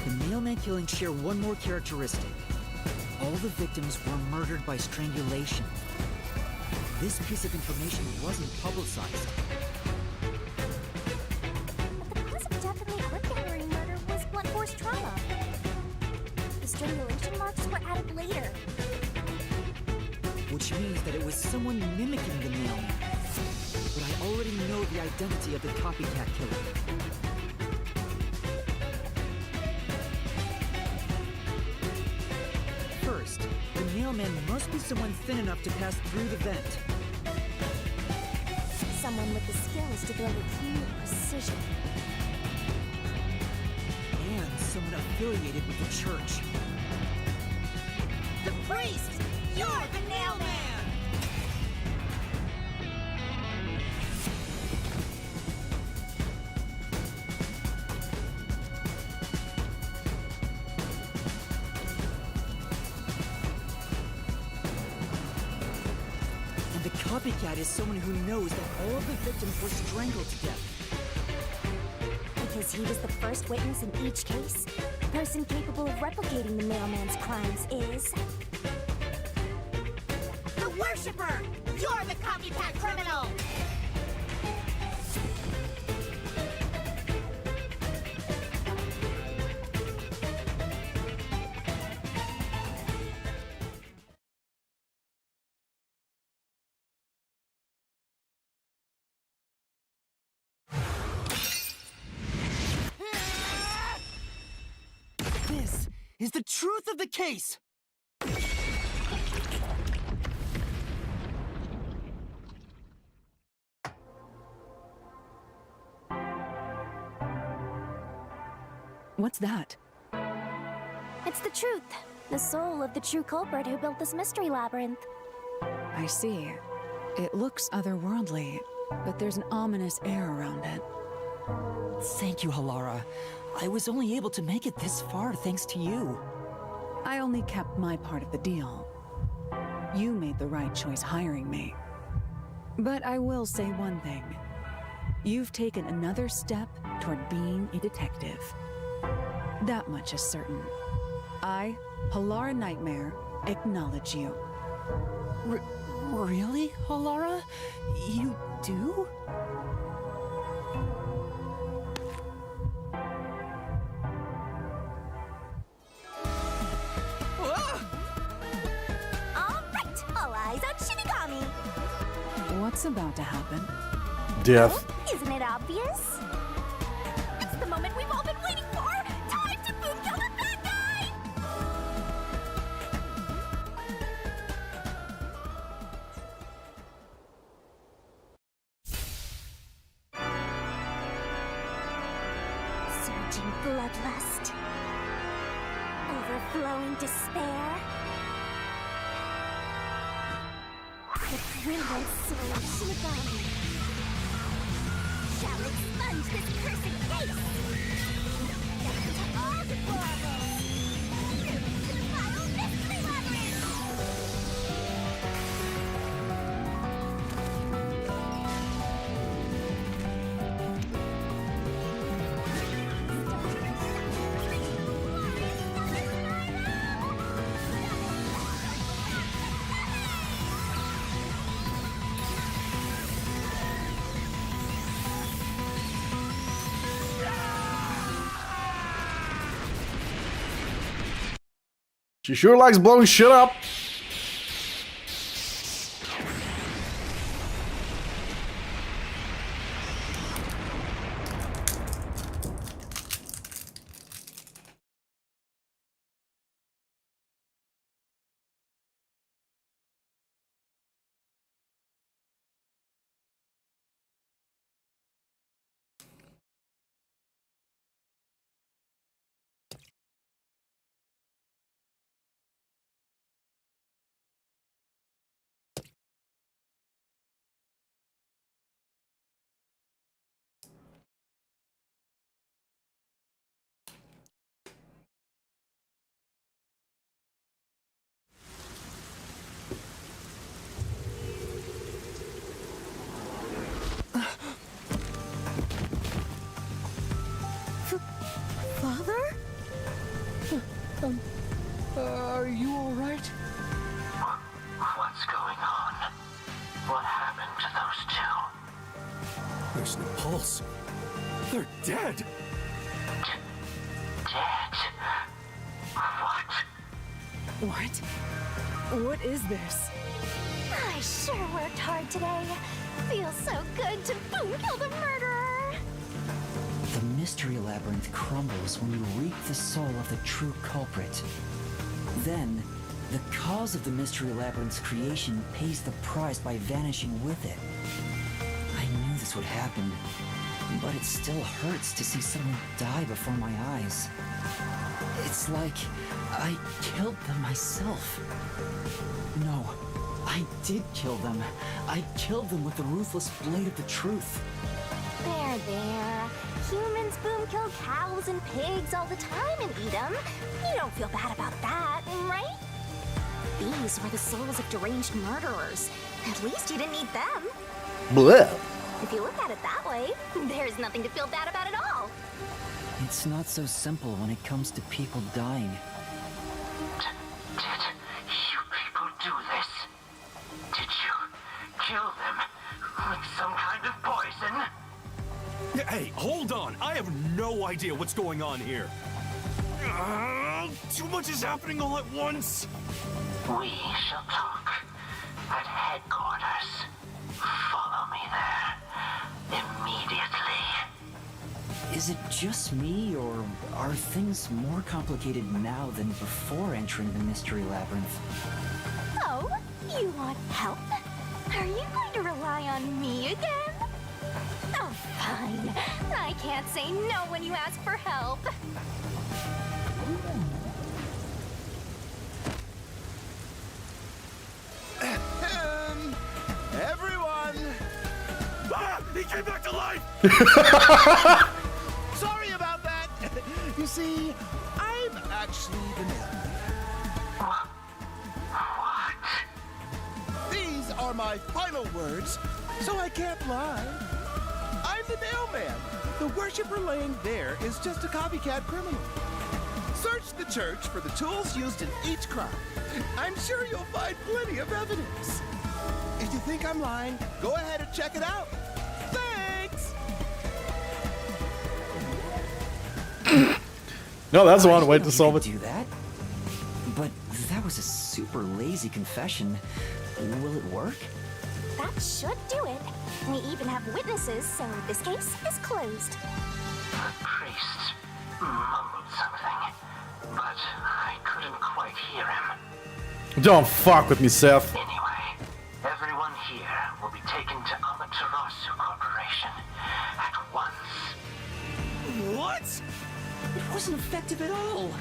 The mailman killings share one more characteristic. All the victims were murdered by strangulation. This piece of information wasn't publicized. But the cause of death in the art gallery murder was blunt force trauma. The strangulation marks were added later. Which means that it was someone mimicking the mailman. But I already know the identity of the copycat killer. mailman must be someone thin enough to pass through the vent. Someone with the skills to throw with clean precision. And someone affiliated with the church. The priest! You're the mailman! And the copycat is someone who knows that all of the victims were strangled to death. Because he was the first witness in each case, the person capable of replicating the mailman's crimes is... The worshipper! You're the copycat criminal! This is the truth of the case! What's that? It's the truth. The soul of the true culprit who built this mystery labyrinth. I see. It looks otherworldly, but there's an ominous air around it. Thank you, Halara. I was only able to make it this far thanks to you. I only kept my part of the deal. You made the right choice hiring me. But I will say one thing. You've taken another step toward being a detective. That much is certain. I, Halara Nightmare, acknowledge you. Really, Halara? You do? Alright, all eyes on Shinigami! What's about to happen? Death. Isn't it obvious? It's the moment we've all been waiting for! Time to boom kill the bad guy! Surging bloodlust. Overflowing despair. The brilliant soul of Shinigami shall expunge this cursed case! Down to all deplorables! Through to the final mystery labyrinth! She sure likes blowing shit up. Father? Are you alright? What's going on? What happened to those two? There's no pulse. They're dead. Dead? What? What? What is this? I sure worked hard today. Feels so good to boom kill the murderer. The mystery labyrinth crumbles when you reap the soul of the true culprit. Then, The cause of the Mystery Labyrinth's creation pays the price by vanishing with it. I knew this would happen, but it still hurts to see someone die before my eyes. It's like I killed them myself. No, I did kill them. I killed them with the ruthless blade of the truth. There, there. Humans boom kill cows and pigs all the time and eat them. You don't feel bad about that, right? These were the souls of deranged murderers. At least you didn't eat them. Bleh. If you look at it that way, there's nothing to feel bad about at all. It's not so simple when it comes to people dying. Did you people do this? Did you kill them with some kind of poison? Hey, hold on! I have no idea what's going on here. Too much is happening all at once. We shall talk at headquarters. Follow me there immediately. Is it just me, or are things more complicated now than before entering the Mystery Labyrinth? Oh, you want help? Are you going to rely on me again? Oh, fine. I can't say no when you ask for help. Everyone! Ah! He came back to life! Sorry about that. You see, I'm actually the mailman. What? These are my final words, so I can't lie. I'm the mailman. The worshiper laying there is just a copycat criminal. Search the church for the tools used in each crime. I'm sure you'll find plenty of evidence. If you think I'm lying, go ahead and check it out. Thanks! No, that's one way to solve it. Do that? But that was a super lazy confession. Will it work? That should do it. We even have witnesses, so this case is closed. The priest mumbled something, but I couldn't quite hear him. Don't fuck with me, Seth. Anyway, everyone here will be taken to Amaterasu Corporation at once. What? It wasn't effective at all.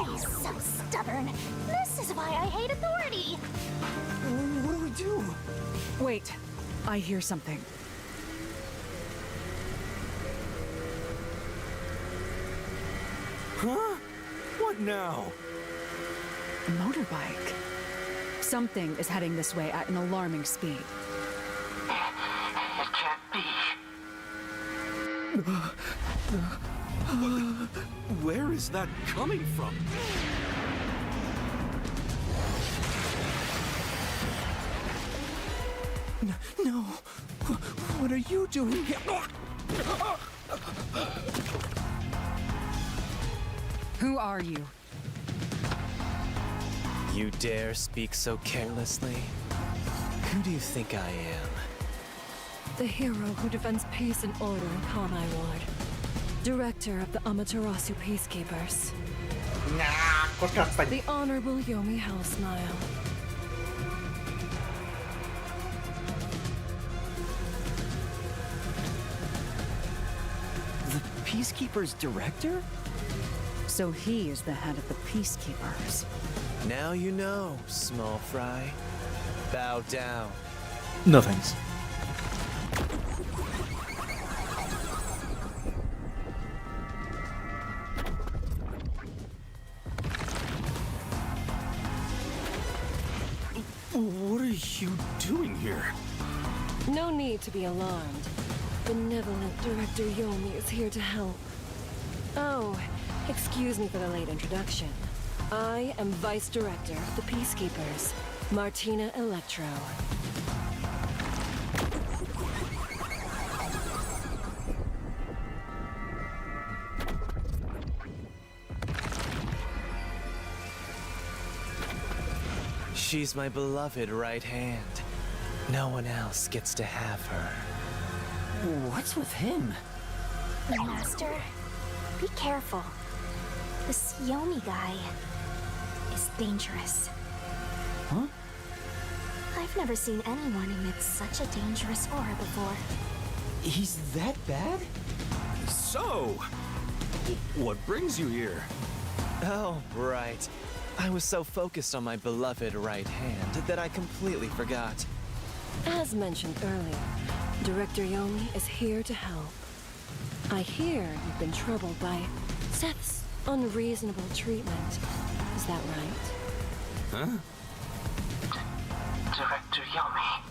He's so stubborn. This is why I hate authority. What do we do? Wait, I hear something. Huh? What now? A motorbike. Something is heading this way at an alarming speed. It can't be. Where is that coming from? No. What are you doing here? Who are you? You dare speak so carelessly? Who do you think I am? The hero who defends peace and order in Kanai Ward. Director of the Amaterasu Peacekeepers. The Honorable Yomi Hellsmile. The Peacekeepers director? So he is the head of the Peacekeepers. Now you know, small fry. Bow down. No thanks. What are you doing here? No need to be alarmed. Benevolent Director Yomi is here to help. Oh, excuse me for the late introduction. I am Vice Director of the Peacekeepers, Martina Electro. She's my beloved right hand. No one else gets to have her. What's with him? Master, be careful. This Yomi guy. is dangerous. Huh? I've never seen anyone emit such a dangerous aura before. He's that bad? So, what brings you here? Oh, right. I was so focused on my beloved right hand that I completely forgot. As mentioned earlier, Director Yomi is here to help. I hear you've been troubled by Seth's unreasonable treatment. Is that right? Huh? Director Yomi,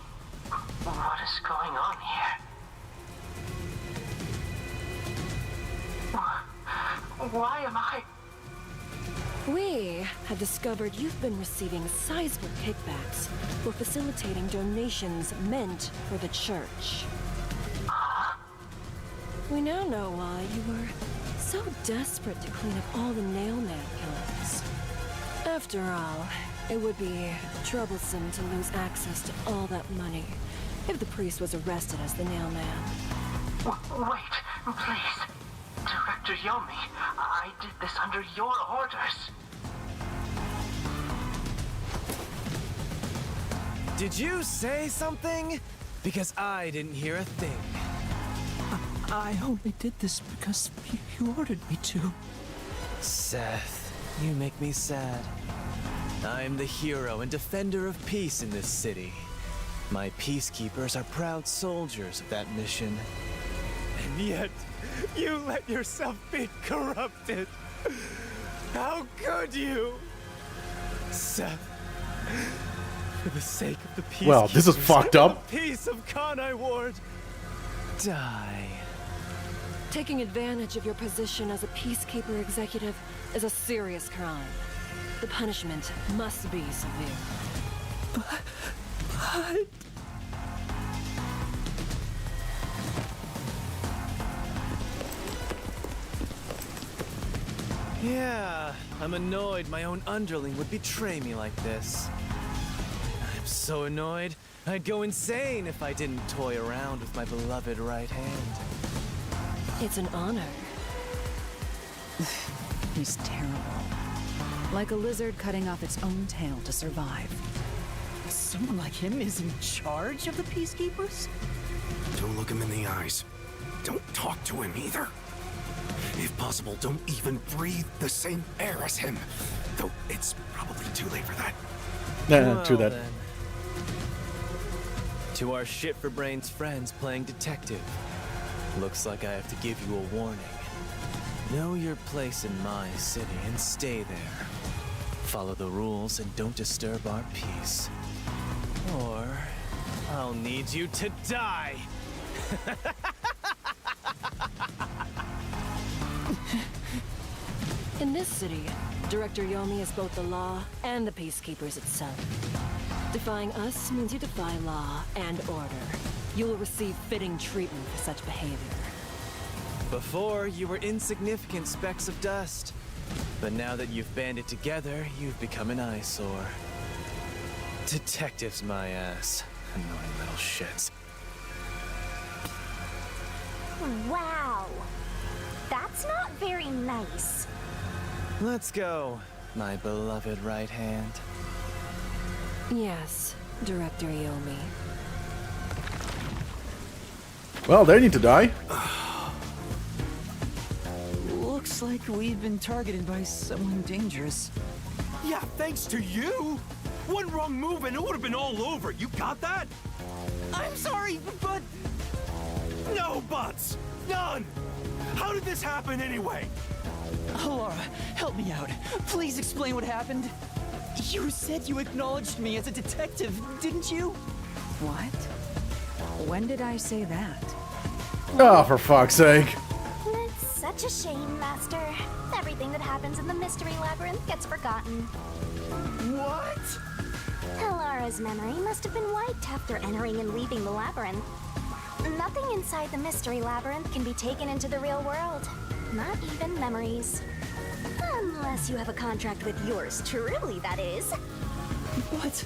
what is going on here? Why am I... We have discovered you've been receiving sizable kickbacks for facilitating donations meant for the church. We now know why you were so desperate to clean up all the Nailman killings. After all, it would be troublesome to lose access to all that money if the priest was arrested as the Nailman. Wait, please. Director Yomi, I did this under your orders. Did you say something? Because I didn't hear a thing. I only did this because you ordered me to. Seth, you make me sad. I'm the hero and defender of peace in this city. My peacekeepers are proud soldiers of that mission. And yet, you let yourself be corrupted. How could you? Seth, for the sake of the peacekeepers, Well, this is fucked up. the peace of Kanai Ward, die. Taking advantage of your position as a peacekeeper executive is a serious crime. The punishment must be severe. But... Yeah, I'm annoyed my own underling would betray me like this. I'm so annoyed, I'd go insane if I didn't toy around with my beloved right hand. It's an honor. He's terrible. Like a lizard cutting off its own tail to survive. Someone like him is in charge of the Peacekeepers? Don't look him in the eyes. Don't talk to him either. If possible, don't even breathe the same air as him. Though it's probably too late for that. Nah, true that. Then. To our shit-for-brains friends playing detective. Looks like I have to give you a warning. Know your place in my city and stay there. Follow the rules and don't disturb our peace. Or I'll need you to die! In this city, Director Yomi is both the law and the Peacekeepers itself. Defying us means you defy law and order. You will receive fitting treatment for such behavior. Before, you were insignificant specks of dust. But now that you've banded together, you've become an eyesore. Detectives, my ass. Annoying little shits. Wow. That's not very nice. Let's go, my beloved right hand. Yes, Director Yomi. Well, they need to die. Looks like we've been targeted by someone dangerous. Yeah, thanks to you. One wrong move and it would have been all over. You got that? I'm sorry, but... No buts! None! How did this happen anyway? Laura, help me out. Please explain what happened. You said you acknowledged me as a detective, didn't you? What? When did I say that? Oh, for fuck's sake. It's such a shame, Master. Everything that happens in the Mystery Labyrinth gets forgotten. What? Hilara's memory must have been wiped after entering and leaving the labyrinth. Nothing inside the Mystery Labyrinth can be taken into the real world. Not even memories. Unless you have a contract with yours truly, that is. What?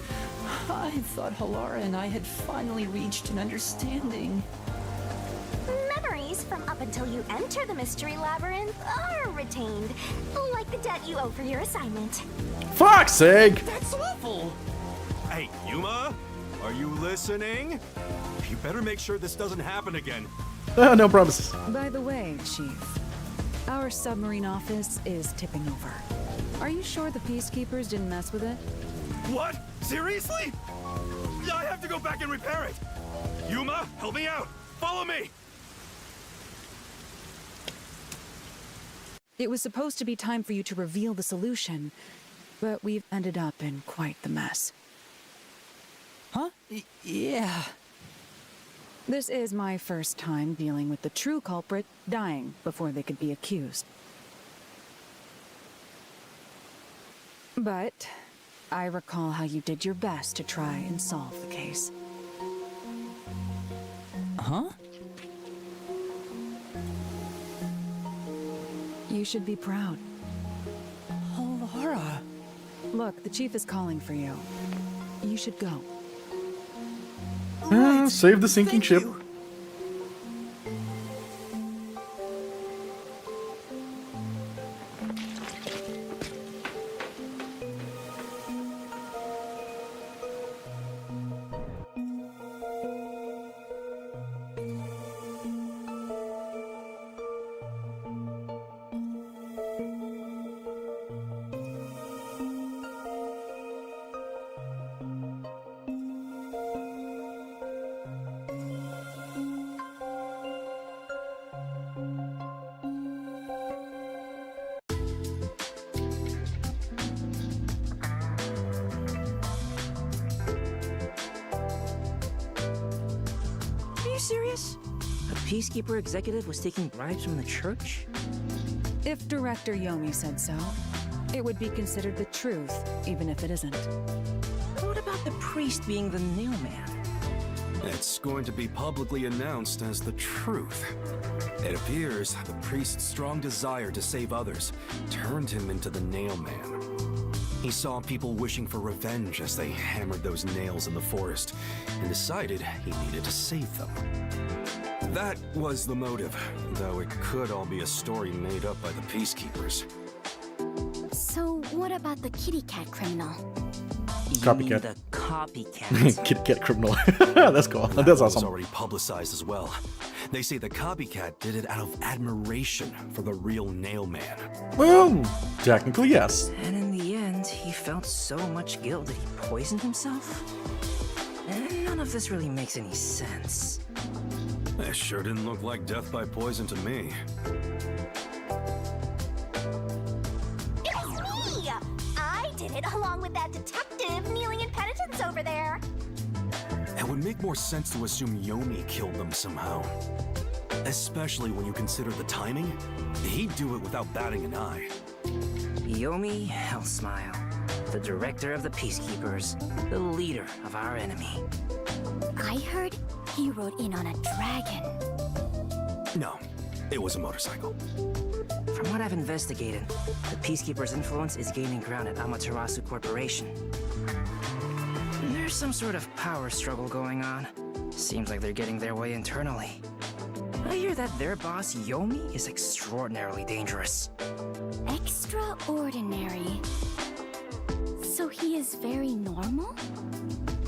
I thought Hilara and I had finally reached an understanding. Memories fees from up until you enter the Mystery Labyrinth are retained, like the debt you owe for your assignment. Fuck's sake! That's awful! Hey, Yuma, are you listening? You better make sure this doesn't happen again. No promises. By the way, Chief, our submarine office is tipping over. Are you sure the Peacekeepers didn't mess with it? What? Seriously? I have to go back and repair it. Yuma, help me out. Follow me. It was supposed to be time for you to reveal the solution, but we've ended up in quite the mess. Huh? Yeah. This is my first time dealing with the true culprit dying before they could be accused. But I recall how you did your best to try and solve the case. Huh? You should be proud. Oh, Laura. Look, the Chief is calling for you. You should go. Save the sinking ship. Serious? A Peacekeeper executive was taking bribes from the church? If Director Yomi said so, it would be considered the truth, even if it isn't. What about the priest being the nailman? It's going to be publicly announced as the truth. It appears the priest's strong desire to save others turned him into the nailman. He saw people wishing for revenge as they hammered those nails in the forest, and decided he needed to save them. That was the motive, though it could all be a story made up by the Peacekeepers. So what about the kitty cat criminal? Copycat. The copycat. Kitty cat criminal. That's cool. That's was awesome. already publicized as well. They say the copycat did it out of admiration for the real nailman. Well, technically, yes. And in the end, he felt so much guilt that he poisoned himself? And none of this really makes any sense. It sure didn't look like death by poison to me. It's me! I did it along with that detective kneeling in penitence over there. It would make more sense to assume Yomi killed them somehow. Especially when you consider the timing. He'd do it without batting an eye. Yomi Hellsmile, the director of the Peacekeepers, the leader of our enemy. I heard he rode in on a dragon. No, it was a motorcycle. From what I've investigated, the Peacekeepers' influence is gaining ground at Amaterasu Corporation. There's some sort of power struggle going on. Seems like they're getting their way internally. I hear that their boss, Yomi, is extraordinarily dangerous. Extraordinary. So he is very normal?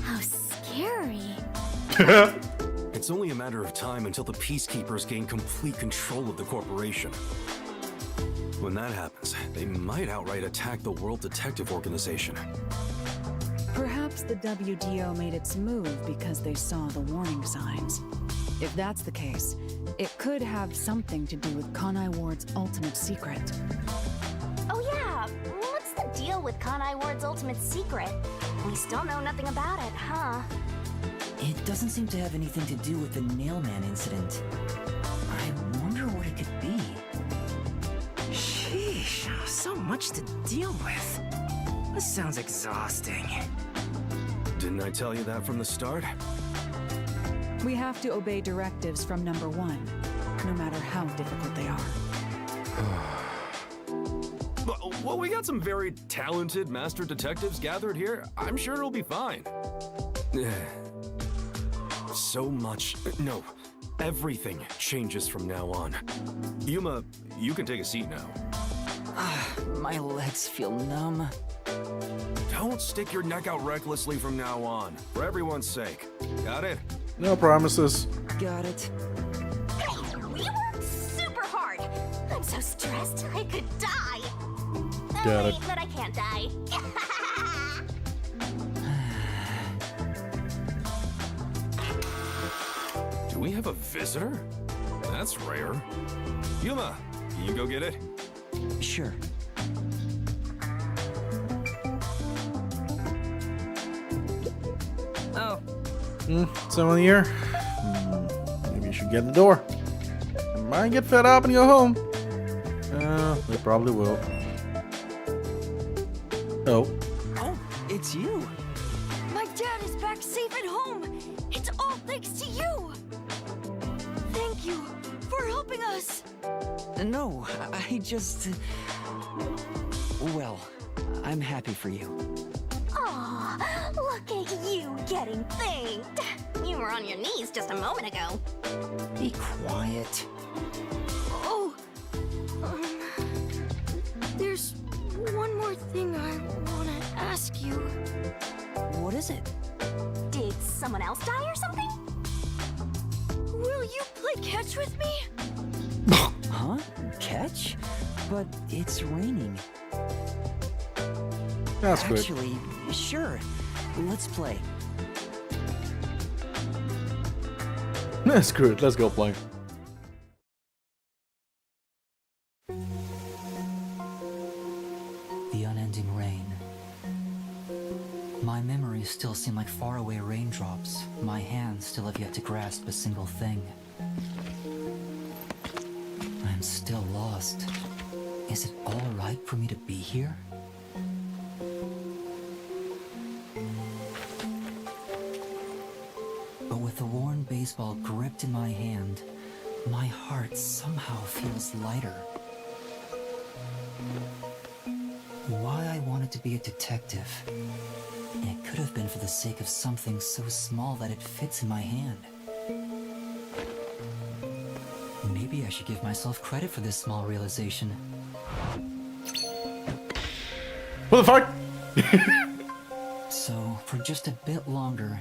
How scary. It's only a matter of time until the Peacekeepers gain complete control of the corporation. When that happens, they might outright attack the World Detective Organization. Perhaps the WDO made its move because they saw the warning signs. If that's the case, it could have something to do with Kanai Ward's ultimate secret. Oh yeah, what's the deal with Kanai Ward's ultimate secret? We still know nothing about it, huh? It doesn't seem to have anything to do with the Nailman incident. I wonder what it could be. Sheesh, so much to deal with. This sounds exhausting. Didn't I tell you that from the start? We have to obey directives from number one, no matter how difficult they are. Well, we got some very talented master detectives gathered here. I'm sure it'll be fine. So much, no, Everything changes from now on. Yuma, you can take a seat now. My legs feel numb. Don't stick your neck out recklessly from now on, for everyone's sake. Got it? No promises. Got it. Hey, we worked super hard. I'm so stressed I could die. Got it. Wait, but I can't die. Do we have a visitor? That's rare. Yuma, can you go get it? Sure. Oh. Someone here? Maybe you should get in the door. You might get fed up and go home. They probably will. Oh. Oh, it's you. My dad is back safe at home. It's all thanks to you. Thank you for helping us. No, I just... Well, I'm happy for you. Aw, look at you getting thanked. You were on your knees just a moment ago. Be quiet. Oh, there's one more thing I want to ask you. What is it? Did someone else die or something? Will you play catch with me? Huh? Catch? But it's raining. That's good. Actually, sure. Let's play. That's good. Let's go play. The unending rain. My memories still seem like faraway raindrops. My hands still have yet to grasp a single thing. I'm still lost. Is it all right for me to be here? But with the worn baseball gripped in my hand, my heart somehow feels lighter. Why I wanted to be a detective. It could have been for the sake of something so small that it fits in my hand. Maybe I should give myself credit for this small realization. What the fuck? So, for just a bit longer,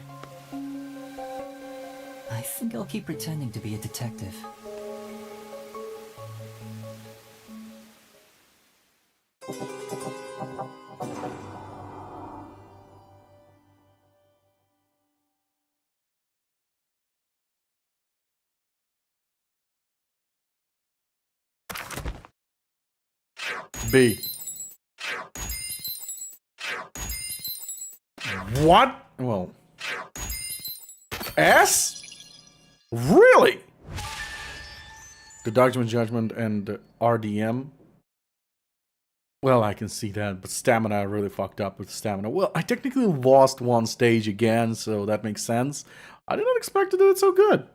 I think I'll keep pretending to be a detective. B. What? Well. S? Really? The Document Judgment and RDM. Well, I can see that, but stamina, I really fucked up with stamina. Well, I technically lost one stage again, so that makes sense. I did not expect to do it so good.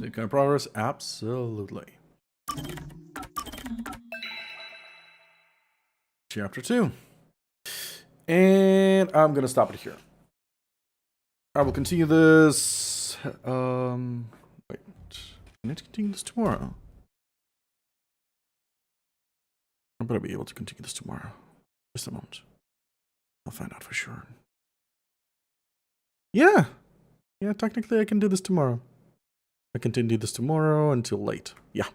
Take kind of progress? Absolutely. Chapter 2. And I'm gonna stop it here. I will continue this. Wait. I need to continue this tomorrow. I better be able to continue this tomorrow. Just a moment. I'll find out for sure. Yeah. Yeah, technically I can do this tomorrow. I can do this tomorrow until late. Yeah.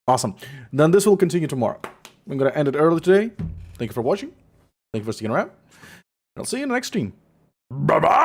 Awesome. Then this will continue tomorrow. I'm going to end it early today. Thank you for watching. Thank you for sticking around. I'll see you in the next stream. Bye-bye!